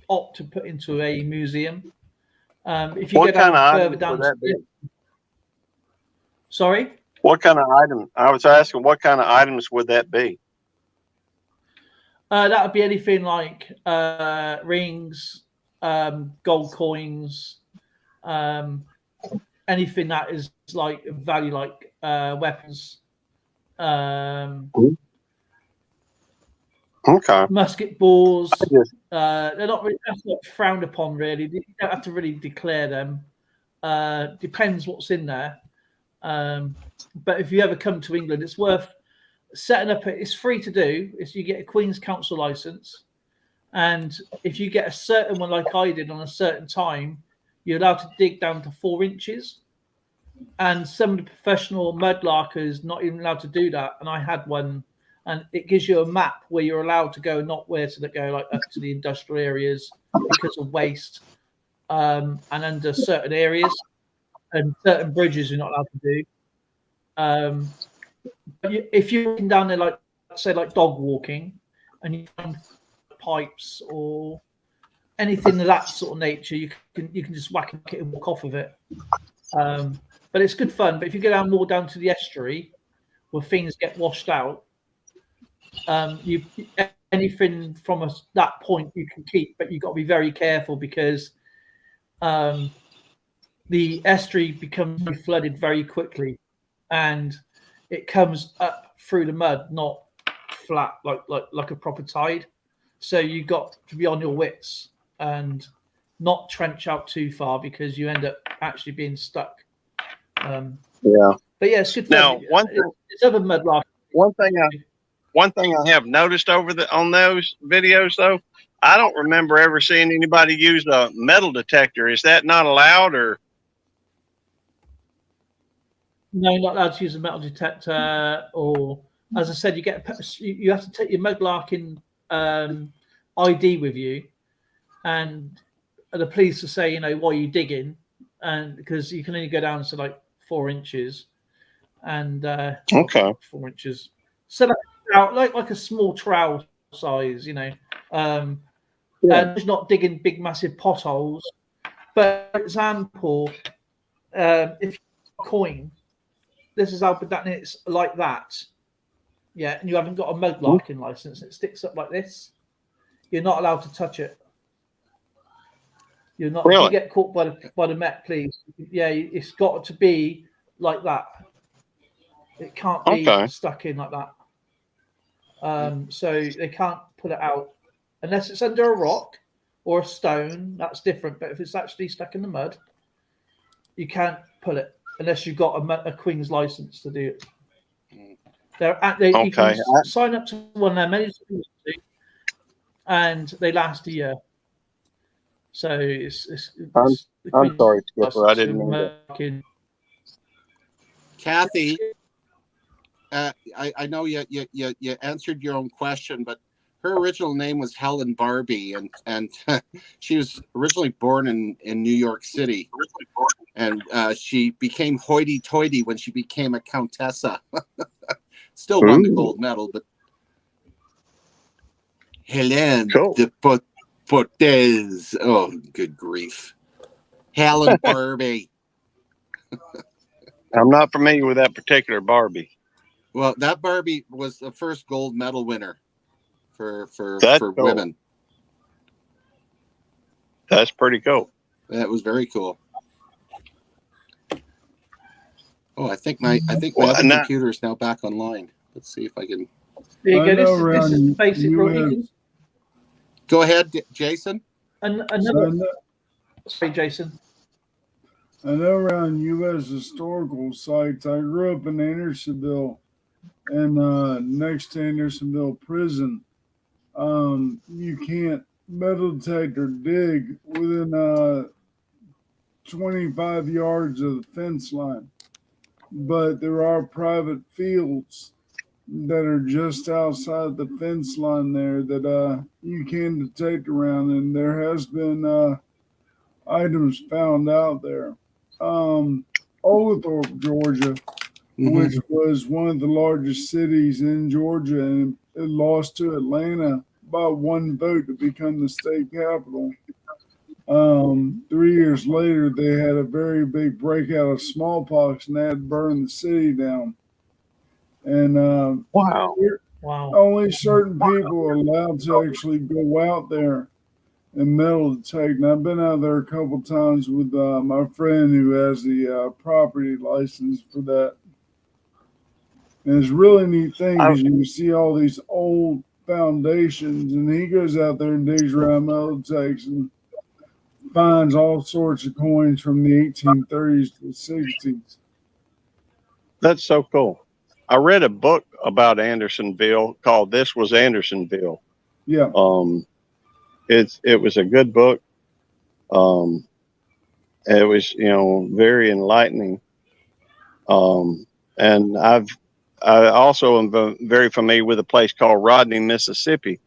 opt to put into a museum. If you what go down kind of further down, would that be? Sorry. What kind of item? I was asking, what kind of items would that be? That would be anything like rings, gold coins, anything that is like value, like weapons. Okay. Musket balls. They're not really, that's not frowned upon, really. You don't have to really declare them. Depends what's in there. But if you ever come to England, it's worth setting up. It's free to do. You get a Queen's Council license, and if you get a certain one, like I did, on a certain time, you're allowed to dig down to 4 inches. And some of the professional mudlarkers not even allowed to do that. And I had one. And it gives you a map where you're allowed to go, not where to go, like up to the industrial areas because of waste, and under certain areas and certain bridges you're not allowed to do. But if you're walking down there, like say like dog walking, and you find pipes or anything of that sort of nature, you can just whack it and walk off of it. But it's good fun. But if you go down more down to the estuary, where things get washed out. You anything from that point you can keep, but you've got to be very careful because the estuary becomes flooded very quickly, and it comes up through the mud, not flat like a proper tide. So you got to be on your wits and not trench out too far because you end up actually being stuck. Yeah. But yeah, it's good. Now, it's other mud rock. One thing I have noticed on those videos though, I don't remember ever seeing anybody use a metal detector. Is that not allowed, or? No, not allowed to use a metal detector. Or, as I said, you have to take your mudlarking ID with you, and the police will say, why are you digging? And because you can only go down to like 4 inches, and Okay, 4 inches. So like a small trowel size, and it's not digging big massive potholes. But for example, if you have a coin, this is how that it's like that. Yeah, and you haven't got a mudlarking license, it sticks up like this. You're not allowed to touch it. You're not. Really? If you get caught by the Met, please. Yeah, it's got to be like that. It can't be stuck in like that. So they can't pull it out unless it's under a rock or a stone. That's different. But if it's actually stuck in the mud, you can't pull it unless you've got a Queen's license to do it. You can sign up to one of them, and they last a year. So I'm sorry, Skipper. I didn't know that. Kathy, I know you answered your own question, but her original name was Helen Barbie, and she was originally born in New York City, and she became hoity-toity when she became a countessa. Still won the gold medal, but Hélène de Portes. Oh, good grief. Helen Barbie. I'm not familiar with that particular Barbie. Well, that Barbie was the first gold medal winner for women. That's pretty cool. That was very cool. Oh, I think my other computer is now back online. Let's see if I can. There you go. This is basic rule. Go ahead, Jason. Sorry, Jason. I know around U.S. historical sites, I grew up in Andersonville, and next to Andersonville Prison, you can't metal detect or dig within 25 yards of the fence line. But there are private fields that are just outside the fence line there that you can detect around, and there has been items found out there. Oglethorpe, Georgia, which was one of the largest cities in Georgia, and it lost to Atlanta by 1 vote to become the state capital. 3 years later, they had a very big breakout of smallpox, and they had to burn the city down. And wow, only certain people are allowed to actually go out there and metal detect. And I've been out there a couple times with my friend who has the property license for that. And it's a really neat thing because you can see all these old foundations, and he goes out there and digs around metal detects and finds all sorts of coins from the 1830s to the 60s. That's so cool. I read a book about Andersonville called "This Was Andersonville." Yeah. It was a good book. It was very enlightening. And I also am very familiar with a place called Rodney, Mississippi,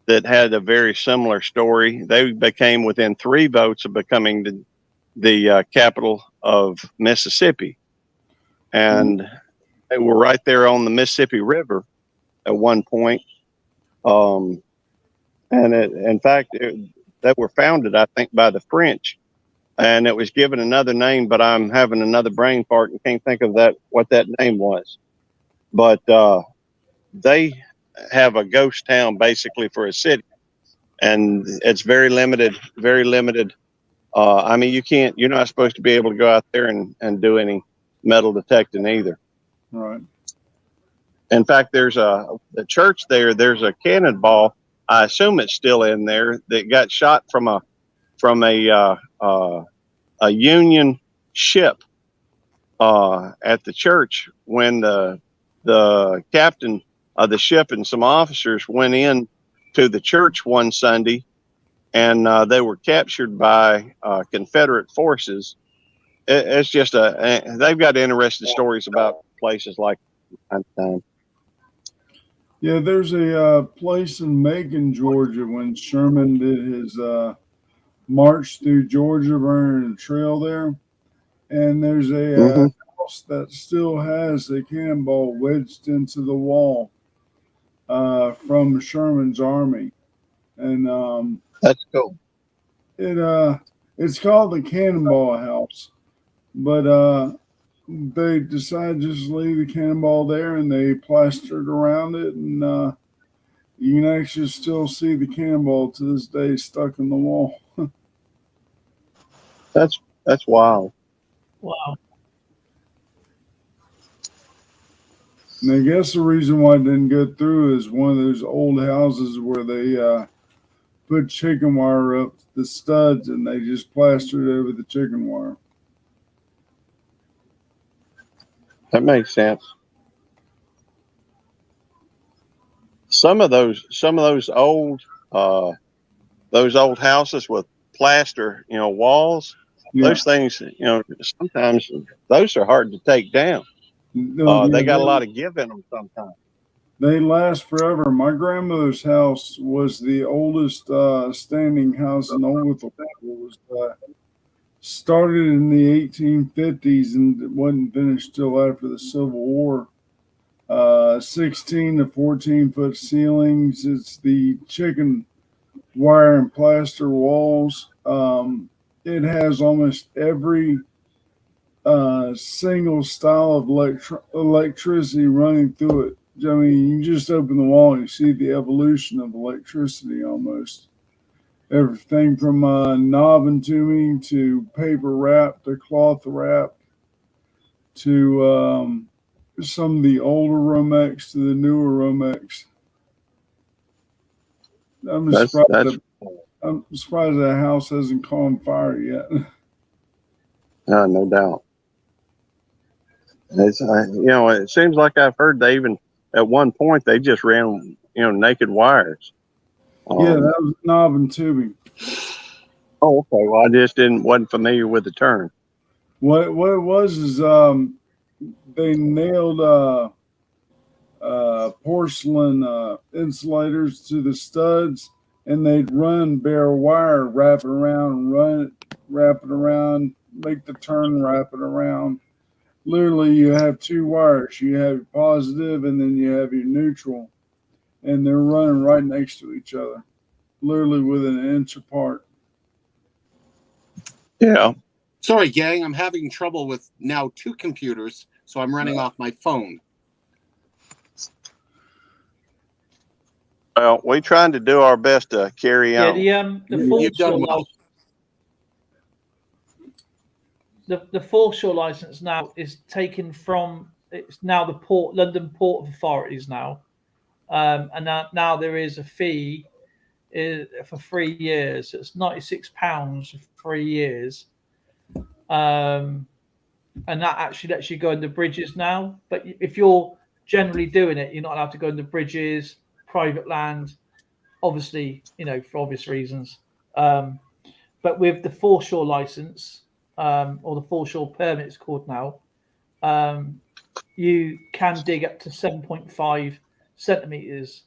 that had a very similar story. They became within 3 votes of becoming the capital of Mississippi. And they were right there on the Mississippi River at one point. And in fact, they were founded, I think, by the French. And it was given another name, but I'm having another brain fart and can't think of what that name was. but they have a ghost town basically for a city, and it's very limited, very limited. I mean, you're not supposed to be able to go out there and do any metal detecting either. Right. In fact, there's the church there. There's a cannonball. I assume it's still in there that got shot from a Union ship at the church when the captain of the ship and some officers went in to the church one Sunday, and they were captured by Confederate forces. It's just they've got interesting stories about places like that. Yeah, there's a place in Macon, Georgia, when Sherman did his march through Georgia, burning a trail there. And there's a house that still has a cannonball wedged into the wall from Sherman's army. And That's cool. it's called the Cannonball House. But they decided to just leave the cannonball there, and they plastered around it, and you can actually still see the cannonball to this day stuck in the wall. That's wild. Wow. And I guess the reason why it didn't go through is one of those old houses where they put chicken wire up the studs, and they just plastered over the chicken wire. That makes sense. Some of those old houses with plaster, walls, those things, sometimes those are hard to take down. They got a lot of give in them sometimes. They last forever. My grandmother's house was the oldest standing house in Oglethorpe. It was started in the 1850s and it wasn't finished till after the Civil War. 16 to 14 foot ceilings. It's the chicken wire and plaster walls. It has almost every single style of electricity running through it. I mean, you just open the wall and you see the evolution of electricity almost. Everything from knob and tubing to paper wrap to cloth wrap to some of the older Romex to the newer Romex. I'm surprised that house hasn't caught on fire yet. No doubt. It's it seems like I've heard they even at one point they just ran naked wires. Yeah, that was knob and tubing. Oh, okay. Well, I just wasn't familiar with the term. What it was is they nailed porcelain insulators to the studs, and they'd run bare wire, wrap it around, run it, wrap it around, make the turn, wrap it around. Literally, you have two wires. You have your positive, and then you have your neutral, and they're running right next to each other, literally within an inch apart. Yeah. Sorry, gang, I'm having trouble with now two computers, so I'm running off my phone. Well, we're trying to do our best to carry on. The foreshore license. The foreshore license now is taken from. It's now the London Port Authorities now, and now there is a fee for 3 years. It's £96 for 3 years, and that actually lets you go into bridges now. But if you're generally doing it, you're not allowed to go into bridges, private land, obviously, for obvious reasons. But with the foreshore license, or the foreshore permit, it's called now, you can dig up to 7.5 centimeters,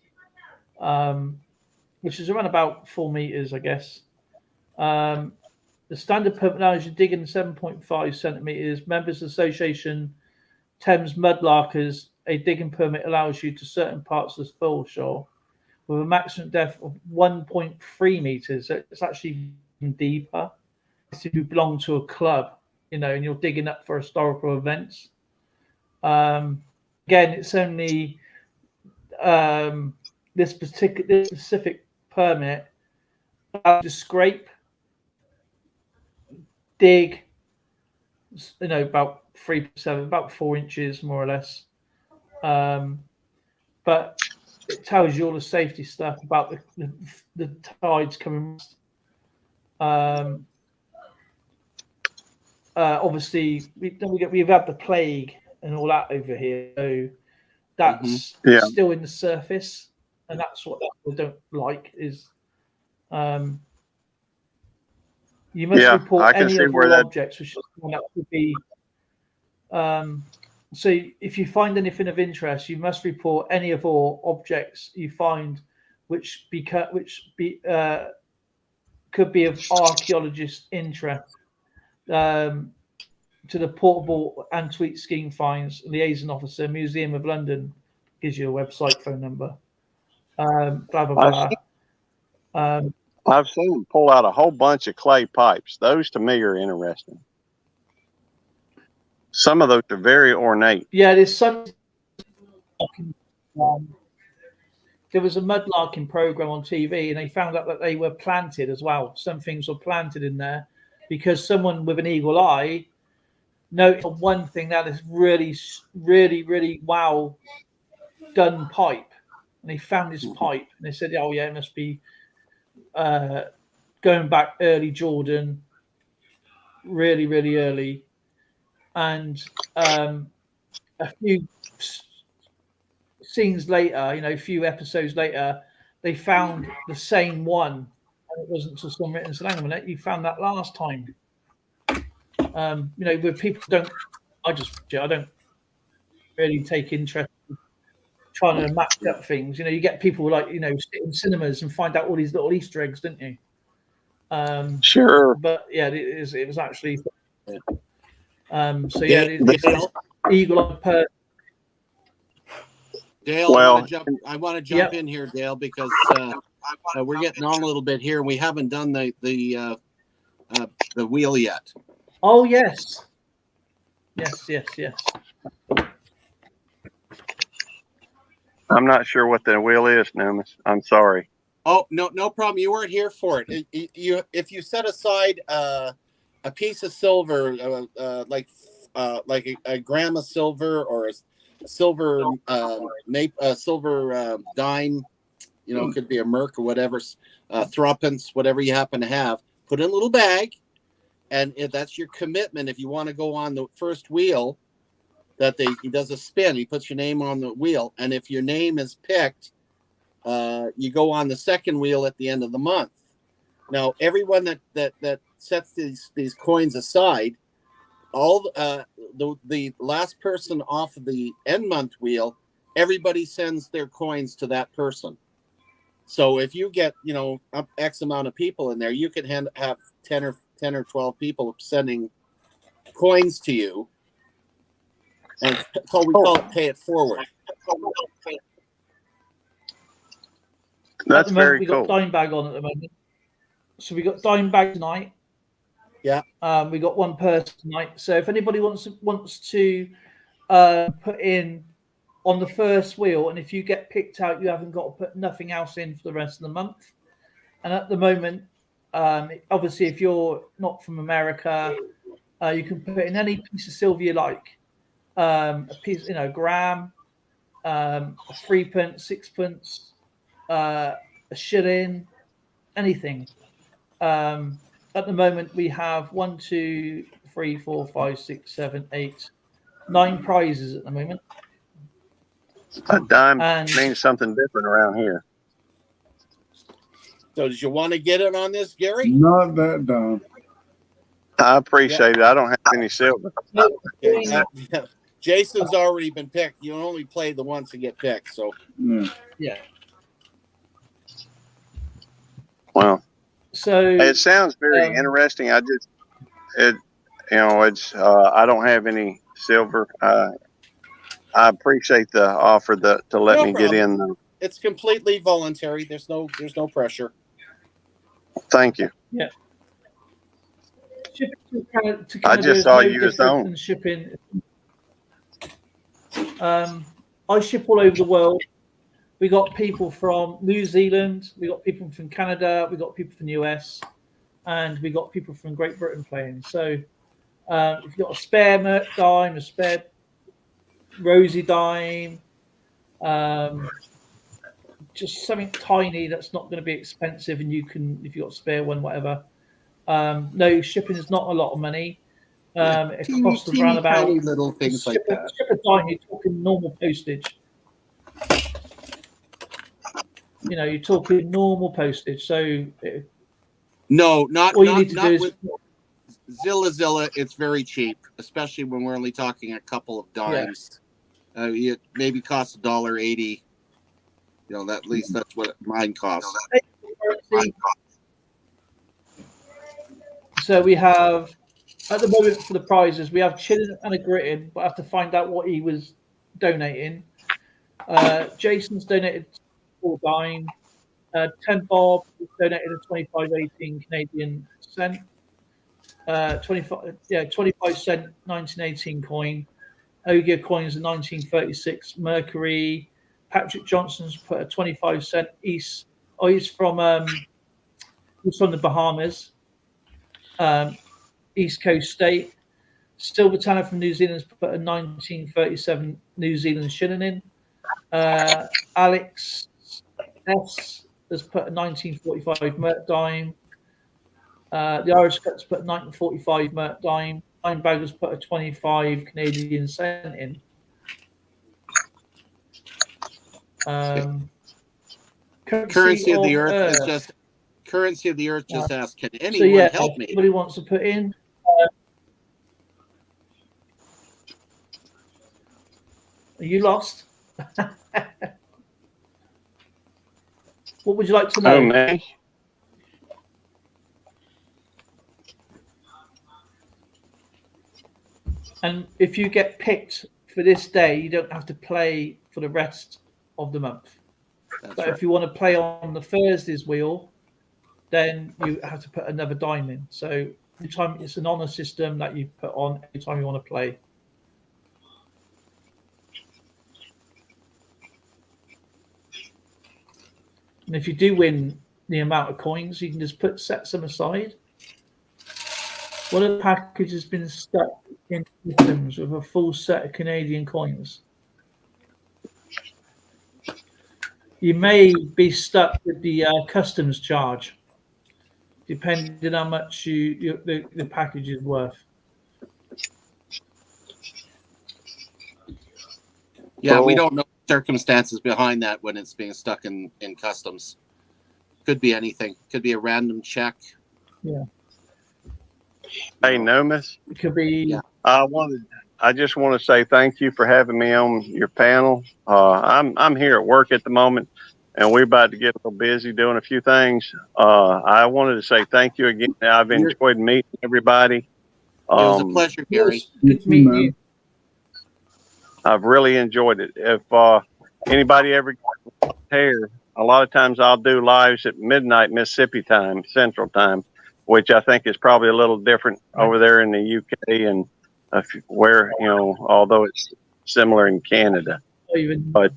which is around about 4 meters, I guess. The standard permit allows you to dig in 7.5 centimeters. Members Association Thames Mudlarkers, a digging permit allows you to certain parts of the foreshore with a maximum depth of 1.3 meters. So it's actually deeper. If you belong to a club, and you're digging up for historical events. Again, again, it's only this specific permit to scrape, dig, about 3.7, about 4 inches more or less. But it tells you all the safety stuff about the tides coming. Obviously, we've had the plague and all that over here, so that's still in the surface, and that's what people don't like is. You must report any of your objects, which that would be. So if you find anything of interest, you must report any of all objects you find, which could be of archaeologist interest, to the Portable Antique Scheme Finds Liaison Officer, Museum of London. Gives you a website, phone number. Blah blah blah. I've seen them pull out a whole bunch of clay pipes. Those to me are interesting. Some of those are very ornate. Yeah, there's some. There was a mudlarking program on TV, and they found out that they were planted as well. Some things were planted in there because someone with an eagle eye noticed one thing that is really, really, really well done pipe, and they found this pipe, and they said, "Oh yeah, it must be going back early Jordan, really, really early." And a few scenes later, a few episodes later, they found the same one, and it wasn't until someone written said, "Hang on a minute, you found that last time." Where people don't, I don't really take interest in trying to match up things. You get people like sit in cinemas and find out all these little Easter eggs, don't you? Sure. But yeah, it was actually. So Yeah, yeah, eagle-eyed person. Dale, Well, I want to jump in here, Dale, because we're getting on a little bit here, and we haven't done the wheel yet. Oh yes. I'm not sure what the wheel is, Numis. I'm sorry. Oh, no problem. You weren't here for it. If you set aside a piece of silver, like a gram of silver or a silver silver dime, it could be a merc or whatever, threepence, whatever you happen to have, put in a little bag, and if that's your commitment, if you want to go on the first wheel, he does a spin, he puts your name on the wheel, and if your name is picked, you go on the second wheel at the end of the month. Now, everyone that sets these coins aside, all the last person off of the end month wheel, everybody sends their coins to that person. So if you get up X amount of people in there, you can have 10 or 12 people sending coins to you, and we call it pay it forward. That's very cool. We got dime bag on at the moment. So we got dime bag tonight. Yeah. We got one person tonight. So if anybody wants to put in on the first wheel, and if you get picked out, you haven't got to put nothing else in for the rest of the month. And at the moment, obviously, if you're not from America, you can put in any piece of silver you like. A piece, gram, a threepence, sixpence, a shilling, anything. At the moment, we have 1, 2, 3, 4, 5, 6, 7, 8, 9 prizes at the moment. A dime means something different around here. So, did you want to get in on this, Gary? Not that dumb. I appreciate it. I don't have any silver. Jason's already been picked. You only play the ones that get picked. So, yeah. Well, so it sounds very interesting. I don't have any silver. I appreciate the offer to let me get in. It's completely voluntary. There's no pressure. Thank you. Yeah. I just saw you as own. Shipping. I ship all over the world. We got people from New Zealand, we got people from Canada, we got people from the US, and we got people from Great Britain playing. So if you've got a spare Mert dime, a spare Rosie dime, just something tiny that's not going to be expensive, and you can, if you've got a spare one, whatever. No, shipping is not a lot of money. It costs around about tiny little things like that. Ship a dime, you're talking normal postage. You know, you're talking normal postage. So No, not all you not, need to not do is with Zilla. It's very cheap, especially when we're only talking a couple of dimes. It maybe costs $1.80. You know, at least that's what mine costs. So we have, at the moment for the prizes, we have Chilling and a Gritting, but I have to find out what he was donating. Jason's donated 4 dime. 10 Bob donated a 25.18 Canadian cent. 25 cent 1918 coin. Ogier coins a 1936 Mercury. Patrick Johnson's put a 25 cent East. Oh, he's from the Bahamas. East Coast State. Silver Tanner from New Zealand's put a 1937 New Zealand shilling in. Alex S has put a 1945 Mert dime. The Irish Cut's put a 1945 Mert dime. Linebaggers put a 25 Canadian cent in. Currency of the Earth is just Currency of the Earth. Just asked, can anyone so yeah, help me? Anybody wants to put in? Are you lost? What would you like to know? Oh, man. And if you get picked for this day, you don't have to play for the rest of the month. That's But right. if you want to play on the Thursday's wheel, then you have to put another dime in. So anytime it's an honor system that you put on anytime you want to play. And if you do win the amount of coins, you can just set some aside. One of the packages has been stuck in systems with a full set of Canadian coins. You may be stuck with the customs charge, depending on how much the package is worth. Yeah, we don't know the circumstances behind that when it's being stuck in customs. Could be anything. Could be a random check. Yeah. Hey, Numis. It could be. Yeah. I just want to say thank you for having me on your panel. I'm here at work at the moment, and we're about to get a little busy doing a few things. I wanted to say thank you again. I've enjoyed meeting everybody. It was a pleasure, Gary. Good to meet you. I've really enjoyed it. If anybody ever gets here, a lot of times I'll do lives at midnight Mississippi time, Central time, which I think is probably a little different over there in the UK and where, although it's similar in Canada. But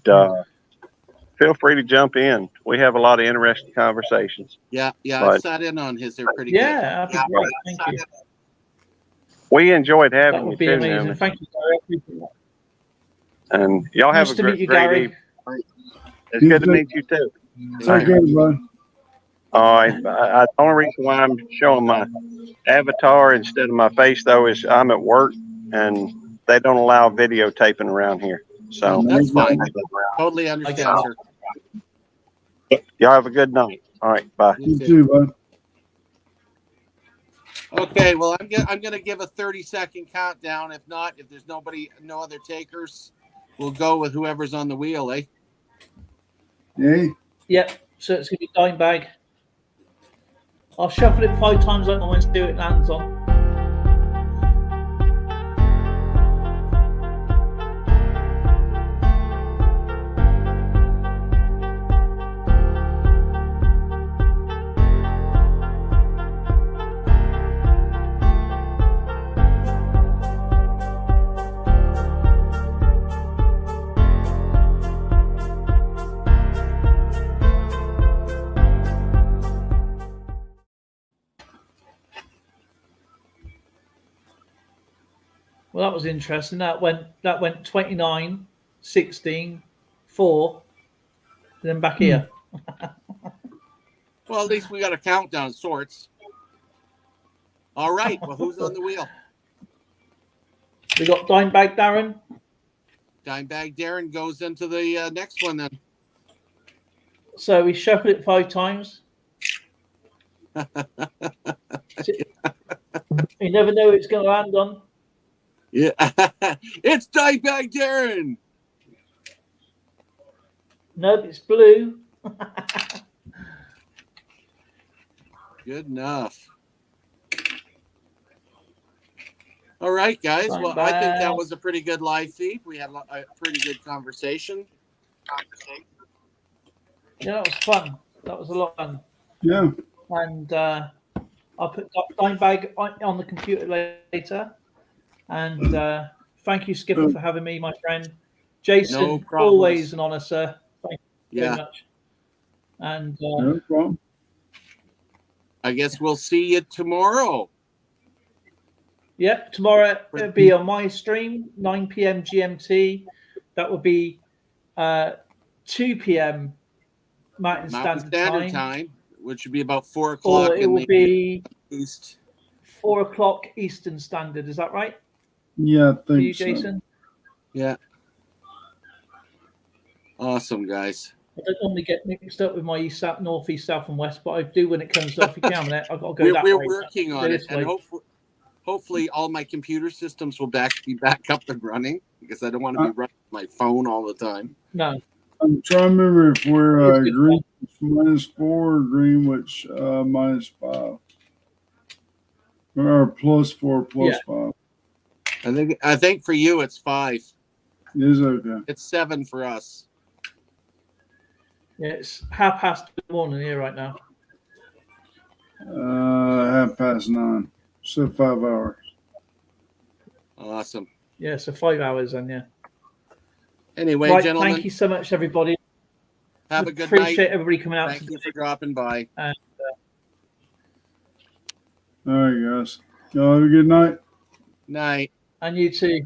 feel free to jump in. We have a lot of interesting conversations. Yeah, I sat in on his. They're pretty good. Yeah, that'd be great. Thank you. We enjoyed having That you would be too, amazing. Newman. Thank you, Gary. And y'all have Nice a to meet you, great Gary. evening. It's good to meet you too. Take care, bud. All right. The only reason why I'm showing my avatar instead of my face, though, is I'm at work and they don't allow videotaping around here. So That's fine. Totally understand, sir. y'all have a good night. All right. Bye. You too, bud. Okay, well, I'm gonna give a 30-second countdown. If there's no other takers, we'll go with whoever's on the wheel, eh? Yay. Yep. So it's gonna be dime bag. I'll shuffle it 5 times like I always do. It lands on. was interesting. That went 29, 16, 4, then back here. Well, at least we got a countdown of sorts. All right. Well, who's on the wheel? We got Dimebag Darren. Dimebag Darren goes into the next one then. So we shuffled it 5 times. You never know what it's going to land on. Yeah. It's Dimebag Darren. Nope, it's blue. Good enough. All right, guys. Well, I think that was a pretty good live feed. We had a pretty good conversation. Yeah, that was fun. That was a lot of fun. Yeah. And I'll put Dimebag on the computer later. And thank you, Skipper, for having me, my friend. Jason, No problems. always an honor, sir. Thank you very much. And No problem. I guess we'll see you tomorrow. yeah, tomorrow it'll be on my stream, 9 p.m. GMT. That will be 2 p.m. Mountain Standard Time, which would be about 4 o'clock. Or it will be East. 4 o'clock Eastern Standard. Is that right? Yeah, I For think you, so. Jason? Yeah. Awesome, guys. I don't normally get mixed up with my east, south, north, east, south, and west, but I do when it comes off the camera. I've got to go that way. We're working on it, and hopefully all my computer systems will be back up and running, because I don't want to be running my phone all the time. No. I'm trying to remember if we're Greenwich -4 or Greenwich -5. Or +4, +5. I think for you it's 5. It is okay. It's 7 for us. Yeah, it's morning here right now. 9:30. So 5 hours. Awesome. Yeah, so 5 hours then, yeah. Anyway, right, gentlemen. thank you so much, everybody. Have a good night. Appreciate everybody coming out. Thank you for dropping by. And, All right, guys. Y'all have a good night. Night. and you too.